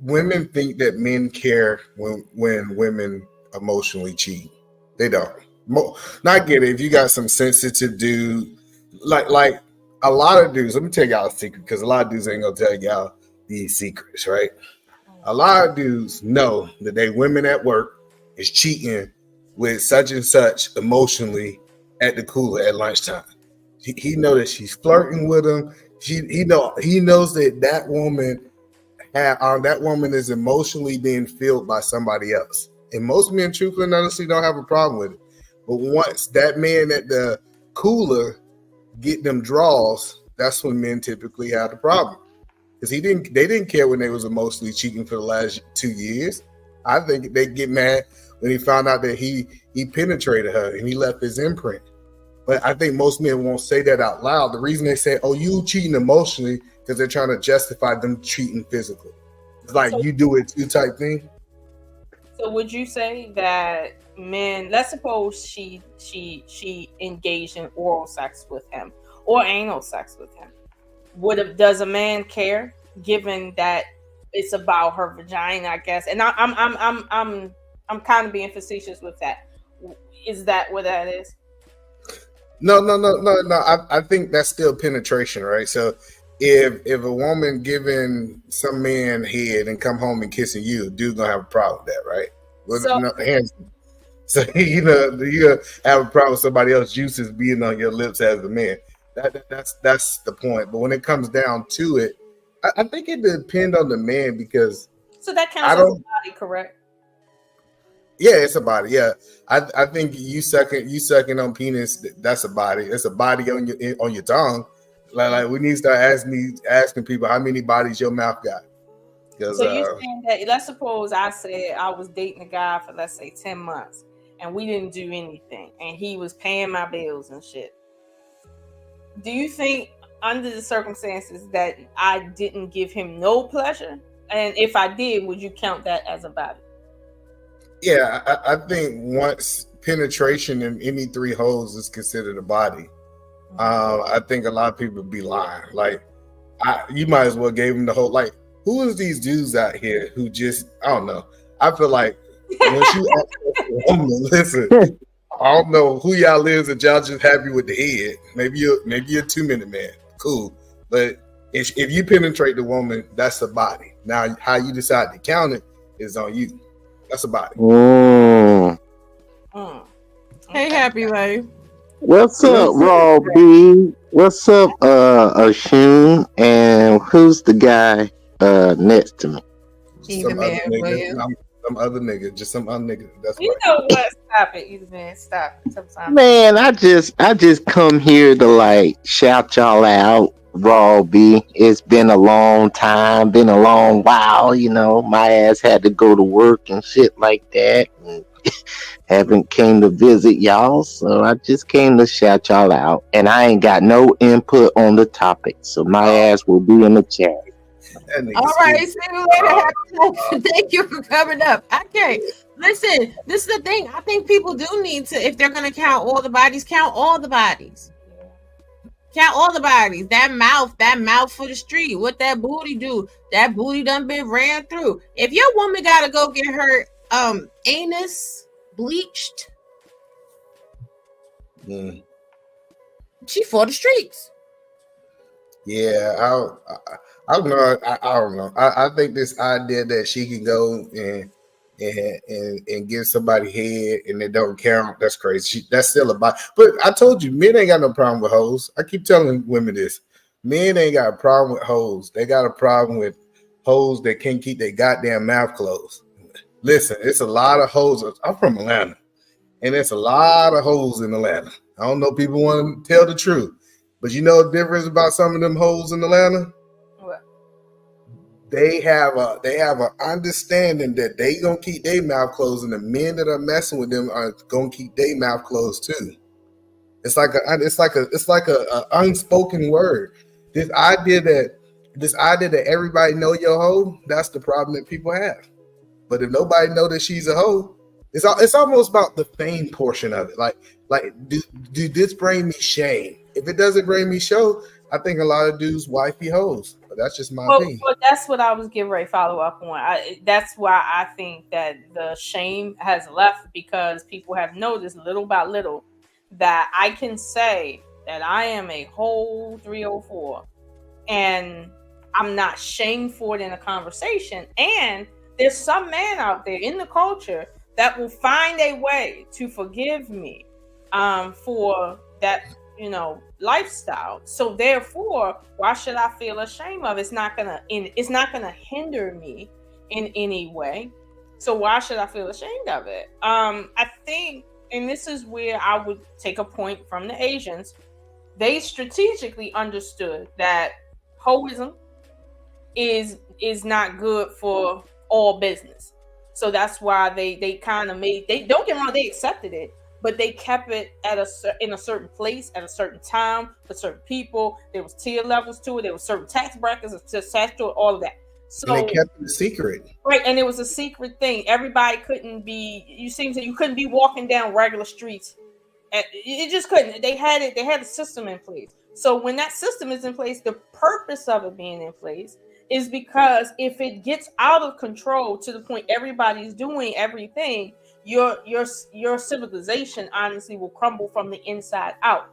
women think that men care when women emotionally cheat. They don't. Not get it. If you got some sensitive dude, like a lot of dudes, let me tell y'all a secret, because a lot of dudes ain't gonna tell y'all these secrets, right? A lot of dudes know that they women at work is cheating with such and such emotionally at the cooler at lunchtime. He know that she's flirting with him. He knows that woman is emotionally being filled by somebody else. And most men, truthfully and honestly, don't have a problem with it. But once that man at the cooler get them draws, that's when men typically have the problem. Because they didn't care when they was emotionally cheating for the last 2 years. I think they get mad when he found out that he penetrated her and he left his imprint. But I think most men won't say that out loud. The reason they say, "Oh, you cheating emotionally," because they're trying to justify them cheating physically. It's like, so, you do it too type thing. So would you say that men, let's suppose she engaged in oral sex with him or anal sex with him, does a man care, given that it's about her vagina, I guess? And I'm kind of being facetious with that. Is that what that is? No. I think that's still penetration, right? So if a woman giving some man head and come home and kissing you, dude gonna have a problem with that, right? So you have a problem with somebody else's juices being on your lips as a man. That's the point. But when it comes down to it, I think it depends on the man, because so that counts as a body, correct? Yeah, it's a body. Yeah, I think you sucking on penis. That's a body. It's a body on your tongue. Like we need to start asking people how many bodies your mouth got. So you're saying that, let's suppose I said I was dating a guy for, let's say, 10 months and we didn't do anything and he was paying my bills and shit. Do you think under the circumstances that I didn't give him no pleasure? And if I did, would you count that as a body? Yeah, I think once penetration in any 3 holes is considered a body, I think a lot of people be lying. Like, you might as well gave him the whole, like, who is these dudes out here who just, I don't know. I feel like once you ask a woman, listen, I don't know who y'all is that y'all just happy with the head. Maybe you're a 2-minute man. Cool. But if you penetrate the woman, that's a body. Now, how you decide to count it is on you. That's a body. Hey, Happy Life. What's up, Raw B? What's up, Ashun? And who's the guy next to me? Some other nigga. Just some other nigga. That's you know what? Stop it, either man. Stop it. Sometimes. Man, I just come here to like shout y'all out. Raw B, it's been a long time, been a long while, you know. My ass had to go to work and shit like that. Haven't came to visit y'all, so I just came to shout y'all out. And I ain't got no input on the topic, so my ass will be in the chat. All right, see you later. Thank you for coming up. Okay, listen, this is the thing. I think people do need to, if they're going to count all the bodies, count all the bodies. Count all the bodies. That mouth for the street. What that booty do? That booty done been ran through. If your woman gotta go get her anus bleached, she for the streets. Yeah, I don't know. I don't know. I think this idea that she can go and give somebody head and it don't count, that's crazy. That's still a body. But I told you, men ain't got no problem with hoes. I keep telling women this. Men ain't got a problem with hoes. They got a problem with hoes that can't keep their goddamn mouth closed. Listen, it's a lot of hoes. I'm from Atlanta, and it's a lot of hoes in Atlanta. I don't know, people want to tell the truth, but you know the difference about some of them hoes in Atlanta? They have a understanding that they gonna keep their mouth closed, and the men that are messing with them are gonna keep their mouth closed too. It's like a unspoken word. This idea that everybody know your hoe, that's the problem that people have. But if nobody know that she's a hoe, it's almost about the fame portion of it. Like do this bring me shame? If it doesn't bring me show, I think a lot of dudes wifey hoes. But that's just my Well, opinion. that's what I was getting ready to follow up on. That's why I think that the shame has left, because people have noticed little by little that I can say that I am a whole 304 and I'm not shamed for it in a conversation. And there's some man out there in the culture that will find a way to forgive me for that, lifestyle. So therefore, why should I feel ashamed of it? It's not gonna hinder me in any way. So why should I feel ashamed of it? I think, and this is where I would take a point from the Asians. They strategically understood that hoism is not good for all business. So that's why they kind of don't get me wrong, they accepted it, but they kept it in a certain place at a certain time for certain people. There was tier levels to it. There was certain tax brackets attached to it, all of that. So and they kept it a secret. Right, and it was a secret thing. Everybody couldn't be, you couldn't be walking down regular streets. It just couldn't. They had a system in place. So when that system is in place, the purpose of it being in place is because if it gets out of control to the point everybody's doing everything, your civilization honestly will crumble from the inside out.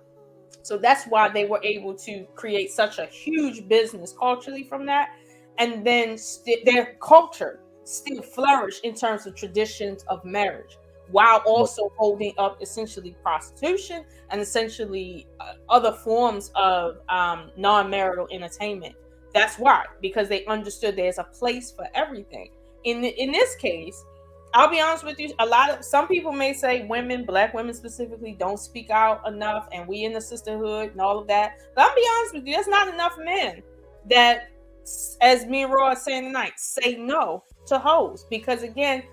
So that's why they were able to create such a huge business culturally from that. And then their culture still flourished in terms of traditions of marriage, while also holding up essentially prostitution and essentially other forms of non-marital entertainment. That's why, because they understood there's a place for everything. In this case, I'll be honest with you, some people may say Black women specifically, don't speak out enough, and we in the sisterhood and all of that. But I'll be honest with you, there's not enough men that, as me and Roy are saying tonight, say no to hoes. Because again,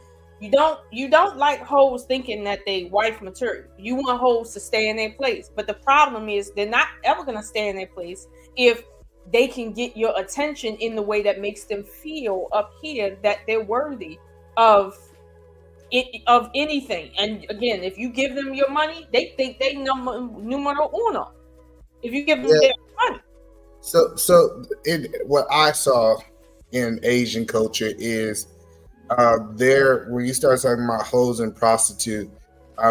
you don't like hoes thinking that they wife material. You want hoes to stay in their place. But the problem is they're not ever going to stay in their place if they can get your attention in the way that makes them feel up here that they're worthy of anything. And again, if you give them your money, they think they numero uno. If you give them their money. So what I saw in Asian culture is when you start talking about hoes and prostitute,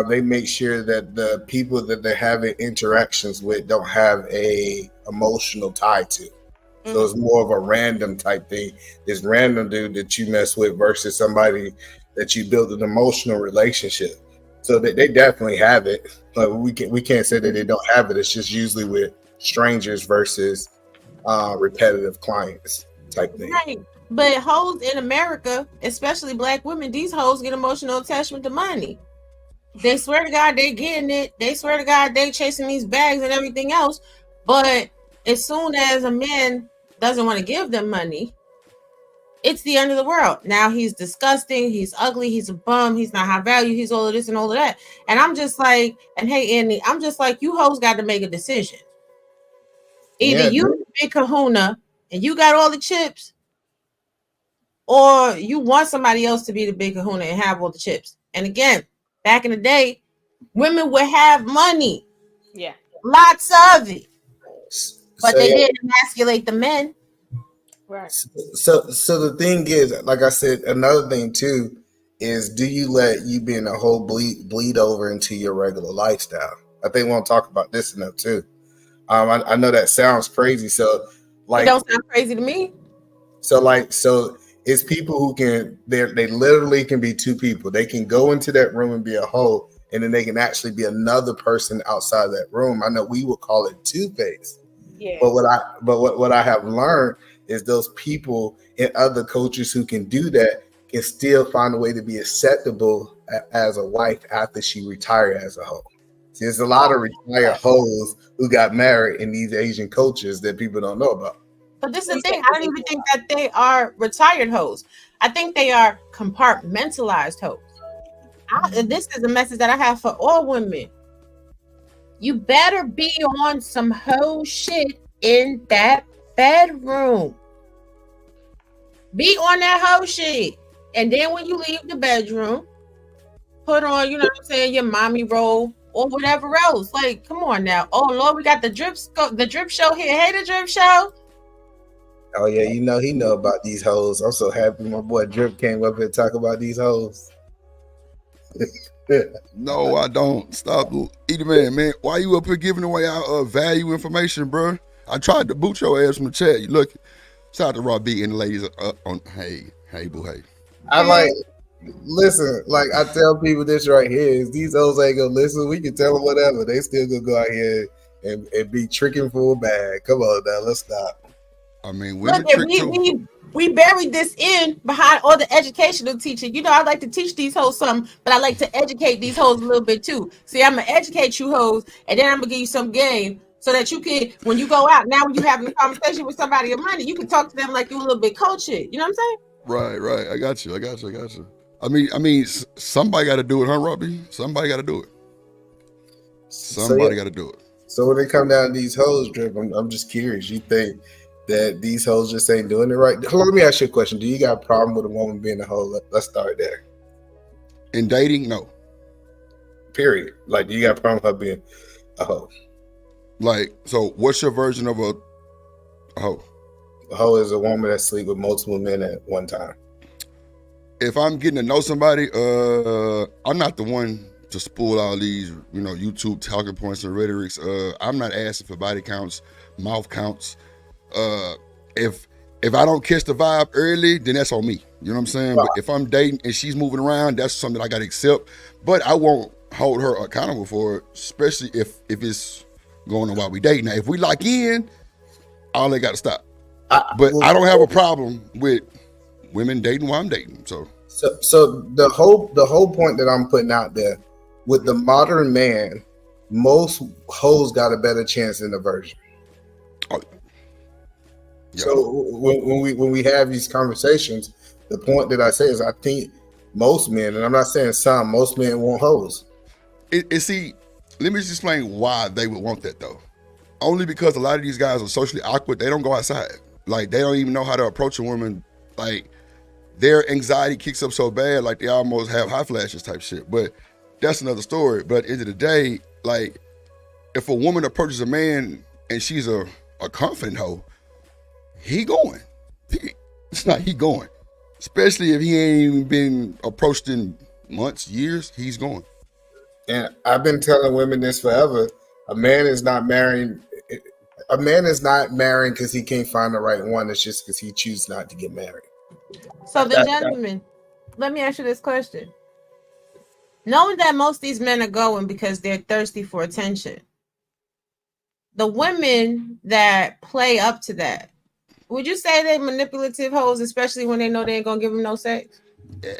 they make sure that the people that they're having interactions with don't have a emotional tie to. Mm-hmm. So it's more of a random type thing. This random dude that you mess with versus somebody that you build an emotional relationship. So they definitely have it, but we can't say that they don't have it. It's just usually with strangers versus repetitive clients type thing. Right. But hoes in America, especially Black women, these hoes get emotional attachment to money. They swear to God they getting it. They swear to God they chasing these bags and everything else. But as soon as a man doesn't want to give them money, it's the end of the world. Now he's disgusting. He's ugly. He's a bum. He's not high value. He's all of this and all of that. And I'm just like, and hey, Andy, I'm just like, you hoes got to make a decision. Either you big kahuna and you got all the chips, or you want somebody else to be the big kahuna and have all the chips. And again, back in the day, women would have money. Yeah. Lots of it. But they didn't emasculate the men. Right. So the thing is, like I said, another thing too is, do you let you being a whole bleed over into your regular lifestyle? I think we'll talk about this enough too. I know that sounds crazy. So like, it don't sound crazy to me. So it's people who they literally can be two people. They can go into that room and be a hoe, and then they can actually be another person outside that room. I know we would call it two-faced. Yeah. But what I have learned is those people in other cultures who can do that can still find a way to be acceptable as a wife after she retired as a hoe. See, there's a lot of retired hoes who got married in these Asian cultures that people don't know about. But this is the thing. I don't even think that they are retired hoes. I think they are compartmentalized hoes. This is a message that I have for all women. You better be on some hoe shit in that bedroom. Be on that hoe shit. And then when you leave the bedroom, put on, you know what I'm saying, your mommy roll or whatever else. Like, come on now. Oh Lord, we got the drip show here. Hey, the drip show. Oh yeah, you know he know about these hoes. I'm so happy my boy Drip came up here and talk about these hoes. No, I don't. Stop eating, man. Why you up here giving away our value information, bro? I tried to boot your ass from the chat. You look. Shout out to Raw B and the ladies on. Hey, boo, hey. I like. Listen, like I tell people this right here is these hoes ain't gonna listen. We can tell them whatever. They still gonna go out here and be tricking for a bag. Come on now, let's stop. I mean, women Look, trick too. we buried this in behind all the educational teaching. You know, I like to teach these hoes something, but I like to educate these hoes a little bit too. See, I'm gonna educate you hoes, and then I'm gonna give you some game so that you can, when you go out, now when you're having a conversation with somebody of money, you can talk to them like you a little bit cultured. You know what I'm saying? Right. I got you. I mean, somebody got to do it, huh, Robbie? Somebody got to do it. Somebody got to do it. So when they come down to these hoes, Drip, I'm just curious. You think that these hoes just ain't doing it right? Hold on, let me ask you a question. Do you got a problem with a woman being a hoe? Let's start there. In dating, no. Period. Like, do you got a problem with her being a hoe? Like, so what's your version of a hoe? A hoe is a woman that sleep with multiple men at one time. If I'm getting to know somebody, I'm not the one to spool all these, YouTube talking points and rhetorics. I'm not asking for body counts, mouth counts. If I don't catch the vibe early, then that's on me. You know what I'm saying? Right. But if I'm dating and she's moving around, that's something I got to accept. But I won't hold her accountable for it, especially if it's going on while we dating. Now, if we lock in, all they got to stop. But I don't have a problem with women dating while I'm dating. So the whole point that I'm putting out there with the modern man, most hoes got a better chance than the virgin. Oh. Yeah. So when we have these conversations, the point that I say is I think most men, and I'm not saying some, most men want hoes. See, let me just explain why they would want that though. Only because a lot of these guys are socially awkward. They don't go outside. Like they don't even know how to approach a woman. Like their anxiety kicks up so bad, like they almost have hot flashes type shit. But that's another story. But at the end of the day, like if a woman approaches a man and she's a confident hoe, he going. It's not he going. Especially if he ain't even been approached in months, years, he's going. And I've been telling women this forever. A man is not marrying because he can't find the right one. It's just because he chooses not to get married. So the gentleman, let me ask you this question. Knowing that most of these men are going because they're thirsty for attention, the women that play up to that, would you say they're manipulative hoes, especially when they know they ain't gonna give them no sex? Yeah,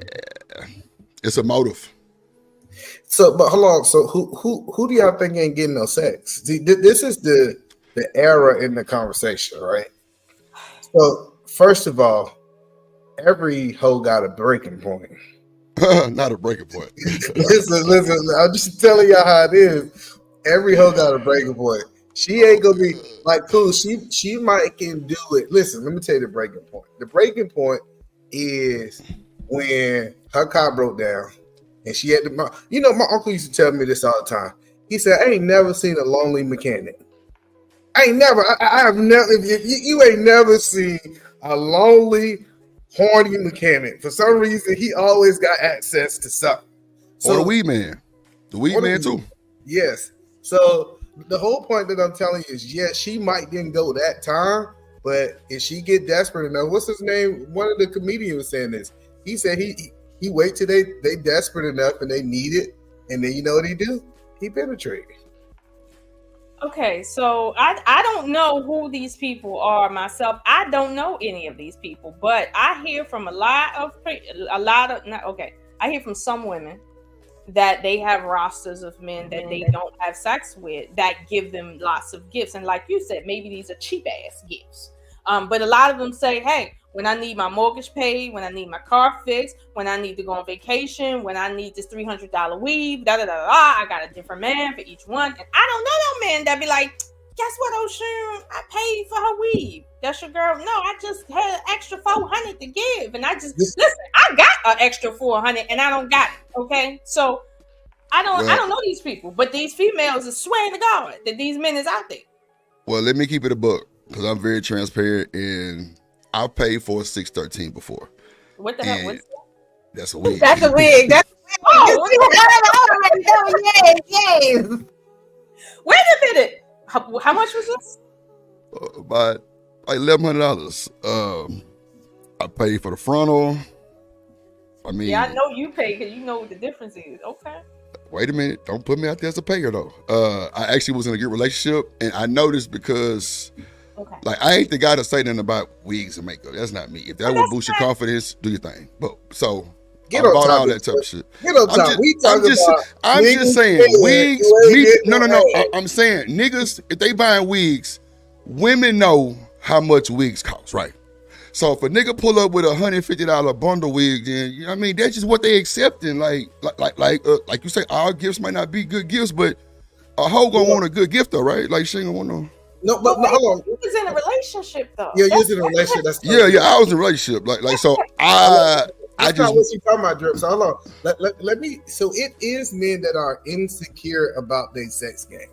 it's a motive. So, but hold on. So, who do y'all think ain't getting no sex? See, this is the era in the conversation, right? So, first of all, every hoe got a breaking point. Not a breaking point. listen. I'm just telling y'all how it is. Every hoe got a breaking point. She ain't gonna be like cool. She might can do it. Listen, let me tell you the breaking point. The breaking point is when her car broke down and she had to. My uncle used to tell me this all the time. He said, "I ain't never seen a lonely mechanic. I have never. You ain't never seen a lonely, horny mechanic. For some reason, he always got access to something. So, or the weed man. The weed man too. Yes. So the whole point that I'm telling you is, yes, she might didn't go that time, but if she get desperate enough, what's his name? One of the comedians was saying this. He said he wait till they desperate enough and they need it, and then you know what he do? He penetrate. Okay, so I don't know who these people are myself. I don't know any of these people, but I hear from I hear from some women that they have rosters of men that they don't have sex with that give them lots of gifts. And like you said, maybe these are cheap ass gifts. But a lot of them say, hey, when I need my mortgage paid, when I need my car fixed, when I need to go on vacation, when I need this $300 weave, I got a different man for each one. And I don't know no man that be like, guess what, Ocean? I paid for her weave. That's your girl. No, I just had an extra $400 to give. And I just, listen, I got an extra $400 and I don't got it. Okay. So I don't know these people, but these females are swearing to God that these men is out there. Well, let me keep it a buck because I'm very transparent and I paid for a 613 before. What the hell? What's that? That's a wig. That's a wig. That's yes. Wait a minute. How much was this? About like $1,100. I paid for the frontal. I mean, Yeah, I know you pay because you know what the difference is. Okay. Wait a minute. Don't put me out there as a payer though. I actually was in a good relationship, and I noticed because like I ain't the guy to say nothing about wigs and makeup. That's not me. If that would boost your confidence, do your thing. But so Get I on bought top all of that type of shit. Get on top. I'm just saying wigs. I'm saying niggas, if they buying wigs, women know how much wigs cost, right? So if a nigga pull up with $150 bundle wig, then you know what I mean that's just what they accepting. Like you say, our gifts might not be good gifts, but a hoe gonna want a good gift though, right? Like she ain't gonna want no. No, but hold on. You was in a relationship though. Yeah, you was in a relationship. That's yeah. I was in a relationship. Like so I That's just not what you talking about, Drip. So hold on. Let me. So it is men that are insecure about their sex game.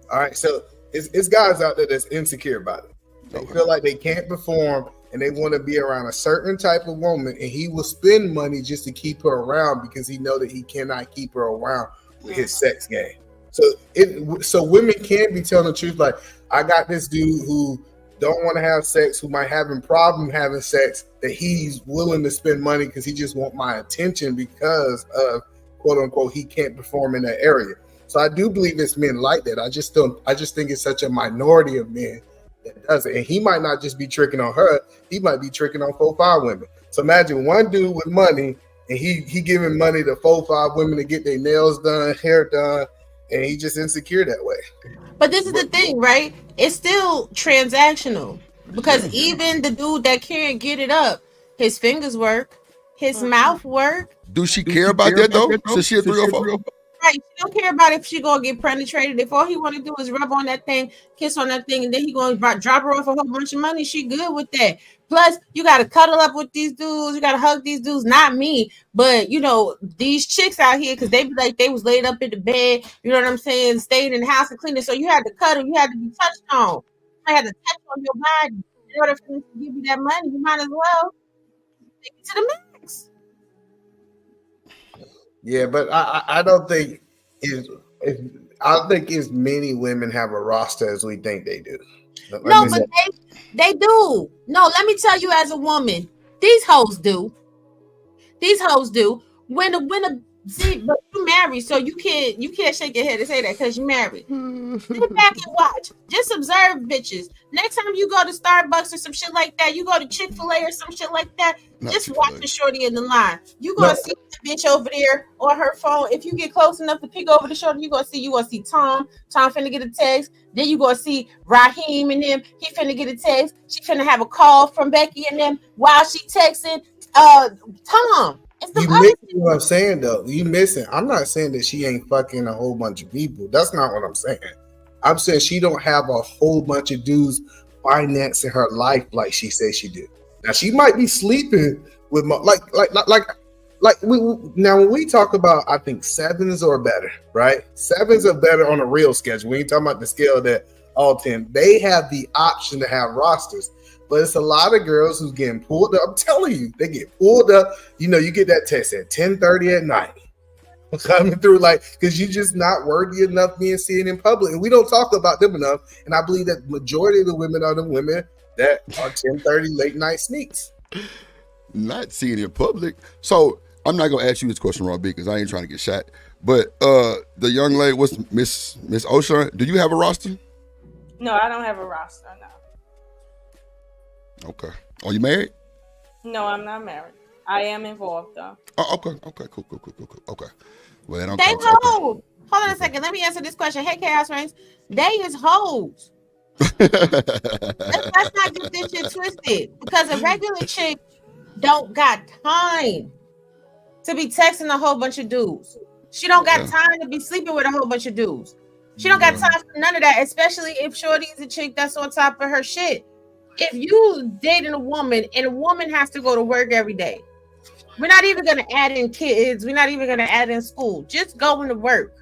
All right. So it's guys out there that's insecure about it. They feel like they can't perform and they want to be around a certain type of woman, and he will spend money just to keep her around because he know that he cannot keep her around with his sex game. So women can be telling the truth. Like, I got this dude who don't want to have sex, who might have a problem having sex, that he's willing to spend money because he just want my attention because of quote unquote he can't perform in that area. So I do believe it's men like that. I just think it's such a minority of men that does it. And he might not just be tricking on her, he might be tricking on 4-5 women. So imagine one dude with money and he giving money to 4-5 women to get their nails done, hair done, and he just insecure that way. But this is the thing, right? It's still transactional because even the dude that can't get it up, his fingers work, his mouth work. Do she care about that though? So she a 304? Right, she don't care about if she gonna get penetrated. If all he want to do is rub on that thing, kiss on that thing, and then he gonna drop her off a whole bunch of money, she good with that. Plus, you gotta cuddle up with these dudes, you gotta hug these dudes. Not me, but you know these chicks out here because they be like they was laid up in the bed. You know what I'm saying? Stayed in the house and cleaned it, so you had to cuddle, you had to be touched on. I had to touch on your body in order for them to give you that money. You might as well take it to the max. Yeah, but I don't think I think as many women have a roster as we think they do. No, but they do. No, let me tell you as a woman, these hoes do. These hoes do. When a see, but you married, so you can't shake your head and say that because you married. Sit back and watch. Just observe bitches. Next time you go to Starbucks or some shit like that, you go to Chick-fil-A or some shit like that, just watch the shorty in the line. You gonna see the bitch over there on her phone. If you get close enough to peek over the shoulder, you gonna see Tom. Tom finna get a text. Then you gonna see Raheem and them. He finna get a text. She finna have a call from Becky and them while she texting Tom. You missing what I'm saying though. You missing. I'm not saying that she ain't fucking a whole bunch of people. That's not what I'm saying. I'm saying she don't have a whole bunch of dudes financing her life like she says she do. Now she might be sleeping with now when we talk about, I think 7s or better, right? 7s are better on a real schedule. We ain't talking about the scale that all 10. They have the option to have rosters. But it's a lot of girls who's getting pulled up. I'm telling you, they get pulled up. You know, you get that text at 10:30 at night. Coming through because you're just not worthy enough being seen in public. And we don't talk about them enough. And I believe that the majority of the women are the women that are 10:30 late night sneaks. Not seen in public. So I'm not going to ask you this question, Rob, because I ain't trying to get shot. But the young lady, what's Miss Osha? Do you have a roster? No, I don't have a roster, no. Okay. Are you married? No, I'm not married. I am involved though. Oh, okay. Cool. Okay. Well, they hoes. Hold on a second. Let me answer this question. Hey, Chaos Rings. They is hoes. Let's not get this shit twisted. Because a regular chick don't got time to be texting a whole bunch of dudes. She don't got time to be sleeping with a whole bunch of dudes. She don't got time for none of that, especially if Shorty's a chick that's on top of her shit. If you dating a woman and a woman has to go to work every day, we're not even going to add in kids. We're not even going to add in school. Just going to work.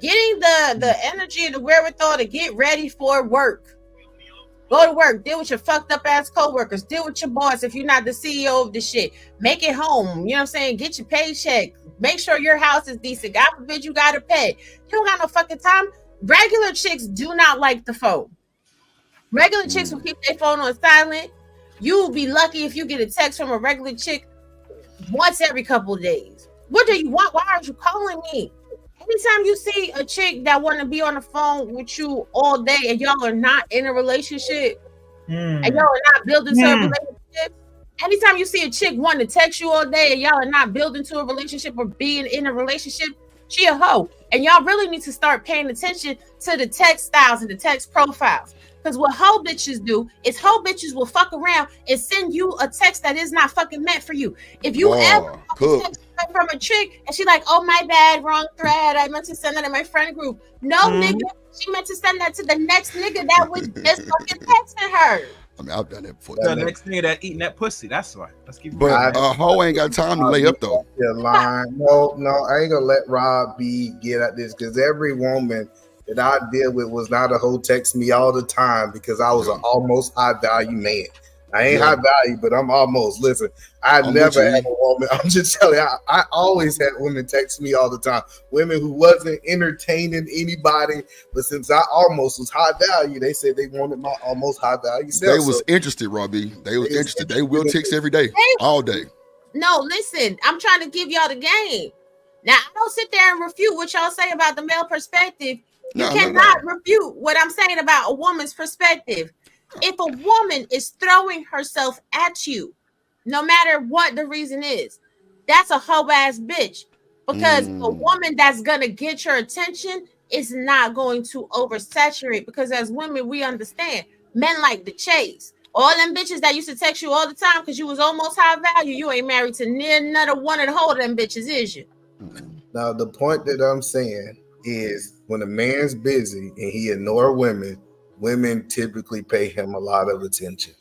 Getting the energy and the wherewithal to get ready for work Go to work, deal with your fucked up ass coworkers, deal with your boss if you're not the CEO of the shit. Make it home. You know what I'm saying? Get your paycheck. Make sure your house is decent. God forbid you gotta pay. You don't got no fucking time. Regular chicks do not like the phone. Regular chicks will keep their phone on silent. You will be lucky if you get a text from a regular chick once every couple of days. What do you want? Why are you calling me? Anytime you see a chick that want to be on the phone with you all day and y'all are not in a relationship and y'all are not building to a relationship, anytime you see a chick wanting to text you all day and y'all are not building to a relationship or being in a relationship, she a hoe. And y'all really need to start paying attention to the text styles and the text profiles. Because what hoe bitches do is hoe bitches will fuck around and send you a text that is not fucking meant for you. If you ever text from a chick and she like, oh my bad, wrong thread, I meant to send that in my friend group. No, nigga, she meant to send that to the next nigga that was just fucking texting her. I mean, I've done that before. The next nigga that eating that pussy. That's right. Let's keep. But a hoe ain't got time to lay up though. No, I ain't gonna let Rob B get at this because every woman that I deal with was not a hoe text me all the time because I was an almost high value man. I ain't high value, but I'm almost. Listen, I'm never had a woman. I'm just telling you, I always had women text me all the time. Women who wasn't entertaining anybody, but since I almost was high value, they said they wanted my almost high value self. They was interested, Robbie. They was interested. They will text every day, all day. No, listen, I'm trying to give y'all the game. Now, I don't sit there and refute what y'all say about the male perspective. You cannot refute what I'm saying about a woman's perspective. If a woman is throwing herself at you, no matter what the reason is, that's a hoe ass bitch. Because a woman that's gonna get your attention is not going to oversaturate. Because as women, we understand men like the chase. All them bitches that used to text you all the time because you was almost high value, you ain't married to another one of the whole of them bitches, is you? Now the point that I'm saying is when a man's busy and he ignore women typically pay him a lot of attention.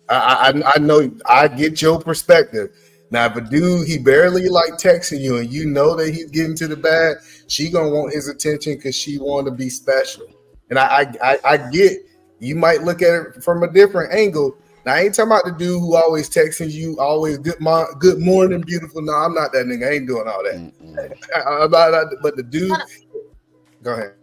I know I get your perspective. Now, if a dude he barely like texting you and you know that he's getting to the bag, she gonna want his attention because she want to be special. And I get you might look at it from a different angle. Now, I ain't talking about the dude who always texting you, always good morning, beautiful. No, I'm not that nigga. I ain't doing all that. But the dude, go ahead.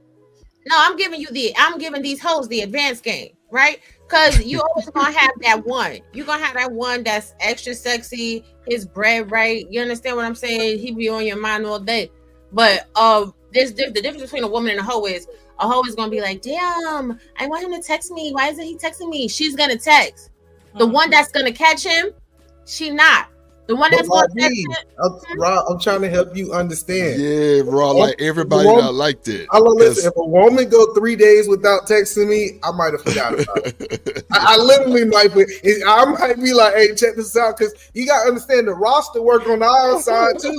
No, I'm giving these hoes the advanced game, right? Because you always gonna have that one. You're gonna have that one that's extra sexy, his bread right. You understand what I'm saying? He be on your mind all day. But the difference between a woman and a hoe is gonna be like, damn, I want him to text me. Why isn't he texting me? She's gonna text. The one that's gonna catch him, she not. The one that's going to Rob, I'm trying to help you understand. Yeah, Rob, like everybody not like that. Listen, if a woman go 3 days without texting me, I might have forgot about it. I literally might be like, hey, check this out, because you got to understand the roster work on our side too.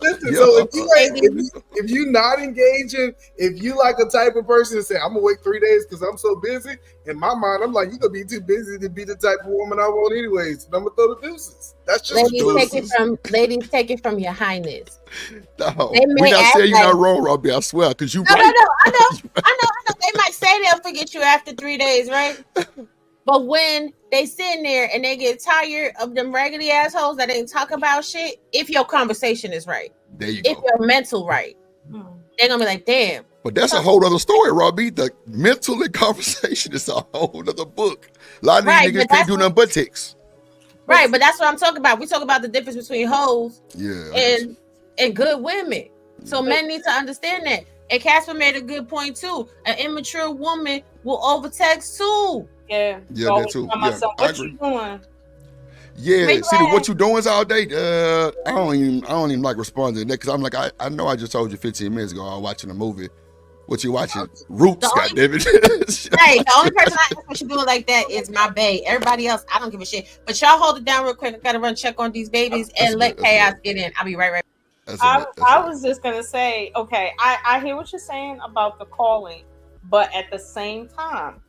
Listen, so if you not engaging, if you like a type of person that say, I'm going to wait 3 days because I'm so busy, in my mind, I'm like, you're going to be too busy to be the type of woman I want anyways. And I'm going to throw the deuces. That's just ladies, take it from your highness. No, we not saying you're not wrong, Robbie. I swear, because you. No, I know. They might say they'll forget you after 3 days, right? But when they sitting there and they get tired of them raggedy assholes that ain't talk about shit, if your conversation is right, if your mental right, they're gonna be like, damn. But that's a whole other story, Robbie. The mental and conversation is a whole other book. A lot of these niggas can't do nothing but text. Right, but that's what I'm talking about. We talk about the difference between hoes and good women. So men need to understand that. And Casper made a good point too. An immature woman will overtext too. Yeah, that too. What you doing? Yeah, what you doing is all day. I don't even like responding to that because I'm like, I know I just told you 15 minutes ago I was watching a movie. What you watching? Roots, goddammit. Hey, the only person I ask what you doing like that is my bae. Everybody else, I don't give a shit. But y'all hold it down real quick. I gotta run check on these babies and let chaos get in. I'll be right. I was just gonna say, okay, I hear what you're saying about the calling, but at the same time,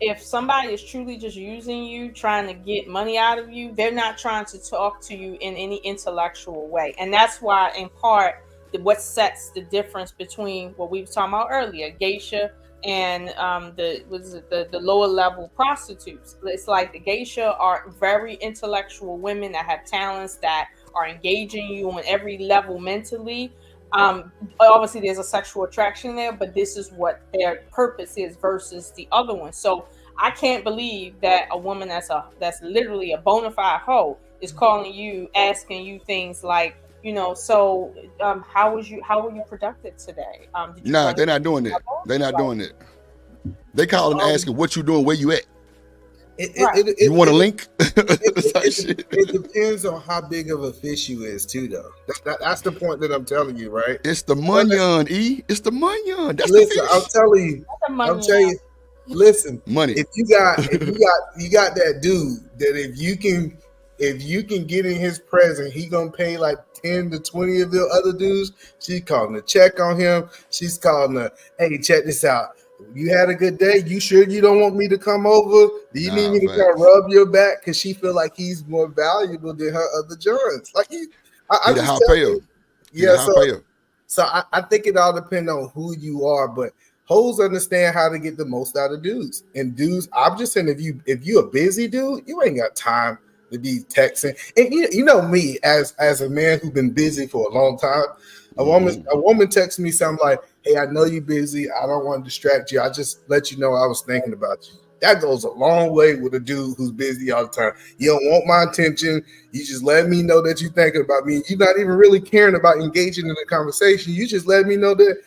if somebody is truly just using you, trying to get money out of you, they're not trying to talk to you in any intellectual way. And that's why, in part, what sets the difference between what we were talking about earlier, Geisha and the lower level prostitutes. It's like the geisha are very intellectual women that have talents that are engaging you on every level mentally. Obviously there's a sexual attraction there, but this is what their purpose is versus the other one. So I can't believe that a woman that's literally a bona fide hoe is calling you, asking you things like, so how were you productive today? Nah, they're not doing it. They're not doing it. They call and asking what you doing, where you at. You want a link? It depends on how big of a fish you is too, though. That's the point that I'm telling you, right? It's the munyon, E. It's the munyon. That's listen, the fish. I'm telling you. Listen, money. If you got that dude that if you can get in his presence, he gonna pay like 10 to 20 of the other dudes. She's calling to check on him. She's calling to, hey, check this out. You had a good day. You sure you don't want me to come over? Do you need me to come rub your back? Because she feel like he's more valuable than her other joints. Like I just tell you, so I think it all depends on who you are, but hoes understand how to get the most out of dudes. And dudes, I'm just saying, if you a busy dude, you ain't got time to be texting. And you know me as a man who's been busy for a long time. A woman texts me something like, hey, I know you're busy. I don't want to distract you. I just let you know I was thinking about you. That goes a long way with a dude who's busy all the time. You don't want my attention. You just let me know that you're thinking about me. You're not even really caring about engaging in the conversation. You just let me know that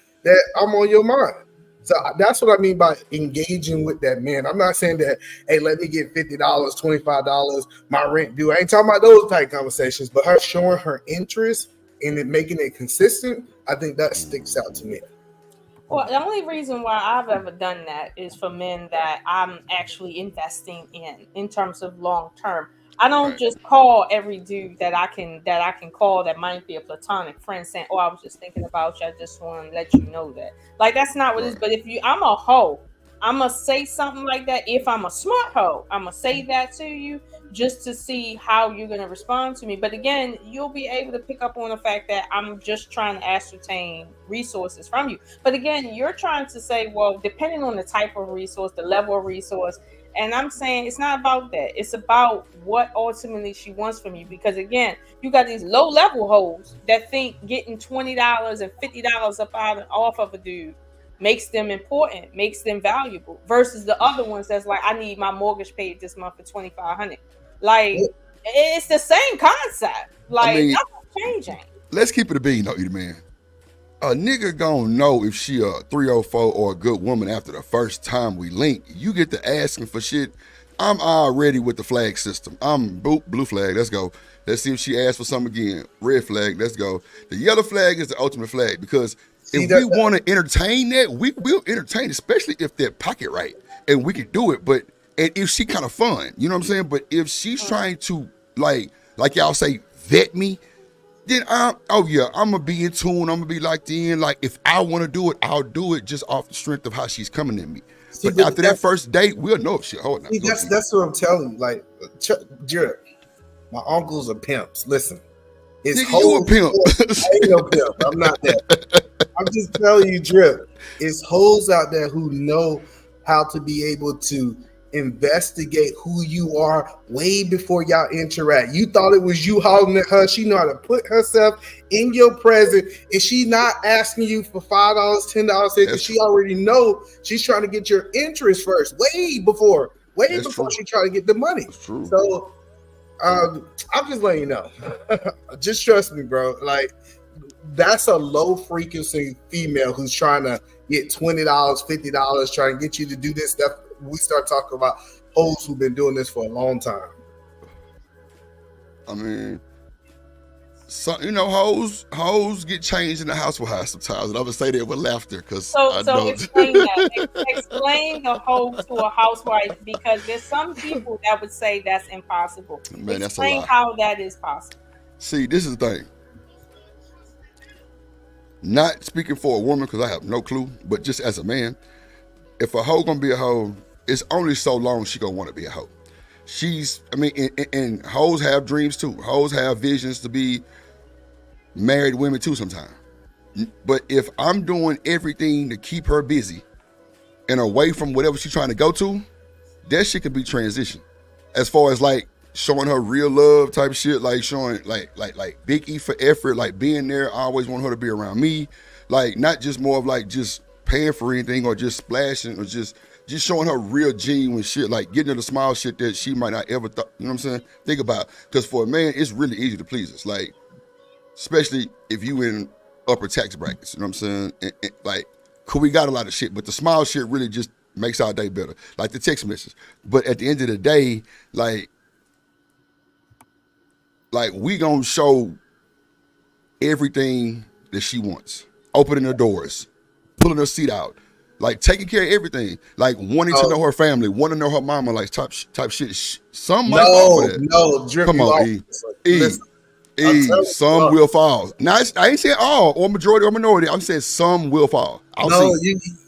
I'm on your mind. So that's what I mean by engaging with that man. I'm not saying that, hey, let me get $50, $25, my rent due. I ain't talking about those type conversations, but her showing her interest and it making it consistent, I think that sticks out to me. Well, the only reason why I've ever done that is for men that I'm actually investing in terms of long term. I don't just call every dude that I can call that might be a platonic friend saying, oh, I was just thinking about you. I just want to let you know that. Like, that's not what it is. But if I'm a hoe, I'm going to say something like that. If I'm a smart hoe, I'm going to say that to you just to see how you're going to respond to me. But again, you'll be able to pick up on the fact that I'm just trying to ascertain resources from you. But again, you're trying to say, well, depending on the type of resource, the level of resource, and I'm saying it's not about that. It's about what ultimately she wants from you. Because again, you got these low level hoes that think getting $20 and $50 off of a dude makes them important, makes them valuable, versus the other ones that's like, I need my mortgage paid this month for $2,500. Like, it's the same concept. Like, nothing's changing. Let's keep it a bean, though, you man. A nigga gonna know if she a 304 or a good woman after the first time we link. You get to asking for shit. I'm already with the flag system. I'm boop, blue flag, let's go. Let's see if she asks for something again. Red flag, let's go. The yellow flag is the ultimate flag, because if we want to entertain that, we will entertain, especially if they're pocket right and we can do it. But and if she kind of fun, you know what I'm saying? But if she's trying to like y'all say, vet me, then I'm gonna be in tune. I'm gonna be locked in. Like, if I want to do it, I'll do it just off the strength of how she's coming at me. But after that first date, we'll know if shit. Hold on. That's what I'm telling you. Like, Jared, my uncles are pimps. Listen, it's you a pimp. I ain't no pimp. I'm not that. I'm just telling you, Drip. It's hoes out there who know how to be able to investigate who you are way before y'all interact. You thought it was you hollering at her. She know how to put herself in your presence. Is she not asking you for $5, $10? Because she already know she's trying to get your interest first, way before she try to get the money. So I'm just letting you know. Just trust me, bro. Like, that's a low frequency female who's trying to get $20, $50, trying to get you to do this stuff. We start talking about hoes who've been doing this for a long time. I mean, hoes get changed in the house with her sometimes, and I'm gonna say that with laughter because so explain that. Explain the hoe to a housewife, because there's some people that would say that's impossible. Man, explain that's a lie. How that is possible. See, this is the thing. Not speaking for a woman because I have no clue, but just as a man, if a hoe gonna be a hoe, it's only so long she gonna want to be a hoe. And hoes have dreams too. Hoes have visions to be married women too sometimes. But if I'm doing everything to keep her busy and away from whatever she's trying to go to, that shit could be transition. As far as like showing her real love type shit, like showing like big E for effort, like being there. I always want her to be around me, like not just more of like just paying for anything or just splashing or just showing her real genuine shit, like getting her the small shit that she might not ever thought. You know what I'm saying? Think about, because for a man, it's really easy to please us, like especially if you in upper tax brackets. You know what I'm saying? And, like, cause we got a lot of shit, but the small shit really just makes our day better, like the text message. But at the end of the day, like we gonna show everything that she wants, opening her doors, pulling her seat out, like taking care of everything, like wanting to know her family, wanting to know her mama, like type shit. Some might fall for that. No, come on, some will fall. Now I ain't saying all or majority or minority. I'm saying some will fall.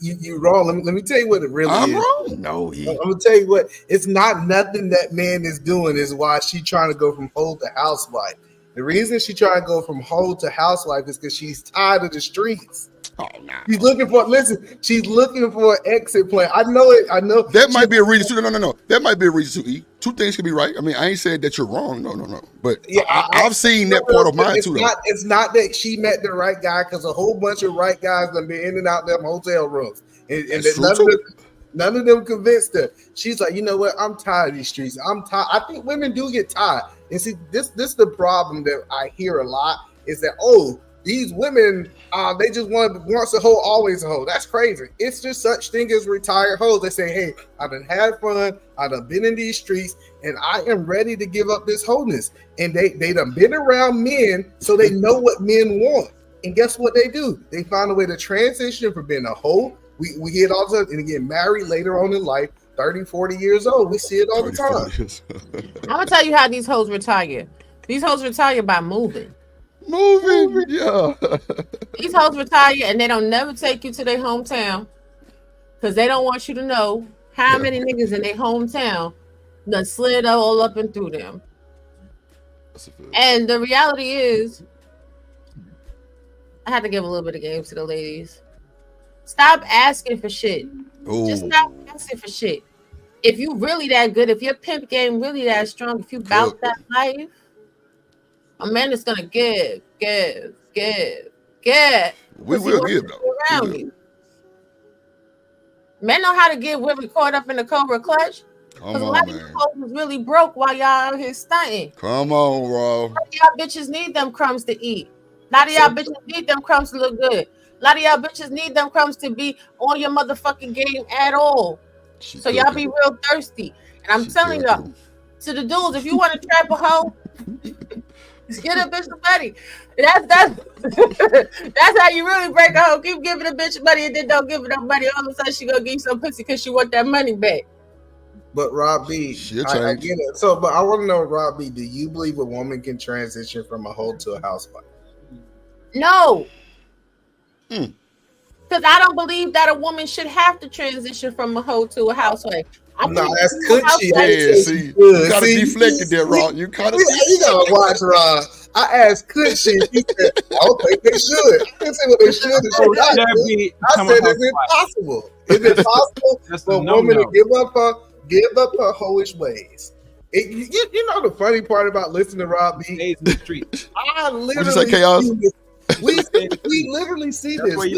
You wrong. Let me tell you what it really is. I'm wrong. No, I'm gonna tell you what. It's not nothing that man is doing. Is why she trying to go from hoe to housewife. The reason she trying to go from hoe to housewife is because she's tired of the streets. Oh no. She's looking for an exit plan. I know it. I know that might be a reason too. No. That might be a reason too. Two things can be right. I mean, I ain't saying that you're wrong. No. But yeah, I've seen that part of mine too. It's not that she met the right guy, because a whole bunch of right guys have been in and out them hotel rooms, and none of them convinced her. She's like, you know what? I'm tired of these streets. I'm tired. I think women do get tired. And see, this is the problem that I hear a lot, is that these women, they just once a hoe, always a hoe. That's crazy. It's just such thing as retired hoes. They say, hey, I done had fun. I done been in these streets, and I am ready to give up this wholeness. And they done been around men, so they know what men want. And guess what they do? They find a way to transition from being a hoe. We hear it all the time, and get married later on in life, 30, 40 years old. We see it all the time. I'm going to tell you how these hoes retire. These hoes retire by moving. Yeah. These hoes retire and they don't never take you to their hometown, because they don't want you to know how many niggas in their hometown done slid all up and through them. And the reality is, I had to give a little bit of game to the ladies. Stop asking for shit. Just stop asking for shit. If you really that good, if your pimp game really that strong, if you bout that life, a man is gonna give. We will give though. Around you. Men know how to get women caught up in the Cobra clutch. Come on, a lot of you folks was really broke while y'all out here stunting. Come on, bro. A lot of y'all bitches need them crumbs to eat. A lot of y'all bitches need them crumbs to look good. A lot of y'all bitches need them crumbs to be on your motherfucking game at all. So y'all be real thirsty. And I'm telling y'all, to the dudes, if you want to trap a hoe, get a bitch some money. That's how you really break a hoe. Keep giving a bitch money and then don't give her no money. All of a sudden she gonna give you some pussy because she want that money back. But Rob B, I get it. So, but I want to know, Rob B, do you believe a woman can transition from a hoe to a housewife? No. Because I don't believe that a woman should have to transition from a hoe to a housewife. No, that's could she? Yeah, see, you gotta deflect it there, Rob. You gotta watch, Rob. I asked, could she? He said, I don't think they should. I didn't say what they should. I said, is it possible? Is it possible for a woman to give up her hoish ways? You know the funny part about listening to Rob B? I literally see this. We literally see this. We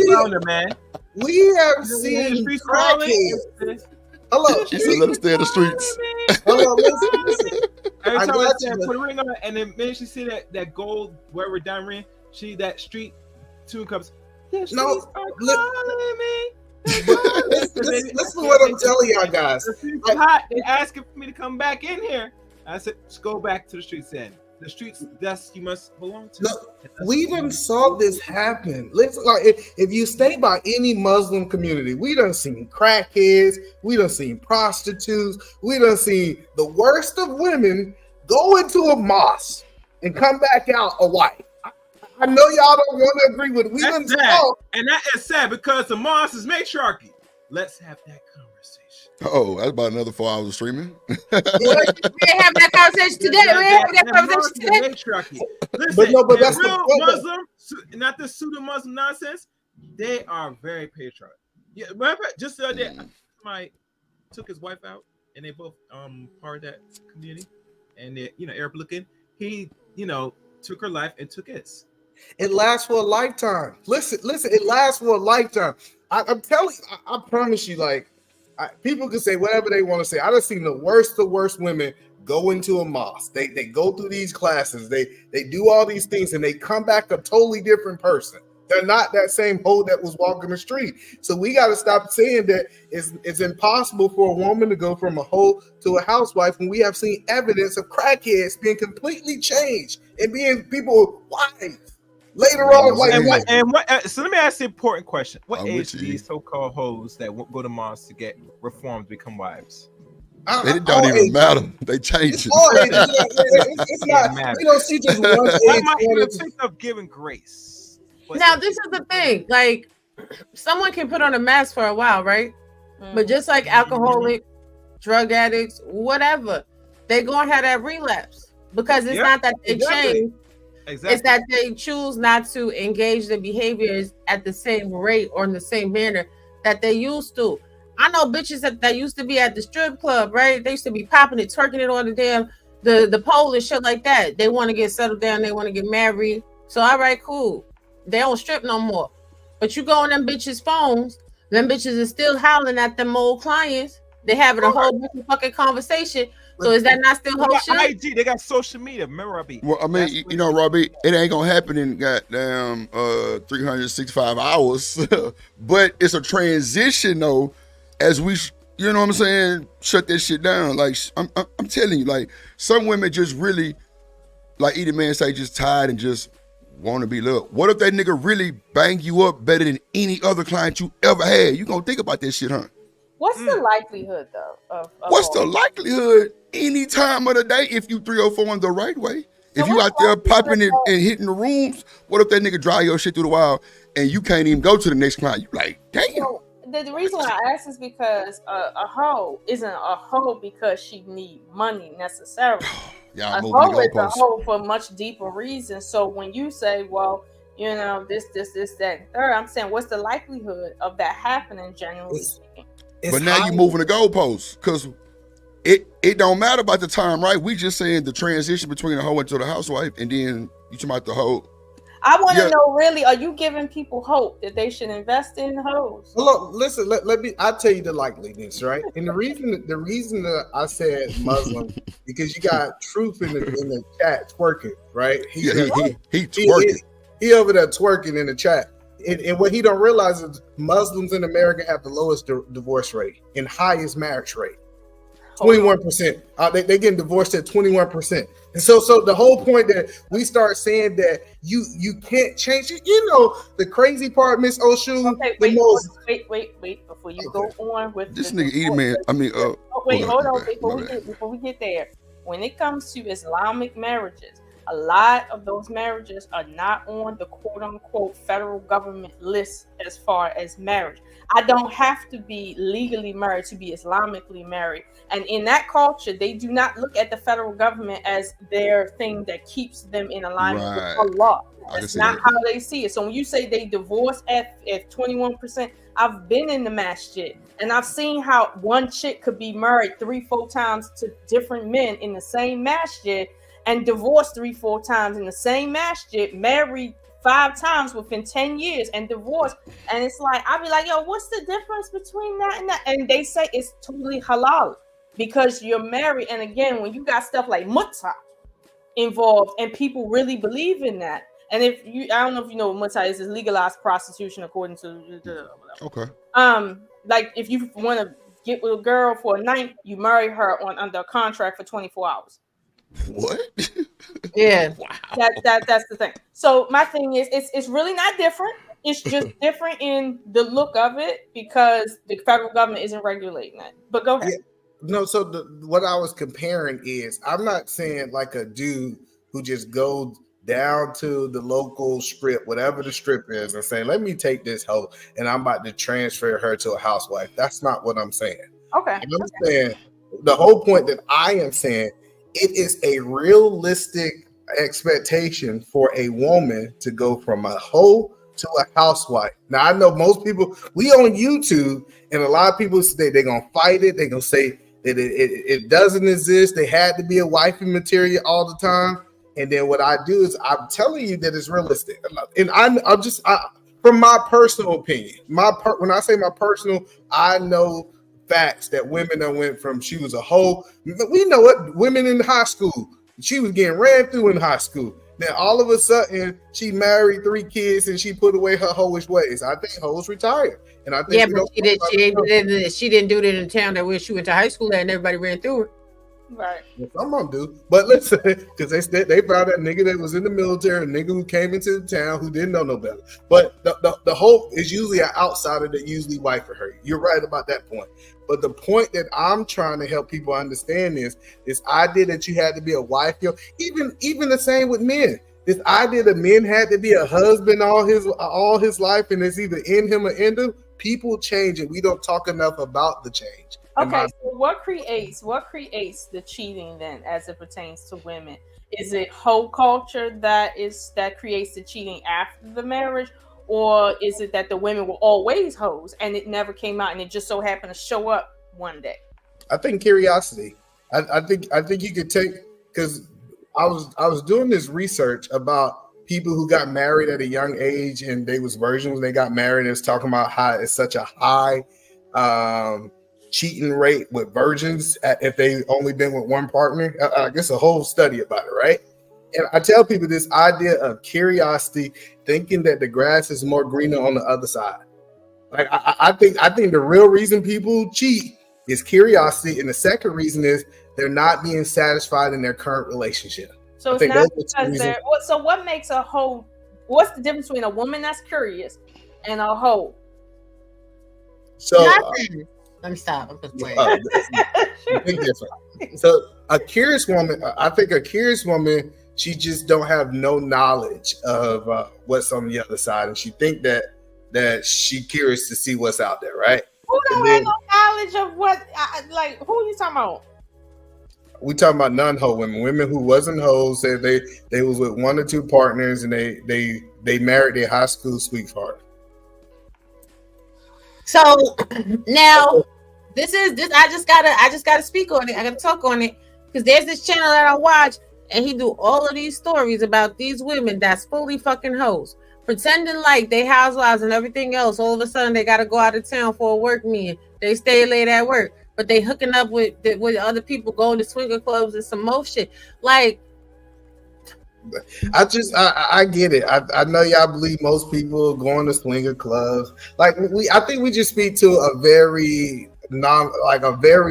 have seen crackheads. Hello. She said, let us stay in the streets. Hello, listen. Every time I said put a ring on it, and then maybe she see that gold wherever diamond ring, that street tune comes. Listen what I'm telling y'all guys. It's hot. They're asking for me to come back in here. I said, just go back to the streets then. The streets, that's you must belong to. No, we done saw this happen. Listen, like if you stay by any Muslim community, we done seen crackheads, we done seen prostitutes, we done seen the worst of women go into a mosque and come back out a wife. I know y'all don't want to agree with it. That's sad. And that is sad because the mosque is matriarchy. Let's have that conversation. Oh, that's about another 4 hours of streaming. We didn't have that conversation today. We didn't have that conversation today. Listen, but that's real Muslim, not the pseudo Muslim nonsense. They are very patriotic. Yeah, matter of fact, just the other day, somebody took his wife out, and they both part of that community, and they, Arab looking. He, took her life and took his. It lasts for a lifetime. Listen, it lasts for a lifetime. I'm telling you, I promise you, like, people can say whatever they want to say. I done seen the worst women go into a mosque. They go through these classes. They do all these things, and they come back a totally different person. They're not that same hoe that was walking the street. So we got to stop saying that it's impossible for a woman to go from a hoe to a housewife when we have seen evidence of crackheads being completely changed and being people wives later on. Like, so let me ask the important question: what age do these so-called hoes that go to mosques to get reformed become wives? It don't even matter. They change it. It's not. You don't see just one age. Think of giving grace. Now, this is the thing. Like, someone can put on a mask for a while, right? But just like alcoholic, drug addicts, whatever, they gonna have that relapse because it's not that they change. Exactly. It's that they choose not to engage the behaviors at the same rate or in the same manner that they used to. I know bitches that used to be at the strip club, right? They used to be popping it, twerking it on the damn the pole and shit like that. They want to get settled down. They want to get married. So all right, cool. They don't strip no more. But you go on them bitches' phones, them bitches are still howling at them old clients. They having a whole bunch of fucking conversation. So is that not still whole shit? IG, they got social media. Remember, Robbie? Well, I mean, Robbie, it ain't gonna happen in goddamn 365 hours. But it's a transition though, as we you know what I'm saying, shut that shit down. Like I'm telling you, like some women just really, like either man say, just tired and just want to be loved. What if that nigga really bang you up better than any other client you ever had? You gonna think about this shit, huh? What's the likelihood though? Of what's the likelihood any time of the day if you 304 the right way? If you out there popping it and hitting the rooms, what if that nigga drive your shit through the wild and you can't even go to the next client? You like, damn. So, the reason why I ask is because a hoe isn't a hoe because she need money necessarily. A hoe is a hoe for much deeper reasons. So when you say, well, this, that, and third, I'm saying, what's the likelihood of that happening, generally speaking? But now you're moving the goalposts because it don't matter about the time, right? We just saying the transition between the hoe and to the housewife, and then you talking about the hoe. I want to know, really, are you giving people hope that they should invest in hoes? Well, look, listen, let me. I'll tell you the likeliness, right? And the reason that I said Muslim because you got truth in the chat twerking, right? He twerking. He over there twerking in the chat. And what he don't realize is Muslims in America have the lowest divorce rate and highest marriage rate. 21%. They getting divorced at 21%. And so the whole point that we start saying that you can't change it. The crazy part, Miss Oshu. Okay, wait. Before you go on with this nigga eating man. I mean, hold on. Before we get there, when it comes to Islamic marriages, a lot of those marriages are not on the quote-unquote federal government list as far as marriage. I don't have to be legally married to be Islamically married. And in that culture, they do not look at the federal government as their thing that keeps them in alignment with Allah. That's not how they see it. So when you say they divorce at 21%, I've been in the masjid and I've seen how one chick could be married 3-4 times to different men in the same masjid and divorced 3-4 times in the same masjid, married 5 times within 10 years and divorced. And it's like, I'll be like, yo, what's the difference between that and that? And they say it's totally halal because you're married. And again, when you got stuff like mutta involved and people really believe in that. And I don't know if you know what mutta is legalized prostitution according to the okay. Like if you want to get with a girl for a night, you marry her under a contract for 24 hours. What? Yeah. Wow. That's the thing. So my thing is, it's really not different. It's just different in the look of it because the federal government isn't regulating that. But go ahead. Yeah. No, so what I was comparing is, I'm not saying like a dude who just goes down to the local strip, whatever the strip is, and saying, let me take this hoe and I'm about to transfer her to a housewife. That's not what I'm saying. Okay. I'm saying the whole point that I am saying, it is a realistic expectation for a woman to go from a hoe to a housewife. Now I know most people, we on YouTube, and a lot of people say they're gonna fight it. They're gonna say that it doesn't exist. They had to be a wifey material all the time. And then what I do is I'm telling you that it's realistic. And I'm just from my personal opinion, when I say my personal, I know facts that women that went from she was a hoe. We know it. Women in high school, she was getting ran through in high school. Then all of a sudden, she married 3 kids and she put away her hoish ways. I think hoes retired, and I think yeah, but she didn't do it in the town that where she went to high school at and everybody ran through her. Right. Well, some of them do, but listen, because they found that nigga that was in the military, a nigga who came into the town who didn't know no better. But the hope is usually an outsider that usually wife for her. You're right about that point. But the point that I'm trying to help people understand is this idea that you had to be a wife, even the same with men. This idea that men had to be a husband all his life, and it's either in him or in them. People change, and we don't talk enough about the change. Okay, so what creates the cheating then, as it pertains to women? Is it hoe culture that creates the cheating after the marriage, or is it that the women were always hoes and it never came out and it just so happened to show up one day? I think curiosity. I think you could take, because I was doing this research about people who got married at a young age and they was virgins when they got married. It's talking about how it's such a high cheating rate with virgins if they only been with one partner. I guess a whole study about it, right? And I tell people this idea of curiosity, thinking that the grass is more greener on the other side. Like I think the real reason people cheat is curiosity, and the second reason is they're not being satisfied in their current relationship. So it's not because they're. So what makes a hoe? What's the difference between a woman that's curious and a hoe? So let me stop. I'm just playing. Big difference. So a curious woman, I think a curious woman, she just don't have no knowledge of what's on the other side, and she think that she curious to see what's out there, right? Who don't have no knowledge of what? Like, who are you talking about? We talking about non-hoe women who wasn't hoes, said they was with 1 or 2 partners, and they married their high school sweetheart. So now this. I just gotta speak on it. I gotta talk on it because there's this channel that I watch, and he do all of these stories about these women that's fully fucking hoes, pretending like they housewives and everything else. All of a sudden, they gotta go out of town for a work meeting. They stay late at work, but they hooking up with other people, going to swinger clubs and some more shit. Like, I get it. I know y'all believe most people going to swinger clubs. Like I think we just speak to a very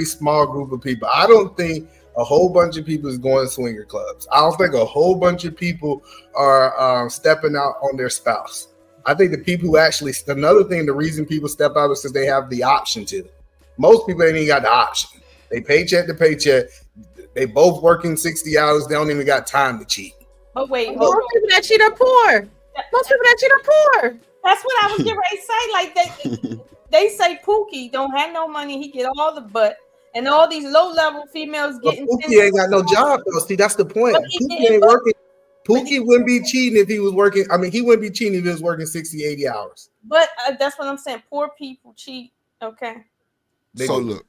small group of people. I don't think a whole bunch of people is going to swinger clubs. I don't think a whole bunch of people are stepping out on their spouse. I think the people who actually, another thing, the reason people step out is because they have the option to. Most people ain't even got the option. They paycheck to paycheck. They both working 60 hours. They don't even got time to cheat. But wait, most people that cheat are poor. Most people that cheat are poor. That's what I was getting ready to say. Like they say Pookie don't have no money. He get all the butt, and all these low level females getting. Pookie ain't got no job though. See, that's the point. Pookie ain't working. Pookie wouldn't be cheating if he was working. I mean, he wouldn't be cheating if he was working 60, 80 hours. But that's what I'm saying. Poor people cheat. Okay. So look.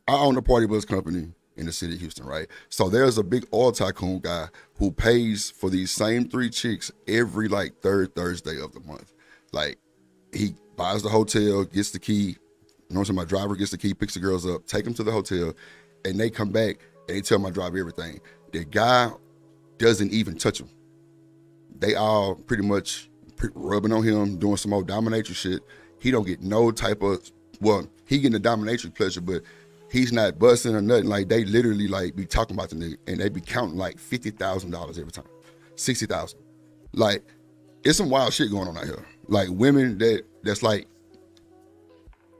I own a party bus company in the city of Houston, right? So there's a big oil tycoon guy who pays for these same 3 chicks every third Thursday of the month. Like, he buys the hotel, gets the key. You know what I'm saying? My driver gets the key, picks the girls up, take them to the hotel, and they come back and they tell my driver everything. The guy doesn't even touch them. They all pretty much rubbing on him, doing some old dominatrix shit. He don't get no type of, he getting the dominatrix pleasure, but he's not busting or nothing. Like, they literally be talking about the nigga, and they be counting $50,000 every time, 60,000. Like, it's some wild shit going on out here. Like, women that's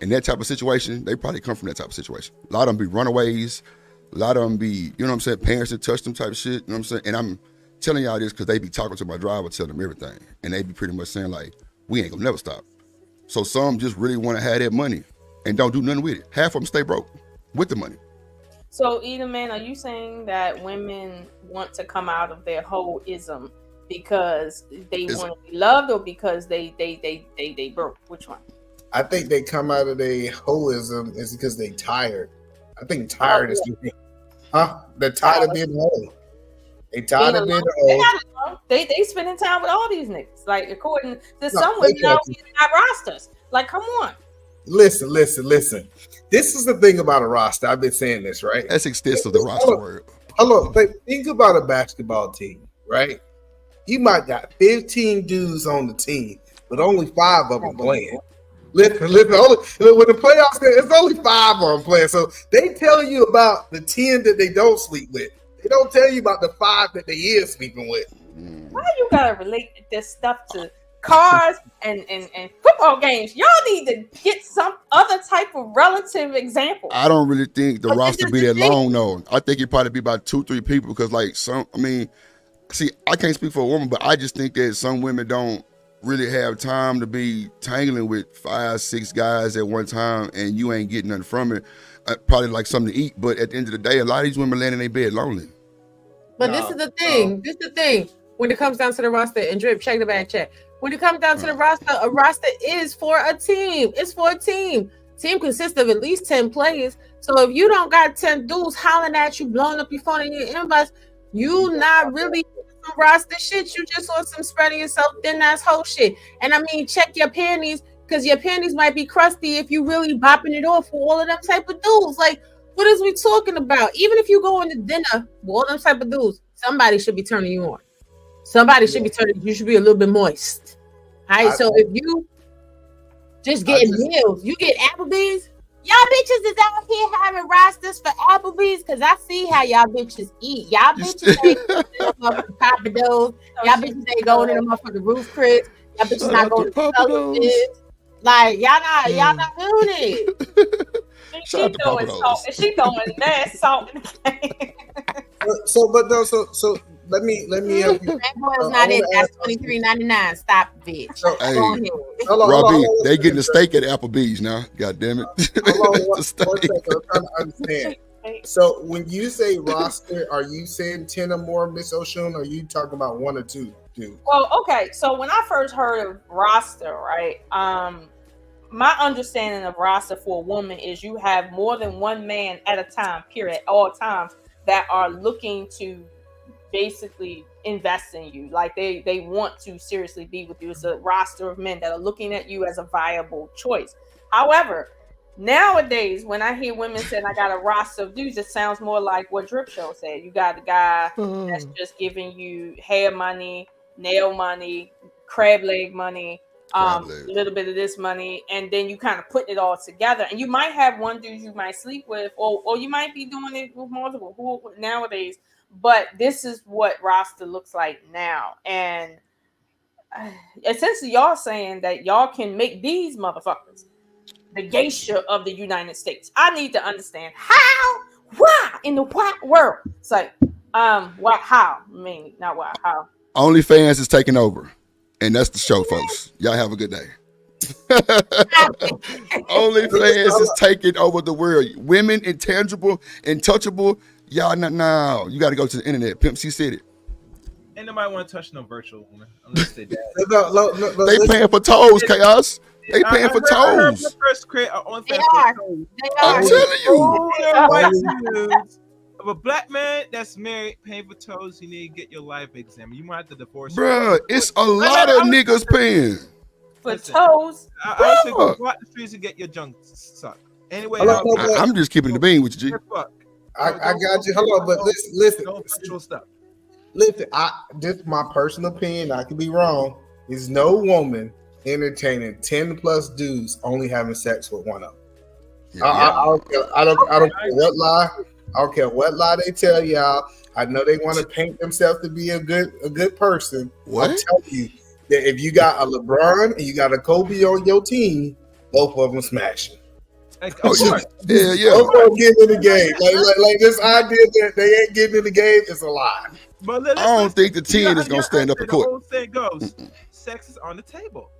in that type of situation, they probably come from that type of situation. A lot of them be runaways. A lot of them be, you know what I'm saying, parents that touch them type of shit. You know what I'm saying? And I'm telling y'all this because they be talking to my driver, tell them everything, and they be pretty much saying we ain't gonna never stop. So some just really want to have that money and don't do nothing with it. Half of them stay broke with the money. So, Eda, man, are you saying that women want to come out of their hoism because they It's- want to be loved, or because they broke? Which one? I think they come out of their hoism is because they tired. I think tired is they're tired of being whole. They tired of being whole. They spending time with all these niggas. Like, according to some women, now these got rosters. Like, come on. Listen. This is the thing about a roster. I've been saying this, right? That's extensive, the roster word. Hello, think about a basketball team, right? You might got 15 dudes on the team, but only 5 of them playing. Listen, when the playoffs, it's only 5 of them playing. So they tell you about the 10 that they don't sleep with. They don't tell you about the 5 that they is sleeping with. Why you gotta relate this stuff to cars and football games? Y'all need to get some other type of relative example. I don't really think the roster be that long, though. I think it probably be about 2-3 people because, like, see, I can't speak for a woman, but I just think that some women don't really have time to be tangling with 5-6 guys at one time, and you ain't getting nothing from it. Probably like something to eat, but at the end of the day, a lot of these women land in their bed lonely. But this is the thing. This is the thing. When it comes down to the roster, and Drip, check the back check. When it comes down to the roster, a roster is for a team. It's for a team. Team consists of at least 10 players. So if you don't got 10 dudes hollering at you, blowing up your phone and your inbox, you not really some roster shit. You just on some spreading yourself thin ass whole shit. And I mean, check your panties, because your panties might be crusty if you really bopping it off for all of them type of dudes. Like, what is we talking about? Even if you go into dinner with all them type of dudes, somebody should be turning you on. Somebody should be turning. You should be a little bit moist. All right. So if you just getting meals, you get Applebee's. Y'all bitches is out here having rosters for Applebee's, because I see how y'all bitches eat. Y'all bitches ain't going to the motherfucking Papa Do's. Y'all bitches ain't going to the motherfucking Roof Chris. Y'all bitches not going to Sullivan's. Like, y'all not doing it. She throwing mad salt in the game. So let me help you. Boy's not in. That's $23.99. Stop, bitch. Hey, Robbie, they getting a steak at Applebee's now. God damn it. One second, I'm trying to understand. So when you say roster, are you saying 10 or more, Miss Oshun, or are you talking about 1 or 2 dudes? Well, okay. So when I first heard of roster, right? My understanding of roster for a woman is you have more than one man at a time, period, at all times, that are looking to basically invest in you. Like they want to seriously be with you. It's a roster of men that are looking at you as a viable choice. However, nowadays, when I hear women saying I got a roster of dudes, it sounds more like what Drip Show said. You got a guy that's just giving you hair money, nail money, crab leg money, a little bit of this money, and then you kind of put it all together. And you might have one dude you might sleep with, or you might be doing it with multiple nowadays. But this is what roster looks like now. And essentially y'all saying that y'all can make these motherfuckers the Geisha of the United States. I need to understand how, why in the white world. It's like, what, how? I mean, not why, how. OnlyFans is taking over. And that's the show, folks. Y'all have a good day. OnlyFans is taking over the world. Women, intangible, untouchable. Y'all not now. You got to go to the internet. Pimp C said it. Ain't nobody want to touch no virtual woman unless they dad. They paying for toes, Chaos. They paying for toes. I'm telling you. Of a black man that's married paying for toes, you need to get your life examined. You might have to divorce. Bruh, it's a lot of niggas paying for toes. I say go out the streets and get your junk sucked. Anyway, I'm just keeping the bean with you, G. I got you. Hold on, but listen. Stuff. Listen, this is my personal opinion. I could be wrong. There's no woman entertaining 10 plus dudes only having sex with one of them. I don't care what lie. I don't care what lie they tell y'all. I know they want to paint themselves to be a good person. What? I'm telling you that if you got a LeBron and you got a Kobe on your team, both of them smashing. Yeah. Both of them getting in the game. Like this idea that they ain't getting in the game is a lie. But I don't think the 10 is gonna stand up in court. The whole thing goes, sex is on the table.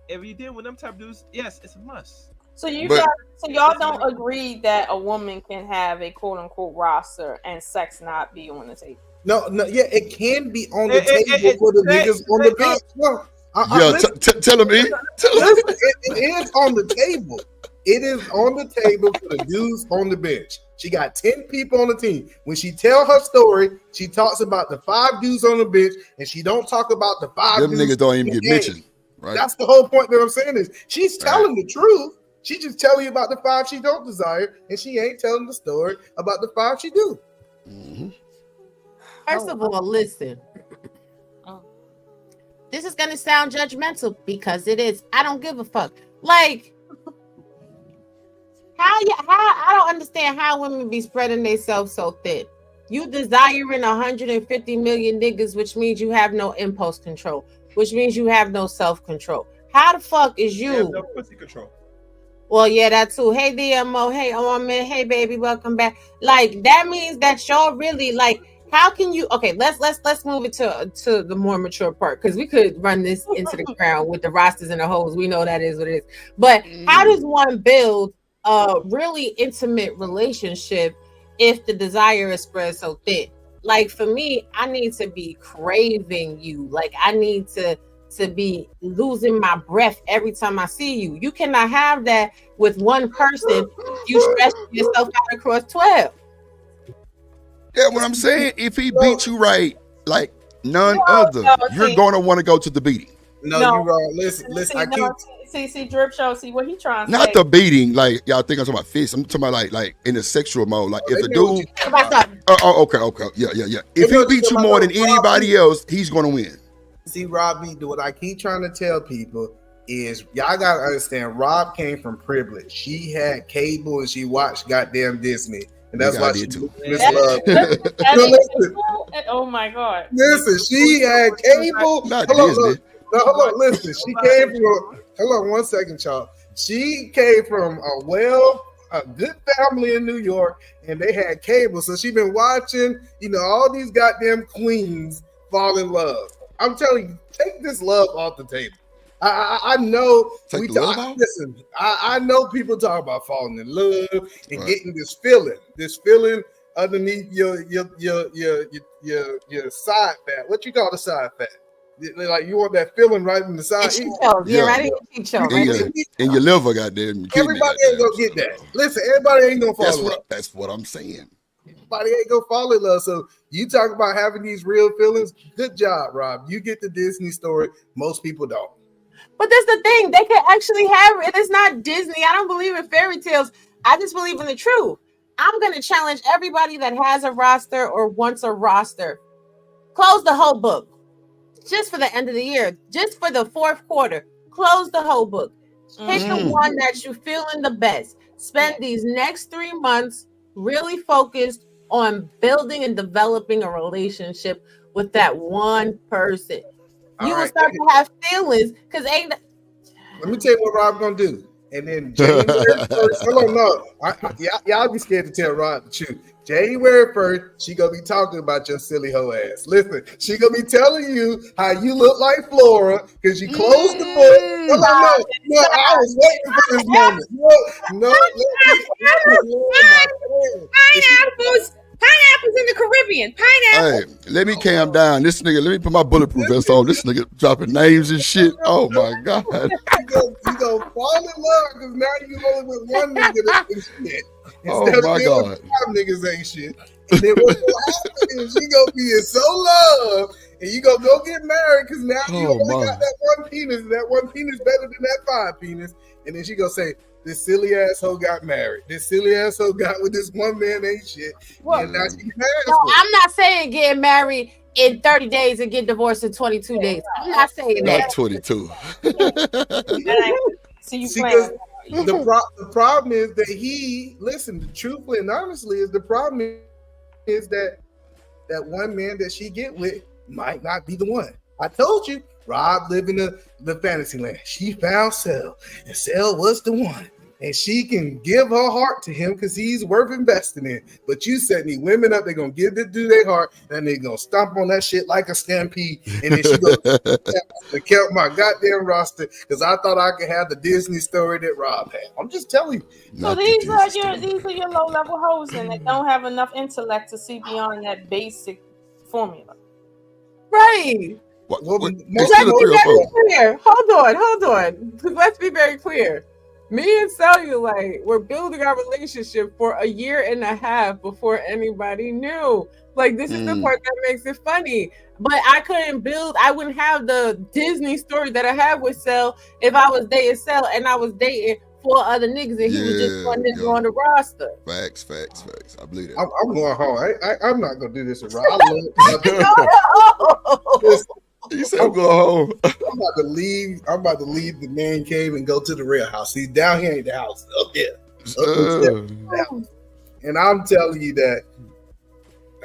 If you deal with them type of dudes, yes, it's a must. So But- y'all don't agree that a woman can have a quote unquote roster and sex not be on the table. No, yeah, it can be on the table for the niggas on the bench. No, Tell him, E. Listen, it is on the table. It is on the table for the dudes on the bench. She got 10 people on the team. When she tell her story, she talks about the 5 dudes on the bench, and she don't talk about the 5 Them dudes niggas don't even in the get game. mentioned, right? That's the whole point that I'm saying is she's telling the truth. She just telling you about the 5 she don't desire, and she ain't telling the story about the 5 she do. First of all, listen. This is gonna sound judgmental because it is. I don't give a fuck. Like, how I don't understand how women be spreading themselves so thin. You desiring 150 million niggas, which means you have no impulse control, which means you have no self-control. How the fuck is you? They have no pussy control. Well, yeah, that too. Hey, DMO. Hey, man. Hey, baby, welcome back. Like, that means that y'all really like. How can you? Okay, let's move it to the more mature part, because we could run this into the ground with the rosters and the hoes. We know that is what it is. But how does one build a really intimate relationship if the desire is spread so thin? Like, for me, I need to be craving you. Like, I need to be losing my breath every time I see you. You cannot have that with one person. You stretch yourself out across 12. Yeah, what I'm saying, if he beat you right, like none other, you're going to want to go to the beating. No, you're wrong. Listen. See, Drip Show. See what he trying to say. Not the beating, like y'all think I'm talking about fists. I'm talking about like in a sexual mode. Like if a dude, okay, yeah. If he beats you more than anybody else, he's going to win. See, Rob, what I keep trying to tell people is y'all gotta understand. Rob came from privilege. She had cable and she watched goddamn Disney. And that's why she mislove. Oh my god! Listen, she had cable. Hold on, listen. She came from. Hold on, 1 second, y'all. She came from a good family in New York, and they had cable, so she been watching, all these goddamn queens fall in love. I'm telling you, take this love off the table. I know listen. I know people talk about falling in love and getting this feeling underneath your side fat. What you call the side fat? Like you want that feeling right in the side. In your liver, goddamn. Everybody ain't gonna get that. Listen, everybody ain't gonna fall in love. That's what I'm saying. Everybody ain't gonna fall in love. So you talk about having these real feelings. Good job, Rob. You get the Disney story. Most people don't. But that's the thing. They can actually have it. It's not Disney. I don't believe in fairy tales. I just believe in the truth. I'm going to challenge everybody that has a roster or wants a roster. Close the whole book. Just for the end of the year. Just for the fourth quarter. Close the whole book. Pick the one that you feeling the best. Spend these next 3 months really focused on building and developing a relationship with that one person. You will start to have feelings because ain't. Let me tell you what Rob gonna do, and then January 1st. Hold on, no, y'all be scared to tell Rob the truth. January 1st, she gonna be talking about your silly hoe ass. Listen, she gonna be telling you how you look like Flora because you closed the book. No, I was waiting for this moment. Pineapples in the Caribbean. Pineapple. Hey, let me calm down. This nigga, let me put my bulletproof vest on. This nigga dropping names and shit. Oh my god. You go fall in love because now you only with one nigga that ain't shit. Oh my god. 5 niggas ain't shit. And then what's gonna happen is you gonna be in so love and you gonna go get married because now you only got that one penis. That one penis better than that 5 penis. And then she gonna say, this silly asshole got married. This silly asshole got with this one man ain't shit. Well, and now she I'm not saying get married in 30 days and get divorced in 22 days. I'm not saying that. Not 22. The problem is that truthfully and honestly, the problem is that one man that she get with might not be the one. I told you, Rob lived in the fantasy land. She found Cell, and Cell was the one. and she can give her heart to him because he's worth investing in. But you set these women up, they're gonna give it to their heart, and they're gonna stomp on that shit like a stampede. And then she goes to count my goddamn roster because I thought I could have the Disney story that Rob had. I'm just telling you. So these are your low level hoes, and they don't have enough intellect to see beyond that basic formula. Right. Let's be very clear. Hold on. Let's be very clear. Me and Cellulite were building our relationship for a year and a half before anybody knew. Like, this is the part that makes it funny. But I wouldn't have the Disney story that I have with Cell if I was dating Cell and I was dating 4 other niggas and he was just one nigga on the roster. Facts. I believe that. I'm going home. I'm not gonna do this with Rob. You said I'm going home. I'm about to leave. I'm about to leave the man cave and go to the real house. He's down here in the house. Up there. And I'm telling you that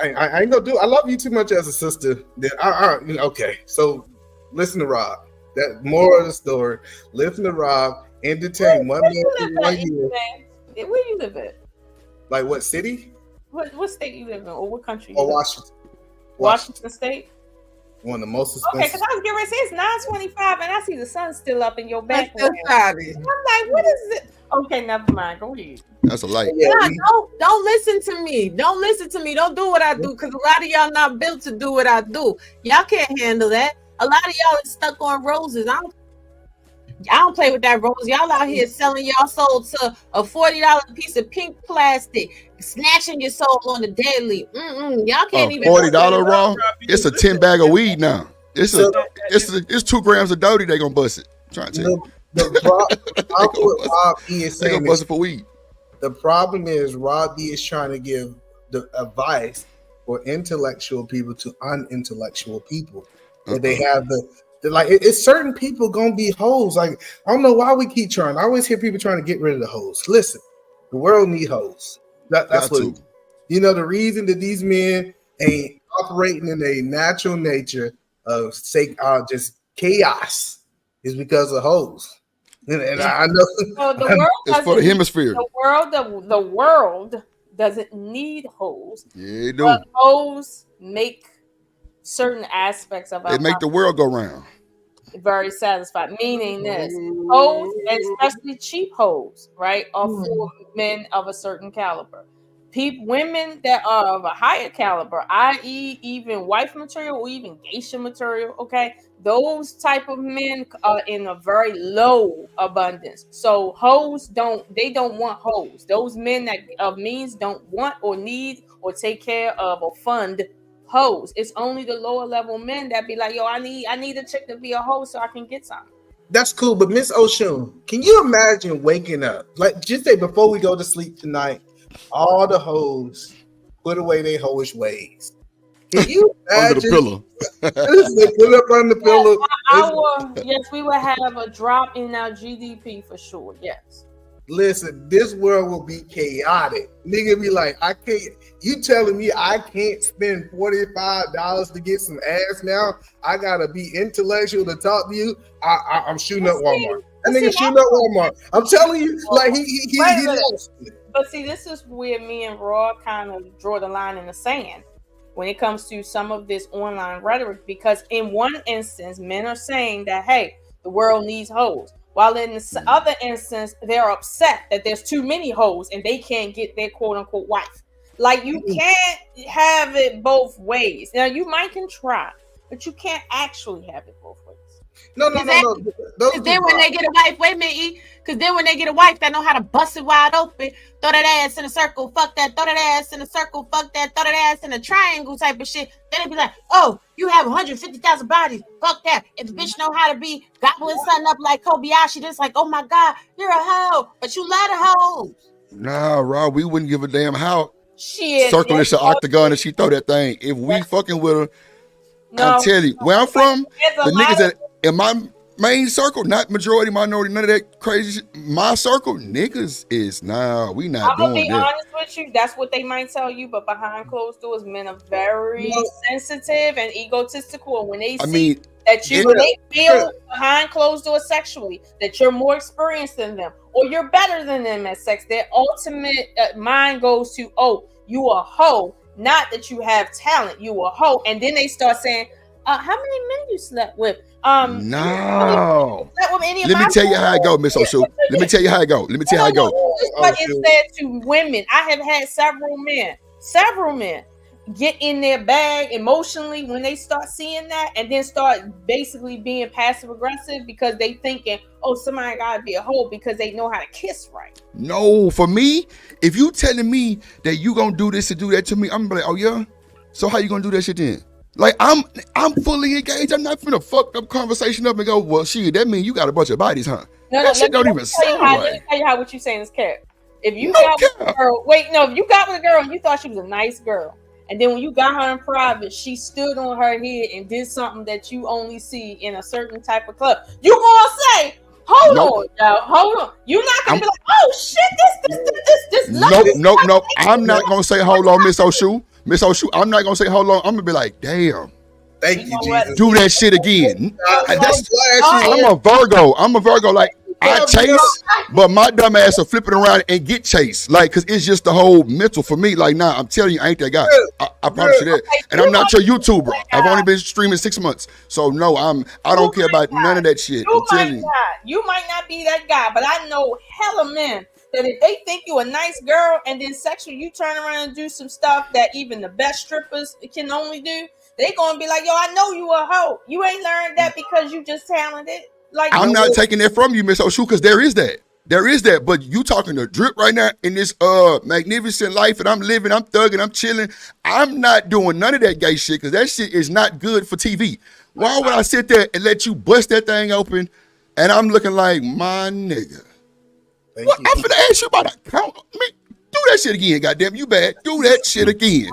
I ain't gonna do. I love you too much as a sister. That okay. So listen to Rob. That moral of the story. Listen to Rob. Entertain one man for 1 year. Where you live at? Like what city? What state you live in, or what country? Oh, Washington. Washington State. One of the most expensive. Okay, because I was getting ready to say it's 9:25, and I see the sun still up in your background. I'm like, what is it? Okay, never mind. Go ahead. That's a light. Don't listen to me. Don't listen to me. Don't do what I do, because a lot of y'all not built to do what I do. Y'all can't handle that. A lot of y'all is stuck on roses. I don't play with that rose. Y'all out here selling y'all soul to a $40 piece of pink plastic, snatching your soul on the daily. Y'all can't even $40 raw. It's a 10 bag of weed now. It's 2 grams of dirty. They gonna bust it. I'm trying to tell you. Rob E is saying they gonna bust it for weed. The problem is Rob E is trying to give the advice for intellectual people to unintellectual people. That they have it's certain people gonna be hoes. Like, I don't know why we keep trying. I always hear people trying to get rid of the hoes. Listen, the world need hoes. That's what the reason that these men ain't operating in a natural nature of just chaos is because of hoes. And I know the world it's for the hemisphere. The world doesn't need hoes. Yeah, it do. But hoes make certain aspects of our it make the world go round. Very satisfied, meaning this hoes, especially cheap hoes, right, are for men of a certain caliber. Women that are of a higher caliber, i.e., even wife material or even geisha material, okay, those type of men are in a very low abundance. So hoes don't want hoes. Those men that of means don't want or need or take care of or fund hoes. It's only the lower level men that be like, yo, I need a chick to be a hoe so I can get some. That's cool, but Miss Oshun, can you imagine waking up, like, just say before we go to sleep tonight, all the hoes put away their hoish ways? Can you imagine? Under the pillow. They put up on the pillow. Yes, we would have a drop in our GDP for sure. Yes. Listen, this world will be chaotic. Nigga be like, I can't. You telling me I can't spend $45 to get some ass now? I gotta be intellectual to talk to you. I'm shooting up Walmart. That nigga shooting up Walmart. I'm telling you, like he lost it. But see, this is where me and Raw kind of draw the line in the sand when it comes to some of this online rhetoric. Because in one instance, men are saying that, hey, the world needs hoes. While in the other instance, they're upset that there's too many hoes and they can't get their quote unquote wife. Like, you can't have it both ways. Now, you might can try, but you can't actually have it both ways. No. Because then when they get a wife, wait a minute, because then when they get a wife that know how to bust it wide open, throw that ass in a circle, fuck that, throw that ass in a circle, fuck that, throw that ass in a triangle type of shit. Then they be like, oh, you have 150,000 bodies, fuck that. If the bitch know how to be gobbling something up like Kobayashi, just like, oh my God, you're a hoe, but you love the hoes. Nah, Rob, we wouldn't give a damn how shit circle is an octagon and she throw that thing. If we fucking with her, I tell you, where I'm from, the niggas that in my main circle, not majority, minority, none of that crazy shit. My circle, niggas is we not I'm gonna doing be that. honest with you, that's what they might tell you, but behind closed doors, men are very sensitive and egotistical. When they see that you when they feel behind closed doors sexually, that you're more experienced than them or you're better than them at sex. Their ultimate mind goes to, oh, you a hoe, not that you have talent, you a hoe. And then they start saying, how many men you slept with? No. Let me tell you how it go, Miss Oshu. Let me tell you how it go. This is what it said to women. I have had several men get in their bag emotionally when they start seeing that, and then start basically being passive aggressive because they thinking, oh, somebody gotta be a hoe because they know how to kiss right. No, for me, if you telling me that you gonna do this and do that to me, I'm gonna be like, oh yeah. So how you gonna do that shit then? Like I'm fully engaged. I'm not finna fuck up conversation up and go, well, shit, that mean you got a bunch of bodies, huh? That shit don't even sound right. Let me tell you how what you saying is cap. If you got with a girl, if you got with a girl and you thought she was a nice girl, and then when you got her in private, she stood on her head and did something that you only see in a certain type of club, you gonna say, hold on, y'all, hold on. You're not gonna be like, oh shit, this. Nope. I'm not gonna say hold on, Miss Oshu. Miss Oshu, I'm not gonna say hold on. I'm gonna be like, damn. Thank you, Jesus. Do that shit again. I'm a Virgo. Like, I chase, but my dumb ass will flip it around and get chased. Like, cause it's just the whole mental for me. Like, nah, I'm telling you, I ain't that guy. I promise you that. And I'm not your YouTuber. I've only been streaming 6 months. So no, I don't care about none of that shit. I'm telling you. You might not be that guy, but I know hella men that if they think you a nice girl and then sexually you turn around and do some stuff that even the best strippers can only do, they gonna be like, yo, I know you a hoe. You ain't learned that because you just talented. Like, I'm not taking that from you, Miss Oshu, because there is that. But you talking to drip right now in this magnificent life that I'm living. I'm thugging, I'm chilling. I'm not doing none of that gay shit because that shit is not good for TV. Why would I sit there and let you bust that thing open and I'm looking like my nigga? I'm gonna ask you about a count. Do that shit again, goddamn. You bad. Do that shit again.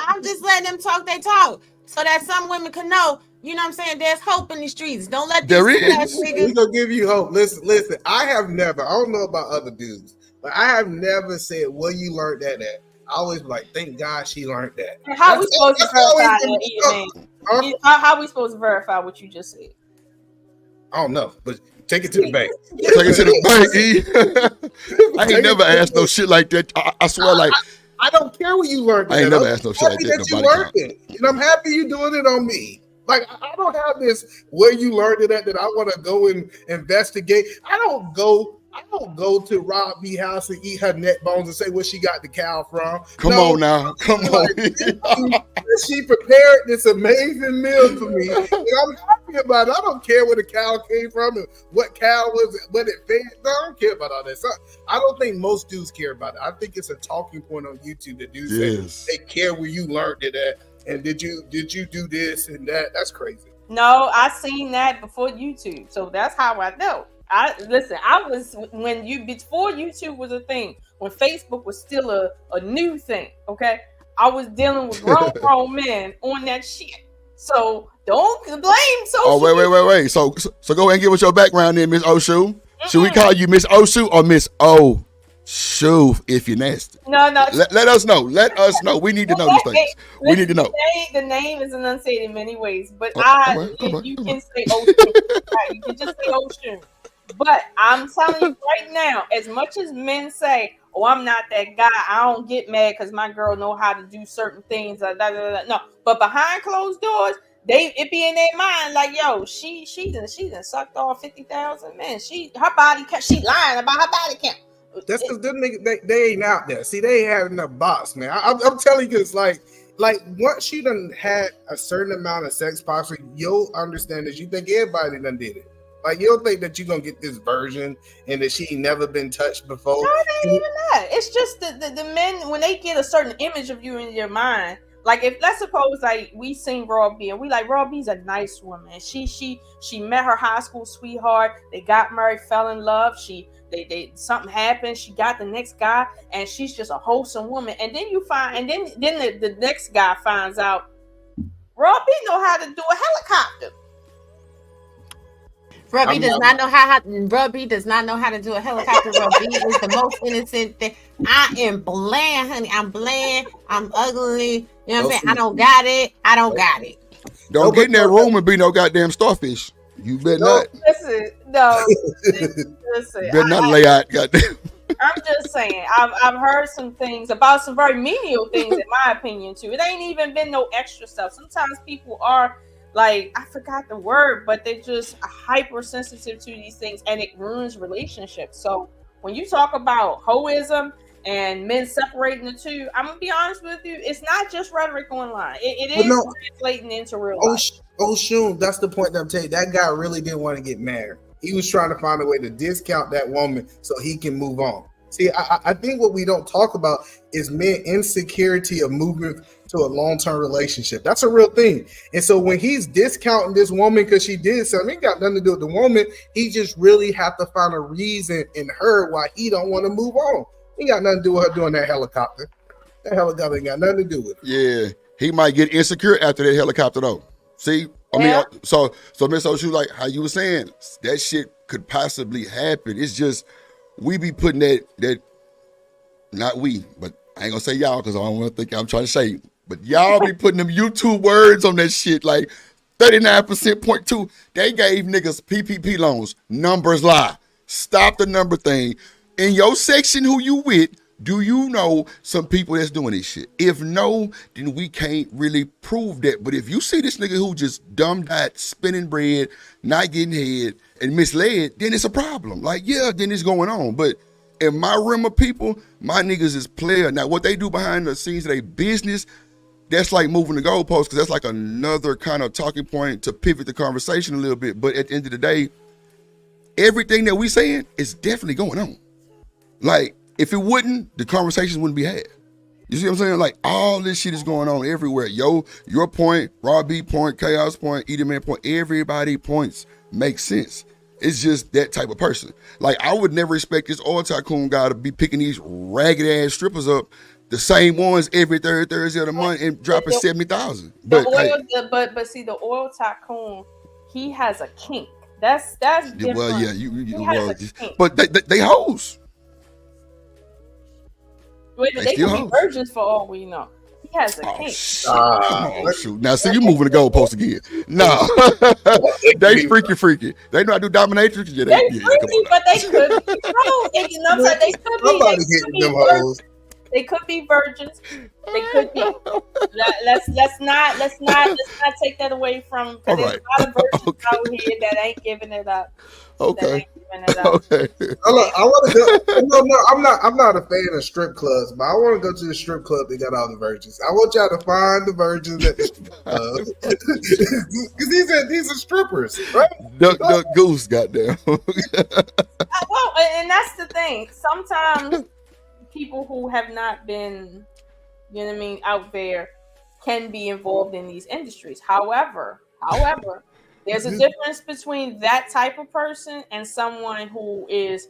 I'm just letting them talk they talk so that some women can know, you know what I'm saying, there's hope in the streets. Don't let these niggas. We're gonna give you hope. Listen, I don't know about other dudes, but I have never said where you learned that at. I always be like, thank God she learned that. And how we supposed to verify that? How we supposed to verify what you just said? I don't know, but take it to the bank. Take it to the bank, E. I ain't never asked no shit like that. I swear, like, I don't care where you learned it. I ain't never asked no shit like that you learned it. And I'm happy you doing it on me. Like, I don't have this where you learned it at that I want to go and investigate. I don't go to Rob B house and eat her neck bones and say where she got the cow from. Come on now. She prepared this amazing meal for me. And I'm happy about it. I don't care where the cow came from and what cow was, what it fed. No, I don't care about all that. So I don't think most dudes care about it. I think it's a talking point on YouTube that dudes say they care where you learned it at. And did you do this and that? That's crazy. No, I seen that before YouTube. So that's how I know. I was before YouTube was a thing, when Facebook was still a new thing, okay? I was dealing with grown men on that shit. So don't blame social. Oh, wait. So go ahead and give us your background then, Miss Oshu. Should we call you Miss Oshu or Miss Oshu if you're nasty? No. Let us know. We need to know these things. We need to know. The name is enunciated in many ways, but you can say Oshun. Right? You can just say Oshun. But I'm telling you right now, as much as men say, oh, I'm not that guy, I don't get mad because my girl know how to do certain things. No, but behind closed doors, it be in their mind like, yo, she done sucked off 50,000 men. Her body count. She lying about her body count. That's because them niggas they ain't out there. See, they ain't having a box, man. I'm telling you, it's like once you done had a certain amount of sex, possibly you'll understand that you think everybody done did it. Like, you don't think that you're going to get this version and that she ain't never been touched before? No, it ain't even that. It's just the men, when they get a certain image of you in your mind, like, if, let's suppose, like, we seen Raw B, and we like, Raw B's a nice woman. She met her high school sweetheart. They got married, fell in love. They something happened. She got the next guy, and she's just a wholesome woman. And then you find, and then the next guy finds out, Raw B know how to do a helicopter. Bro B does not know Bro B does not know how to do a helicopter. Bro B is the most innocent thing. I am bland, honey. I'm bland. I'm ugly. You know what I'm saying? I don't got it. I don't got it. Don't get in that room and be no goddamn starfish. You better not. Listen, no. Listen. Better not lay out, goddamn. I'm just saying, I've heard some things about some very menial things, in my opinion, too. It ain't even been no extra stuff. Sometimes people are like, I forgot the word, but they're just hypersensitive to these things, and it ruins relationships. So when you talk about hoism and men separating the two, I'm gonna be honest with you, it's not just rhetoric online. It is translating into real life. Shun, that's the point that I'm telling you. That guy really didn't want to get married. He was trying to find a way to discount that woman so he can move on. See, I think what we don't talk about is men insecurity of moving to a long-term relationship. That's a real thing. And so when he's discounting this woman because she did something, it got nothing to do with the woman. He just really have to find a reason in her why he don't want to move on. He got nothing to do with her doing that helicopter. That helicopter ain't got nothing to do with it. Yeah, he might get insecure after that helicopter though. See, I mean, so Miss Oshu, like how you were saying, that shit could possibly happen. It's just we be putting that not we, but I ain't gonna say y'all because I don't want to think I'm trying to say, but y'all be putting them YouTube words on that shit like 39%.2. They gave niggas PPP loans. Numbers lie. Stop the number thing. In your section, who you with? Do you know some people that's doing this shit? If no, then we can't really prove that. But if you see this nigga who just dumbed out, spinning bread, not getting head, and misled, then it's a problem. Like, yeah, then it's going on. But in my realm of people, my niggas is player. Now, what they do behind the scenes of their business, that's like moving the goalpost, because that's like another kind of talking point to pivot the conversation a little bit. But at the end of the day, everything that we saying is definitely going on. Like, if it wouldn't, the conversations wouldn't be had. You see what I'm saying? Like, all this shit is going on everywhere. Yo, your point, Rob B point, Chaos point, Edie Man point, everybody points make sense. It's just that type of person. Like, I would never expect this oil tycoon guy to be picking these ragged ass strippers up, the same ones every third Thursday of the month and dropping 70,000. But see, the oil tycoon, he has a kink. That's different. Well, yeah, but they hoes. Wait, they could be virgins for all we know. He has a kink. Shoot. Now, see, you moving the goalpost again. No. They freaky. They know how to do dominatrix. Yeah, they freaky, but they could be They could be virgins. They could be. Let's not take that away from. Because there's a lot of virgins out here that ain't giving it up. Okay. Okay. I want to go. No, I'm not a fan of strip clubs, but I want to go to the strip club that got all the virgins. I want y'all to find the virgins at the strip club because these are strippers, right? Duck goose, goddamn. Well, and that's the thing. Sometimes people who have not been, you know what I mean, out there can be involved in these industries. However. There's a difference between that type of person and someone who is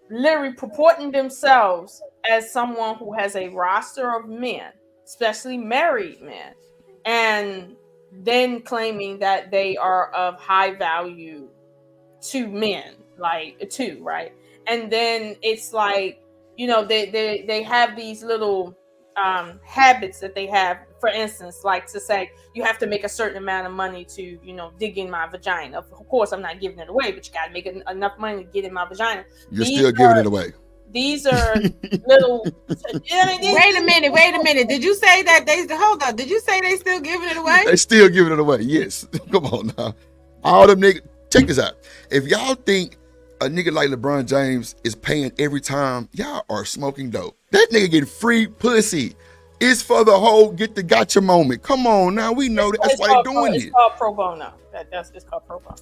literally purporting themselves as someone who has a roster of men, especially married men, and then claiming that they are of high value to men, like too, right? And then it's like, you know, they have these little habits that they have. For instance, like to say you have to make a certain amount of money to, you know, dig in my vagina. Of course, I'm not giving it away, but you got to make enough money to get in my vagina. You're still giving it away. These are little. Wait a minute. Did you say that hold on? Did you say they still giving it away? They still giving it away. Yes. Come on now. All them niggas. Check this out. If y'all think a nigga like LeBron James is paying every time, y'all are smoking dope. That nigga getting free pussy. It's for the whole get the gotcha moment. Come on now, we know that's why they're doing it. It's called pro bono. It's called pro bono.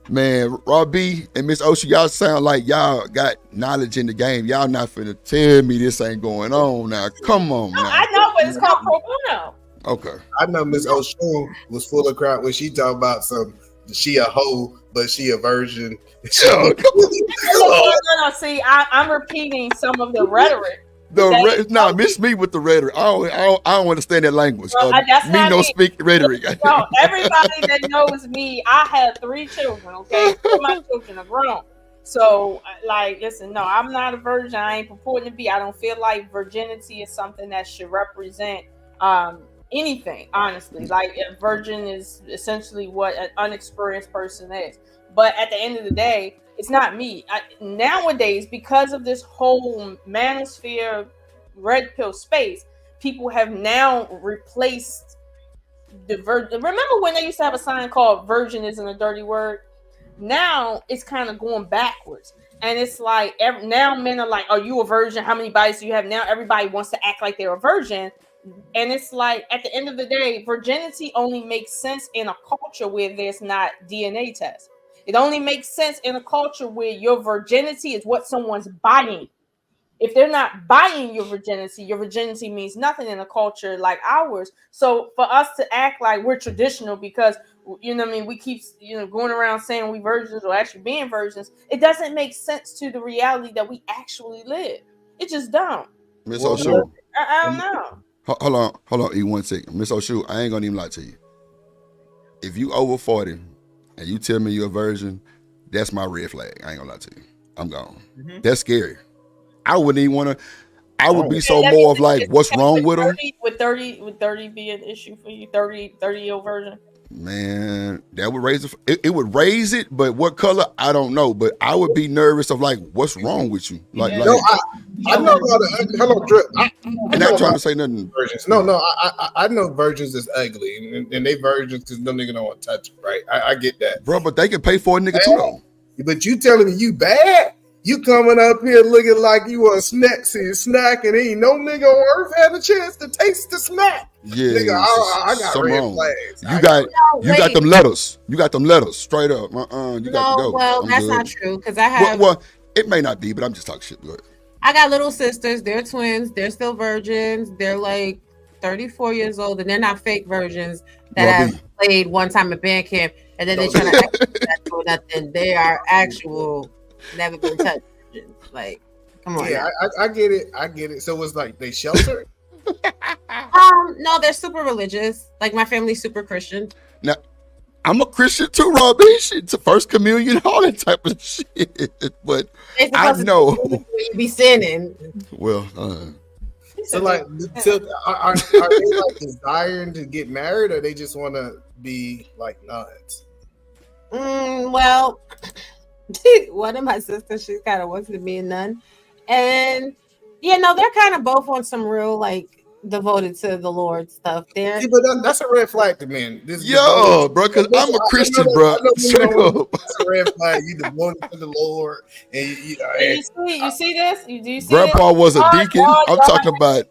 Man, Rob B and Miss Osha, y'all sound like y'all got knowledge in the game. Y'all not finna tell me this ain't going on now. Come on now. I know, but it's called pro bono. Okay. I know Miss Osha was full of crap when she talked about she a hoe, but she a virgin. No, see, I'm repeating some of the rhetoric Miss me with the rhetoric. I don't understand that language. Well, that's me what no I mean. speak rhetoric. No, everybody that knows me, I have 3 children. Okay, 4 of my children are grown. So, like, listen, no, I'm not a virgin. I ain't purporting to be. I don't feel like virginity is something that should represent anything. Honestly, like a virgin is essentially what an unexperienced person is. But at the end of the day, it's not me. Nowadays, because of this whole manosphere red pill space, people have now replaced the virgin. Remember when they used to have a sign called "Virgin isn't a dirty word"? Now it's kind of going backwards, and it's like now men are like, "Are you a virgin? How many bodies do you have?" Now everybody wants to act like they're a virgin, and it's like at the end of the day, virginity only makes sense in a culture where there's not DNA tests. It only makes sense in a culture where your virginity is what someone's buying. If they're not buying your virginity means nothing in a culture like ours. So for us to act like we're traditional because, you know what I mean, we keep, going around saying we virgins or actually being virgins, it doesn't make sense to the reality that we actually live. It just don't. Miss O'Shoe. I don't know. Hold on, E, 1 second. Miss O'Shoe, I ain't gonna even lie to you. If you over 40 and you tell me you're a virgin, that's my red flag. I ain't gonna lie to you. I'm gone. Mm-hmm. That's scary. I wouldn't even want to. I would be so more of like, what's wrong with them? Would 30 be an issue for you? 30-year-old virgin? Man, that would raise it. It would raise it, but what color? I don't know. But I would be nervous of like, what's wrong with you? Like, I know about it. Hello, Drip. I'm not trying to say nothing. Virgins. No, I know virgins is ugly, and they virgins because no nigga don't want to touch them, right? I get that, bro. But they can pay for a nigga too, though. But you telling me you bad? You coming up here looking like you a snack, and ain't no nigga on earth had a chance to taste the snack. Yeah, nigga, I got red flags. You got them letters. You got them letters straight up. You got to go. Well, that's not true because I have. Well, it may not be, but I'm just talking shit. Go ahead. I got little sisters. They're twins. They're still virgins. They're like 34 years old, and they're not fake virgins that have played one time at band camp, and then they try to act that for nothing. They are actual. Never been touched. Like, come on. Yeah, I get it. I get it. So it's like they shelter. No, they're super religious. Like my family's super Christian. Now, I'm a Christian too, Robbie. Shit, to first communion, all that type of shit. But I know you be sinning. Well, so like, are they like desiring to get married, or they just want to be like nuns? Well. One of my sisters, she kind of wants to be a nun, and they're kind of both on some real like devoted to the Lord stuff. There, but that's a red flag to men. Bro, because I'm a Christian, bro. Straight up, that's a red flag. You devoted to the Lord, and you see this? Do you see Grandpa this? was a deacon. I'm talking about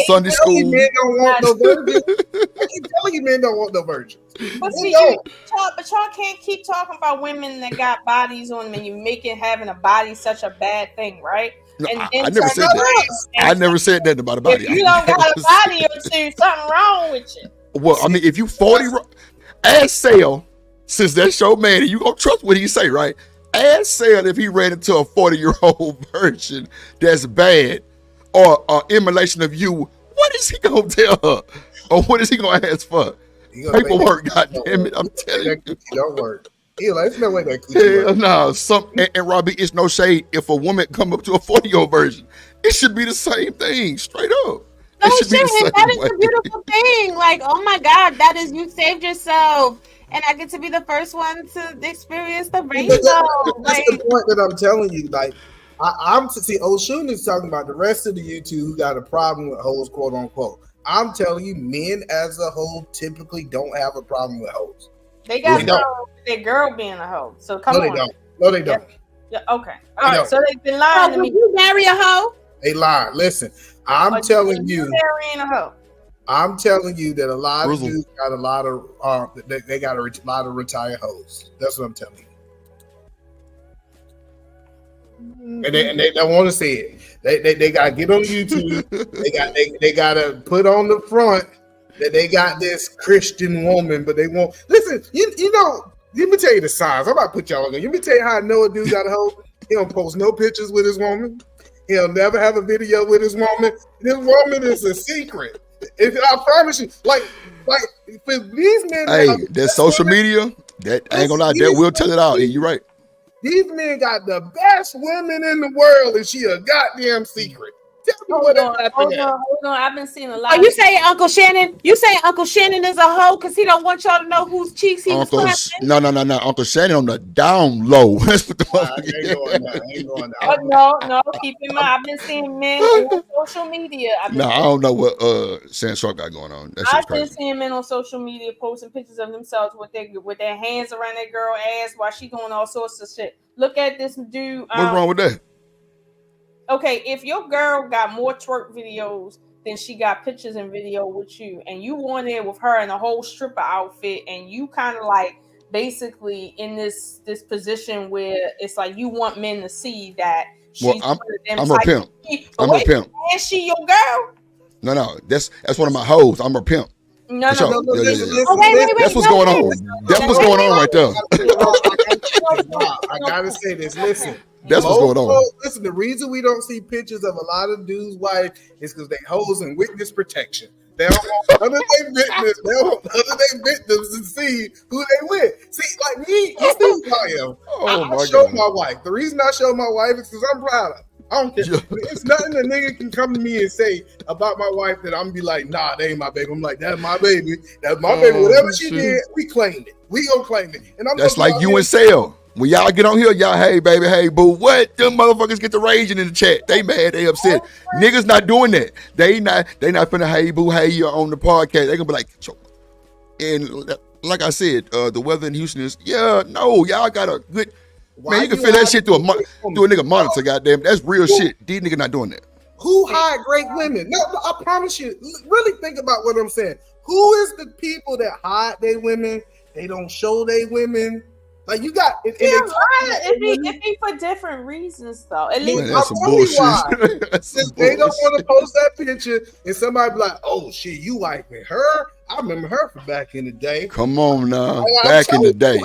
Sunday school. Men don't want no virgins. I keep telling you, men don't want no virgins. But see, y'all can't keep talking about women that got bodies on them, and you making having a body such a bad thing, right? No, I never said that. I never said that about a body. If you don't got a body, or something wrong with you. Well, I mean, if you 40, ask Sale, since that's your man, and you gonna trust what he say, right? Ask Sale if he ran into a 40-year-old virgin that's bad, or an emulation of you. What is he gonna tell her, or what is he gonna ask for? Paperwork, goddamn it! I'm telling you, don't work. There's no way that hell no. And Robbie, it's no shade. If a woman come up to a 40-year-old virgin, it should be the same thing, straight up. No shit, that is a beautiful thing. Like, oh my God, that is, you saved yourself, and I get to be the first one to experience the rainbow. That's the point that I'm telling you. Like, I'm to see Oshun is talking about the rest of the YouTube who got a problem with hoes, quote unquote. I'm telling you, men as a whole typically don't have a problem with hoes. They got their girl being a hoe. So come on. No, they don't. Yeah, okay. All right. So they've been lying to me. You marry a hoe? They lie. Listen, I'm telling you. Marrying a hoe. I'm telling you that a lot of dudes got a lot of they got a lot of retired hoes. That's what I'm telling you. And they don't want to see it. They gotta get on YouTube. they gotta put on the front that they got this Christian woman, but they won't listen. You know. Let me tell you the signs. I'm about to put y'all on. Let me tell you how I know a dude got a hoe. He don't post no pictures with his woman. He'll never have a video with his woman. This woman is a secret. I promise you, like for these men. Hey, that social media, that I ain't gonna lie, that will tell it out. You're right. These men got the best women in the world, and she a goddamn secret. Tell me what happened. Hold on. I've been seeing a lot. Oh, you saying Uncle Shannon? You saying Uncle Shannon is a hoe because he don't want y'all to know whose cheeks he was clapping? No. Uncle Shannon on the down low. That's what the ain't going Oh, no. Keep in mind, I've been seeing men on social media. I don't know what Sand Shark got going on. That's I've crazy. been seeing men on social media posting pictures of themselves with their hands around that girl ass while she doing all sorts of shit. Look at this dude. What's wrong with that? Okay, if your girl got more twerk videos than she got pictures and video with you, and you on there with her in a whole stripper outfit, and you kind of like basically in this position where it's like you want men to see that she's I'm her pimp. I'm her pimp. And she your girl? No, that's one of my hoes. I'm her pimp. No. Wait. That's what's going on. That's what's going on right there. I gotta say this. Listen. That's what's going on. Listen, the reason we don't see pictures of a lot of dudes' wife is because they hoes in witness protection. They don't want none of their victims to see who they with. See, like me, you see who I am. I show my wife. The reason I show my wife is because I'm proud of her. I don't care. It's nothing a nigga can come to me and say about my wife that I'm gonna be like, nah, that ain't my baby. I'm like, that's my baby. That's my baby. Whatever she did, we claimed it. We gonna claim it. And that's like you and Sale. When y'all get on here, y'all, hey baby, hey boo, what? Them motherfuckers get the raging in the chat. They mad, they upset. Niggas not doing that. They not finna hey boo, hey you're on the podcast. They gonna be like, and like I said, the weather in Houston is y'all got a good man. You can feel that shit through a nigga monitor. Goddamn, that's real shit. These niggas not doing that. Who hide great women? No, I promise you. Really think about what I'm saying. Who is the people that hide their women? They don't show their women. Like you got it be for different reasons though. At least that's some bullshit. Since they don't want to post that picture and somebody be like, oh shit, you like me. Her? I remember her from back in the day. Come on now. Back in the day.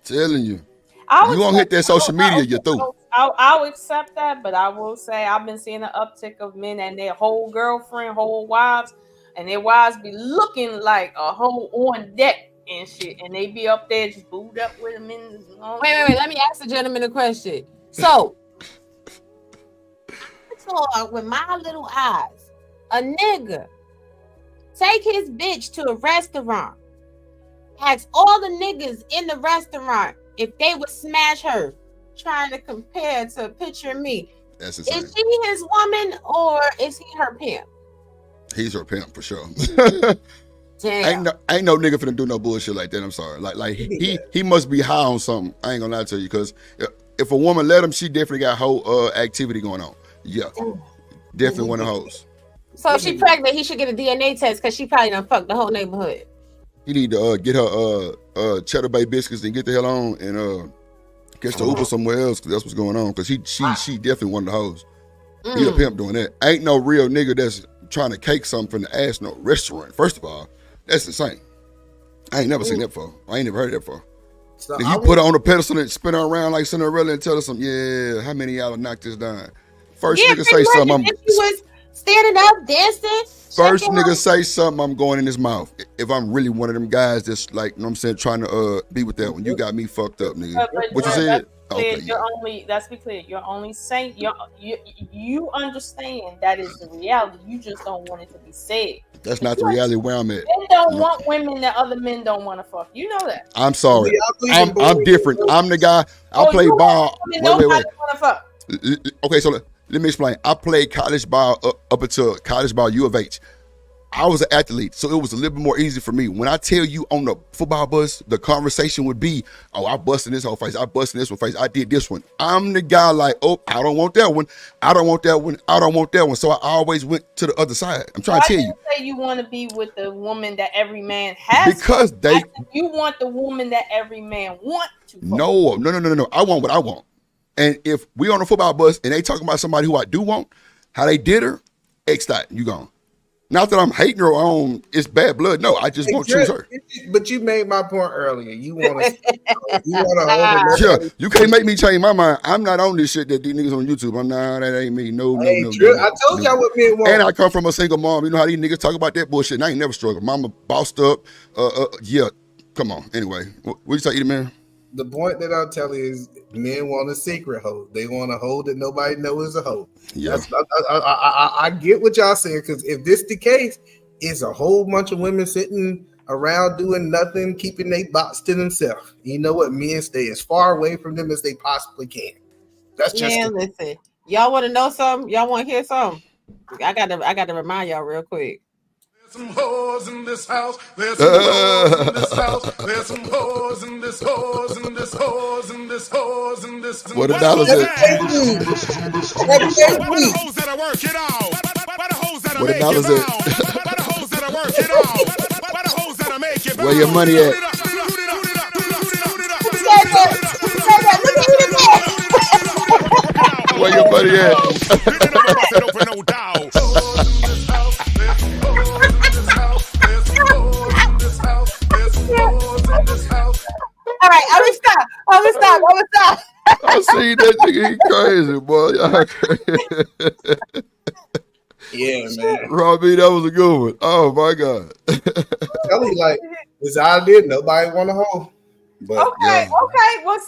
Telling you. You won't hit that social media, you're through. I'll accept that, but I will say I've been seeing an uptick of men and their whole girlfriend, whole wives, and their wives be looking like a whole on deck and shit, and they be up there just booed up with them. Wait. Let me ask the gentleman a question. So, I saw with my little eyes a nigga take his bitch to a restaurant, ask all the niggas in the restaurant if they would smash her, trying to compare to a picture of me. That's insane. Is she his woman or is he her pimp? He's her pimp for sure. Damn. Ain't no nigga finna do no bullshit like that. I'm sorry. Like he must be high on something. I ain't gonna lie to you, because if a woman let him, she definitely got whole activity going on. Yeah, definitely one of those. So if she pregnant, he should get a DNA test because she probably done fucked the whole neighborhood. He need to get her cheddar bay biscuits and get the hell on and catch the Uber somewhere else, because that's what's going on. Because she definitely one of the hoes. He a pimp doing that. Ain't no real nigga that's trying to cake something from the ass no restaurant. First of all, that's insane. I ain't never seen that before. I ain't never heard that before. So you put her on a pedestal and spin her around like Cinderella and tell her something, how many of y'all knock this down? First nigga say something, if he was standing up, dancing. First nigga say something, I'm going in his mouth. If I'm really one of them guys that's like, you know what I'm saying, trying to be with that one. You got me fucked up, nigga. What you said? Let's be clear. You're only saying you understand that is the reality. You just don't want it to be said. That's not the reality where I'm at. Men don't want women that other men don't want to fuck. You know that. I'm sorry. I'm different. I'm the guy. I play ball. Wait. Okay, so let me explain. I played college ball up until college ball U of H. I was an athlete, so it was a little bit more easy for me. When I tell you on the football bus, the conversation would be, oh, I busted this whole face. I busted this one face. I did this one. I'm the guy like, oh, I don't want that one. I don't want that one. I don't want that one. So I always went to the other side. I'm trying to tell you. Say you want to be with the woman that every man has. Because you want the woman that every man want to. No. I want what I want. And if we on a football bus and they talking about somebody who I do want, how they did her, X dot, you gone. Not that I'm hating her on. It's bad blood. No, I just won't choose her. But you made my point earlier. You want to hold it. Yeah, you can't make me change my mind. I'm not on this shit that these niggas on YouTube. I'm not. That ain't me. No. I told y'all what men want. And I come from a single mom. You know how these niggas talk about that bullshit. And I ain't never struggled. Mama bossed up. Yeah. Come on. Anyway, what you say, Edie, man? The point that I'll tell you is men want a secret hoe. They want a hoe that nobody knows is a hoe. Yeah. I get what y'all saying, because if this the case, it's a whole bunch of women sitting around doing nothing, keeping their box to themselves. You know what? Men stay as far away from them as they possibly can. That's just listen. Y'all want to know something? Y'all want to hear something? I got to remind y'all real quick. Some hoes in this house. There's some hoes in this house. There's some hoes in this hoes in this hoes in this hoes in this. What the dollars at? What the hoes that are working out? What the hoes that are making out? What the hoes that are working out? What the hoes that are making out? Where your money at? Where your money All right, I'm gonna stop. I see that nigga, he crazy, boy. Yeah, man. Robbie, that was a good one. Oh my God. Tell you, like, this idea, nobody want to hold. But okay. Well,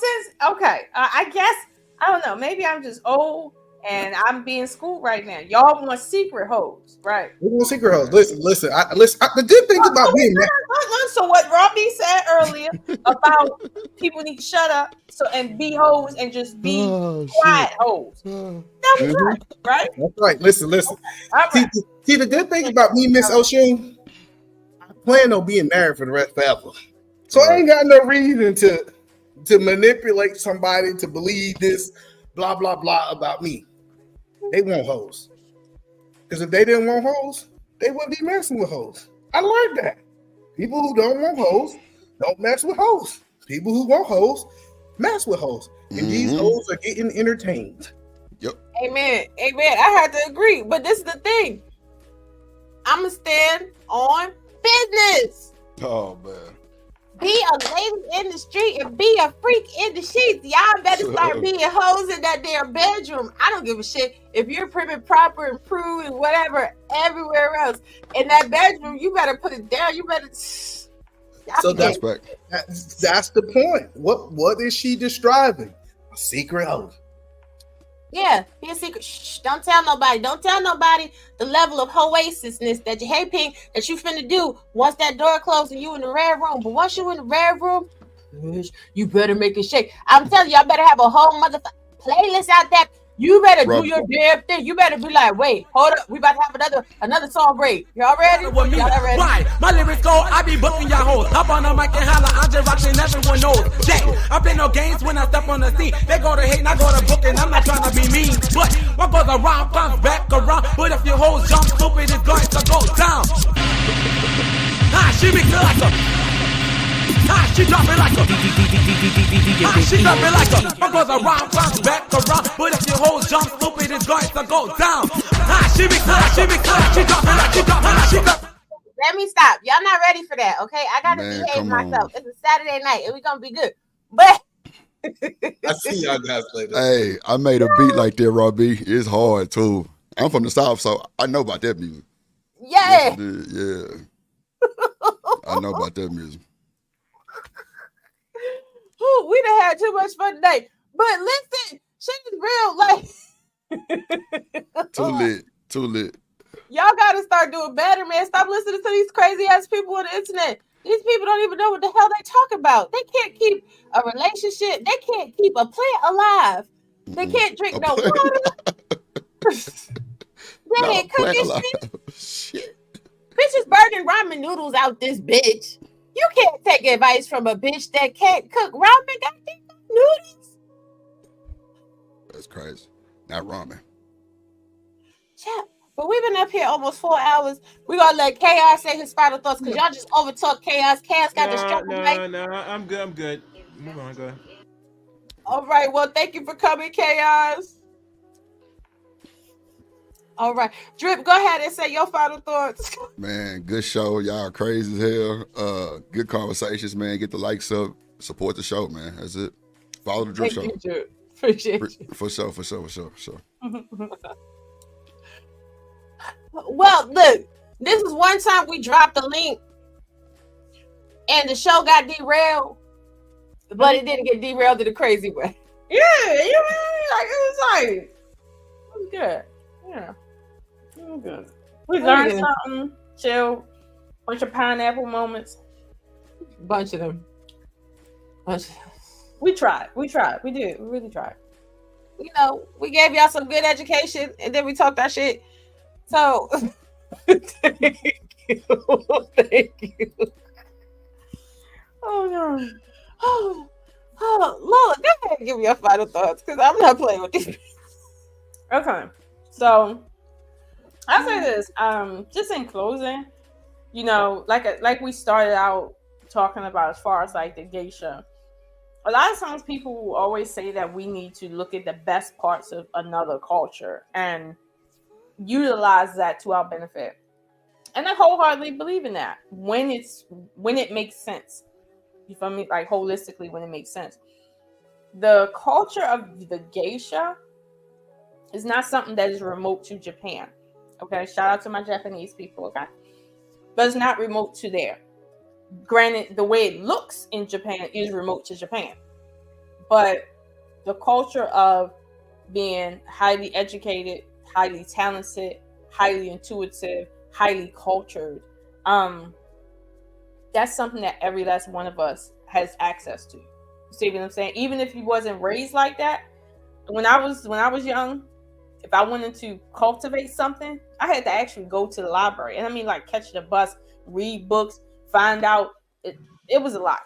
I guess I don't know. Maybe I'm just old and I'm being schooled right now. Y'all want secret hoes, right? We want secret hoes. Listen. The good thing about being married. So what Robbie said earlier about people need to shut up and be hoes and just be quiet hoes. That was right? That's right. Listen. Right. See, the good thing about me, Miss O'Shea, I plan on being married for the rest forever. So I ain't got no reason to manipulate somebody to believe this blah blah blah about me. They want hoes. Because if they didn't want hoes, they wouldn't be messing with hoes. I learned that. People who don't want hoes don't mess with hoes. People who want hoes mess with hoes. And these hoes are getting entertained. Yep. Amen. I had to agree. But this is the thing. I'm going to stand on business. Oh, man. Be a lady in the street and be a freak in the sheets. Y'all better start being hoes in that damn bedroom. I don't give a shit if you're prim and proper and prude and whatever everywhere else. In that bedroom, you better put it down. You better. So that's the point. What is she describing? A secret hoe. Yeah, be a secret. Shh, don't tell nobody. Don't tell nobody the level of oasisness that you that you finna do once that door closed and you in the red room. But once you in the red room, you better make it shake. I'm telling you, I better have a whole motherfucking playlist out there. You better do your damn thing. You better be like, wait, hold up. We about to have another song break. Y'all ready? Y'all ready? Why? My lyrics go, I be booking y'all hoes. Hop on the mic and holla, I'm just rocking, everyone knows. Jay, I play no games when I step on the scene. They go to hate and I go to booking. I'm not trying to be mean. But what goes around comes back around. But if your hoes jump stupid, it's going to go down. She makes it like a. She drop it like a. She drop it like a. What goes around comes back around. But if your hoes jump stupid, it's going to go down. She makes it. She drop it like. Let me stop. Y'all not ready for that, okay? I gotta behave myself. It's a Saturday night and we're gonna be good. But I see y'all guys later. Hey, I made a beat like that, Robbie. It's hard too. I'm from the South, so I know about that music. Yeah. Yes, yeah. I know about that music. Ooh, we done had too much fun today. But listen, shit is real. Like Too lit. Y'all gotta start doing better, man. Stop listening to these crazy ass people on the internet. These people don't even know what the hell they talk about. They can't keep a relationship. They can't keep a plant alive. They can't drink no water. They ain't cooking shit. Bitches burning ramen noodles out this bitch. You can't take advice from a bitch that can't cook ramen. Goddamn noodles. That's crazy. Not ramen. Chap. But we've been up here almost 4 hours. We're going to let Chaos say his final thoughts because y'all just overtalk Chaos. Chaos got distracted. No, I'm good. Move on, go ahead. All right. Well, thank you for coming, Chaos. All right. Drip, go ahead and say your final thoughts. Man, good show. Y'all crazy as hell. Good conversations, man. Get the likes up. Support the show, man. That's it. Follow the Drip Show. Thank you, Drip. Appreciate you. For sure. Well, look, this is one time we dropped the link and the show got derailed, but it didn't get derailed in a crazy way. Yeah, you know, like it was good. Yeah, it was good. We learned something. Chill. Bunch of pineapple moments. Bunch of them. We tried. We did. We really tried. You know, we gave y'all some good education, and then we talked that shit. So, thank you. Oh no. Oh, Lola, go ahead and give me your final thoughts, because I'm not playing with these. Okay, so I'll say this. Just in closing, you know, like we started out talking about as far as like the geisha. A lot of times people always say that we need to look at the best parts of another culture and utilize that to our benefit. And I wholeheartedly believe in that when it makes sense. You feel me? Like holistically, when it makes sense. The culture of the geisha is not something that is remote to Japan. Okay, shout out to my Japanese people. Okay, but it's not remote to there. Granted, the way it looks in Japan is remote to Japan, but the culture of being highly educated, highly talented, highly intuitive, highly cultured, that's something that every last one of us has access to. You see what I'm saying? Even if you wasn't raised like that, when I was young, if I wanted to cultivate something, I had to actually go to the library, and I mean like catch the bus, read books, find out. It was a lot.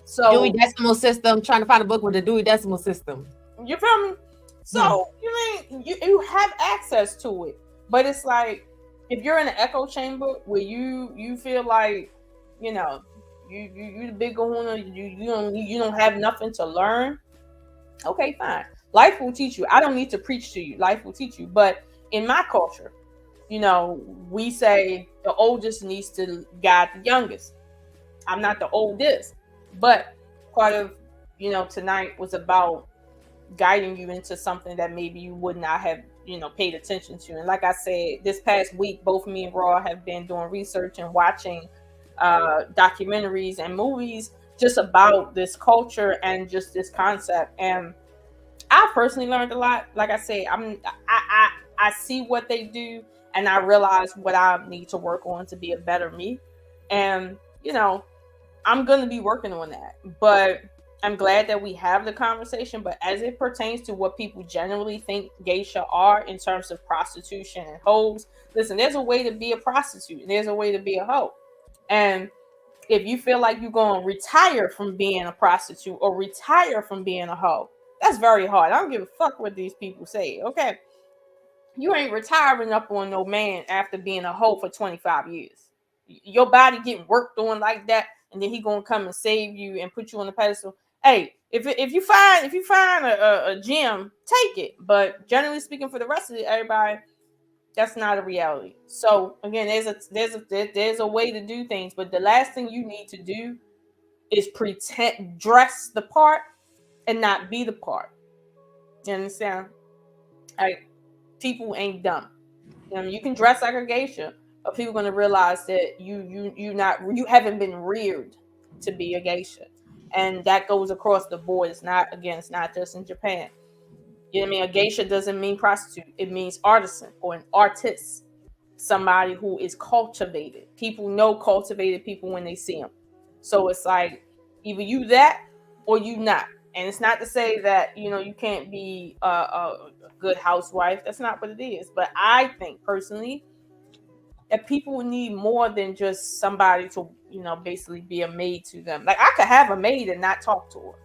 So Dewey Decimal System, trying to find a book with the Dewey Decimal System. You feel me? So you have access to it, but it's like if you're in an echo chamber where you feel like, you know, you the big kahuna, you don't have nothing to learn. Okay, fine. Life will teach you. I don't need to preach to you. Life will teach you. But in my culture, you know, we say the oldest needs to guide the youngest. I'm not the oldest, but part of, you know, tonight was about guiding you into something that maybe you would not have, you know, paid attention to. And like I said, this past week, both me and Raw have been doing research and watching documentaries and movies just about this culture and just this concept. And I personally learned a lot. Like I said, I see what they do, and I realize what I need to work on to be a better me. And, you know, I'm going to be working on that. But I'm glad that we have the conversation. But as it pertains to what people generally think geisha are in terms of prostitution and hoes, listen, there's a way to be a prostitute, and there's a way to be a hoe. And if you feel like you're going to retire from being a prostitute or retire from being a hoe, that's very hard. I don't give a fuck what these people say. Okay. You ain't retiring up on no man after being a hoe for 25 years. Your body getting worked on like that, and then he gonna come and save you and put you on the pedestal. Hey, if you find a gym, take it. But generally speaking, for the rest of everybody, that's not a reality. So again, there's a way to do things, but the last thing you need to do is dress the part and not be the part. You understand? Like, people ain't dumb. You know, you can dress like a geisha, but people are gonna realize that you haven't been reared to be a geisha, and that goes across the board. It's not just in Japan. You know what I mean? A geisha doesn't mean prostitute. It means artisan or an artist, somebody who is cultivated. People know cultivated people when they see them. So it's like either you that or you not. And it's not to say that, you know, you can't be a good housewife. That's not what it is. But I think personally that people need more than just somebody to, you know, basically be a maid to them. Like, I could have a maid and not talk to her.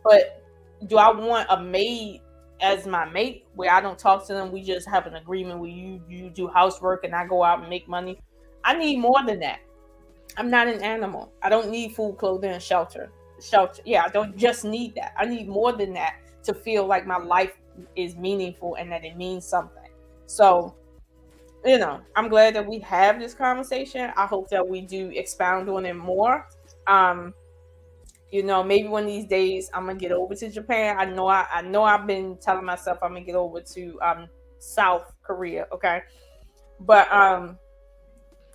But do I want a maid as my mate where I don't talk to them? We just have an agreement where you do housework and I go out and make money. I need more than that. I'm not an animal. I don't need food, clothing, and shelter. Yeah, I don't just need that. I need more than that to feel like my life is meaningful and that it means something. So, you know, I'm glad that we have this conversation. I hope that we do expound on it more. You know, maybe one of these days I'm gonna get over to Japan. I know I've been telling myself I'm gonna get over to South Korea, okay? But I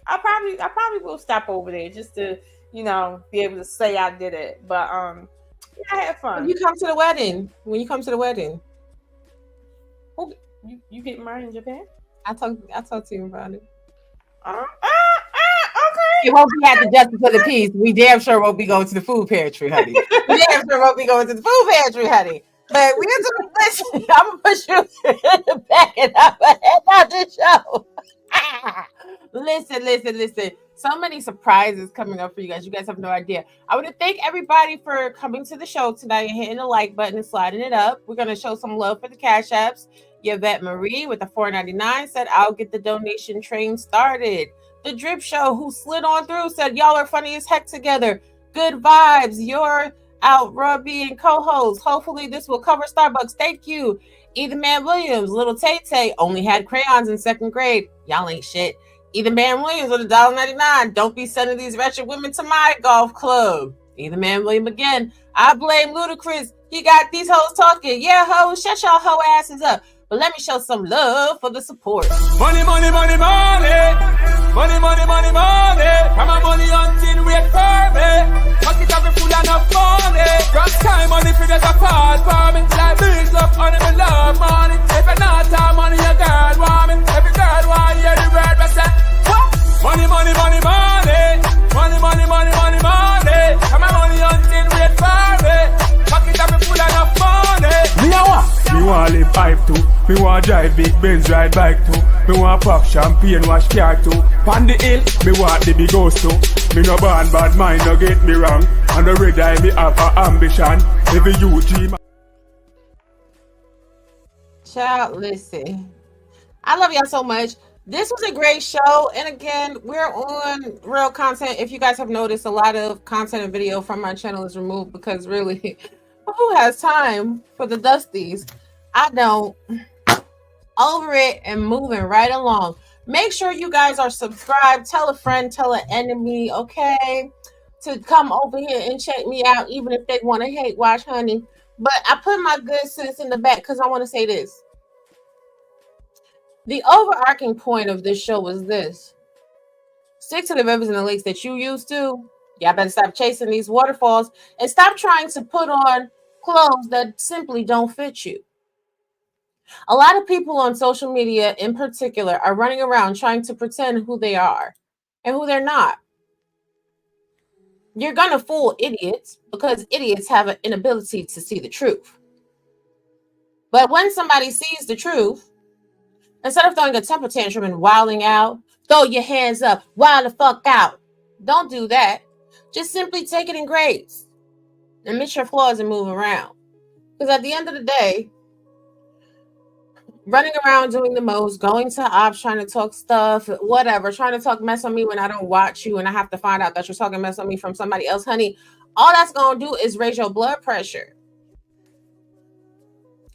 probably will stop over there just to, you know, be able to say I did it. But yeah, I had fun. When you come to the wedding, Oh, you getting married in Japan? I talked to you about it. Okay. It won't be at the Justice of the Peace. We damn sure won't be going to the food pantry, honey. We damn sure won't be going to the food pantry, honey. But we're doing this. I'm gonna push you in the back and I'm gonna head out the show. Listen. So many surprises coming up for you guys. You guys have no idea. I want to thank everybody for coming to the show tonight and hitting the like button and sliding it up. We're gonna show some love for the Cash Apps. Yvette Marie with the $4.99 said, "I'll get the donation train started." The Drip Show, who slid on through, said, "Y'all are funny as heck together. Good vibes. You're out, Robbie and co-host. Hopefully this will cover Starbucks. Thank you." Either Man Williams, Little Tay only had crayons in 2nd grade. Y'all ain't shit. Either Man Williams with $1.99. Don't be sending these wretched women to my golf club. Either Man William again. I blame Ludacris. He got these hoes talking. Yeah, hoes, shut y'all hoe asses up. But let me show some love for the support. Money. Money. Come on, money hunting, wait for me. Pocket up full enough money. Cross time money for the call for me. Like bills love money, me love money. If you're not time money, your girl want me. Every girl want hear the word I say. Money. Money. Come on, money hunting, wait for me. Pocket up full enough money. Me a what? Me want live pipe too. Me want drive big Benz, ride bike too. Me want pop champagne, wash car too. On the hill, me want the big house too. Me no born bad mind, no get me wrong. On the red eye, me have a ambition. Every UG. Child, listen. I love y'all so much. This was a great show. And again, we're on real content. If you guys have noticed, a lot of content and video from my channel is removed because really, who has time for the dusties? I don't. Over it and moving right along. Make sure you guys are subscribed. Tell a friend, tell an enemy, okay, to come over here and check me out, even if they want to hate watch, honey. But I put my good sis in the back because I want to say this. The overarching point of this show was this. Stick to the rivers and the lakes that you used to. Y'all better stop chasing these waterfalls and stop trying to put on clothes that simply don't fit you. A lot of people on social media in particular are running around trying to pretend who they are and who they're not. You're going to fool idiots because idiots have an inability to see the truth. But when somebody sees the truth, instead of throwing a temper tantrum and wilding out, throw your hands up, wild the fuck out. Don't do that. Just simply take it in grace. Admit your flaws and move around. Because at the end of the day, running around doing the most, going to ops, trying to talk stuff, whatever, trying to talk mess on me when I don't watch you and I have to find out that you're talking mess on me from somebody else, honey, all that's going to do is raise your blood pressure.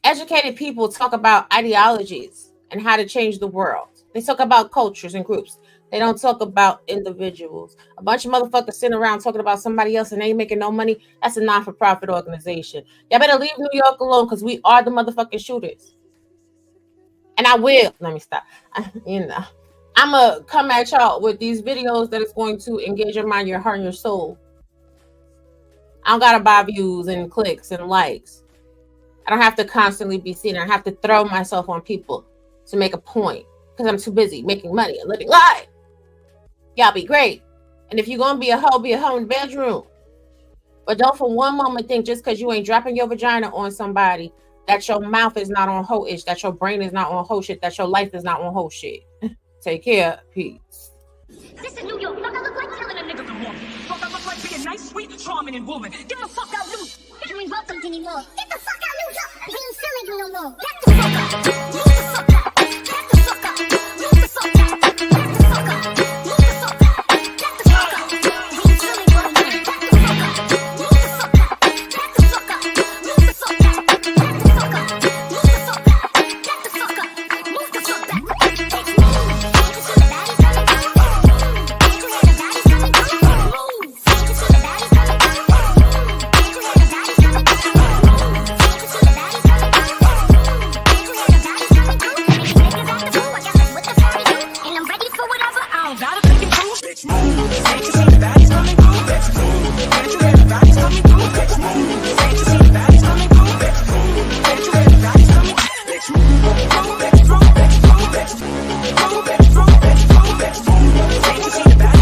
Educated people talk about ideologies and how to change the world. They talk about cultures and groups. They don't talk about individuals. A bunch of motherfuckers sitting around talking about somebody else and they ain't making no money. That's a non-for-profit organization. Y'all better leave New York alone because we are the motherfucking shooters. And I will. Let me stop. I'm going to come at y'all with these videos that is going to engage your mind, your heart, and your soul. I don't got to buy views and clicks and likes. I don't have to constantly be seen. I have to throw myself on people to make a point because I'm too busy making money and living life. Y'all be great. And if you're going to be a hoe in the bedroom. But don't for one moment think just because you ain't dropping your vagina on somebody that your mouth is not on hoe-ish, that your brain is not on hoe shit, that your life is not on hoe shit. Take care. Peace. This is New York. Fuck, I look like killing a nigga good morning. Fuck, I look like being nice, sweet, charming, and wooing. Get the fuck out, loose. You ain't welcome anymore. Get the fuck out, loose. We ain't selling you no more. Get the fuck out.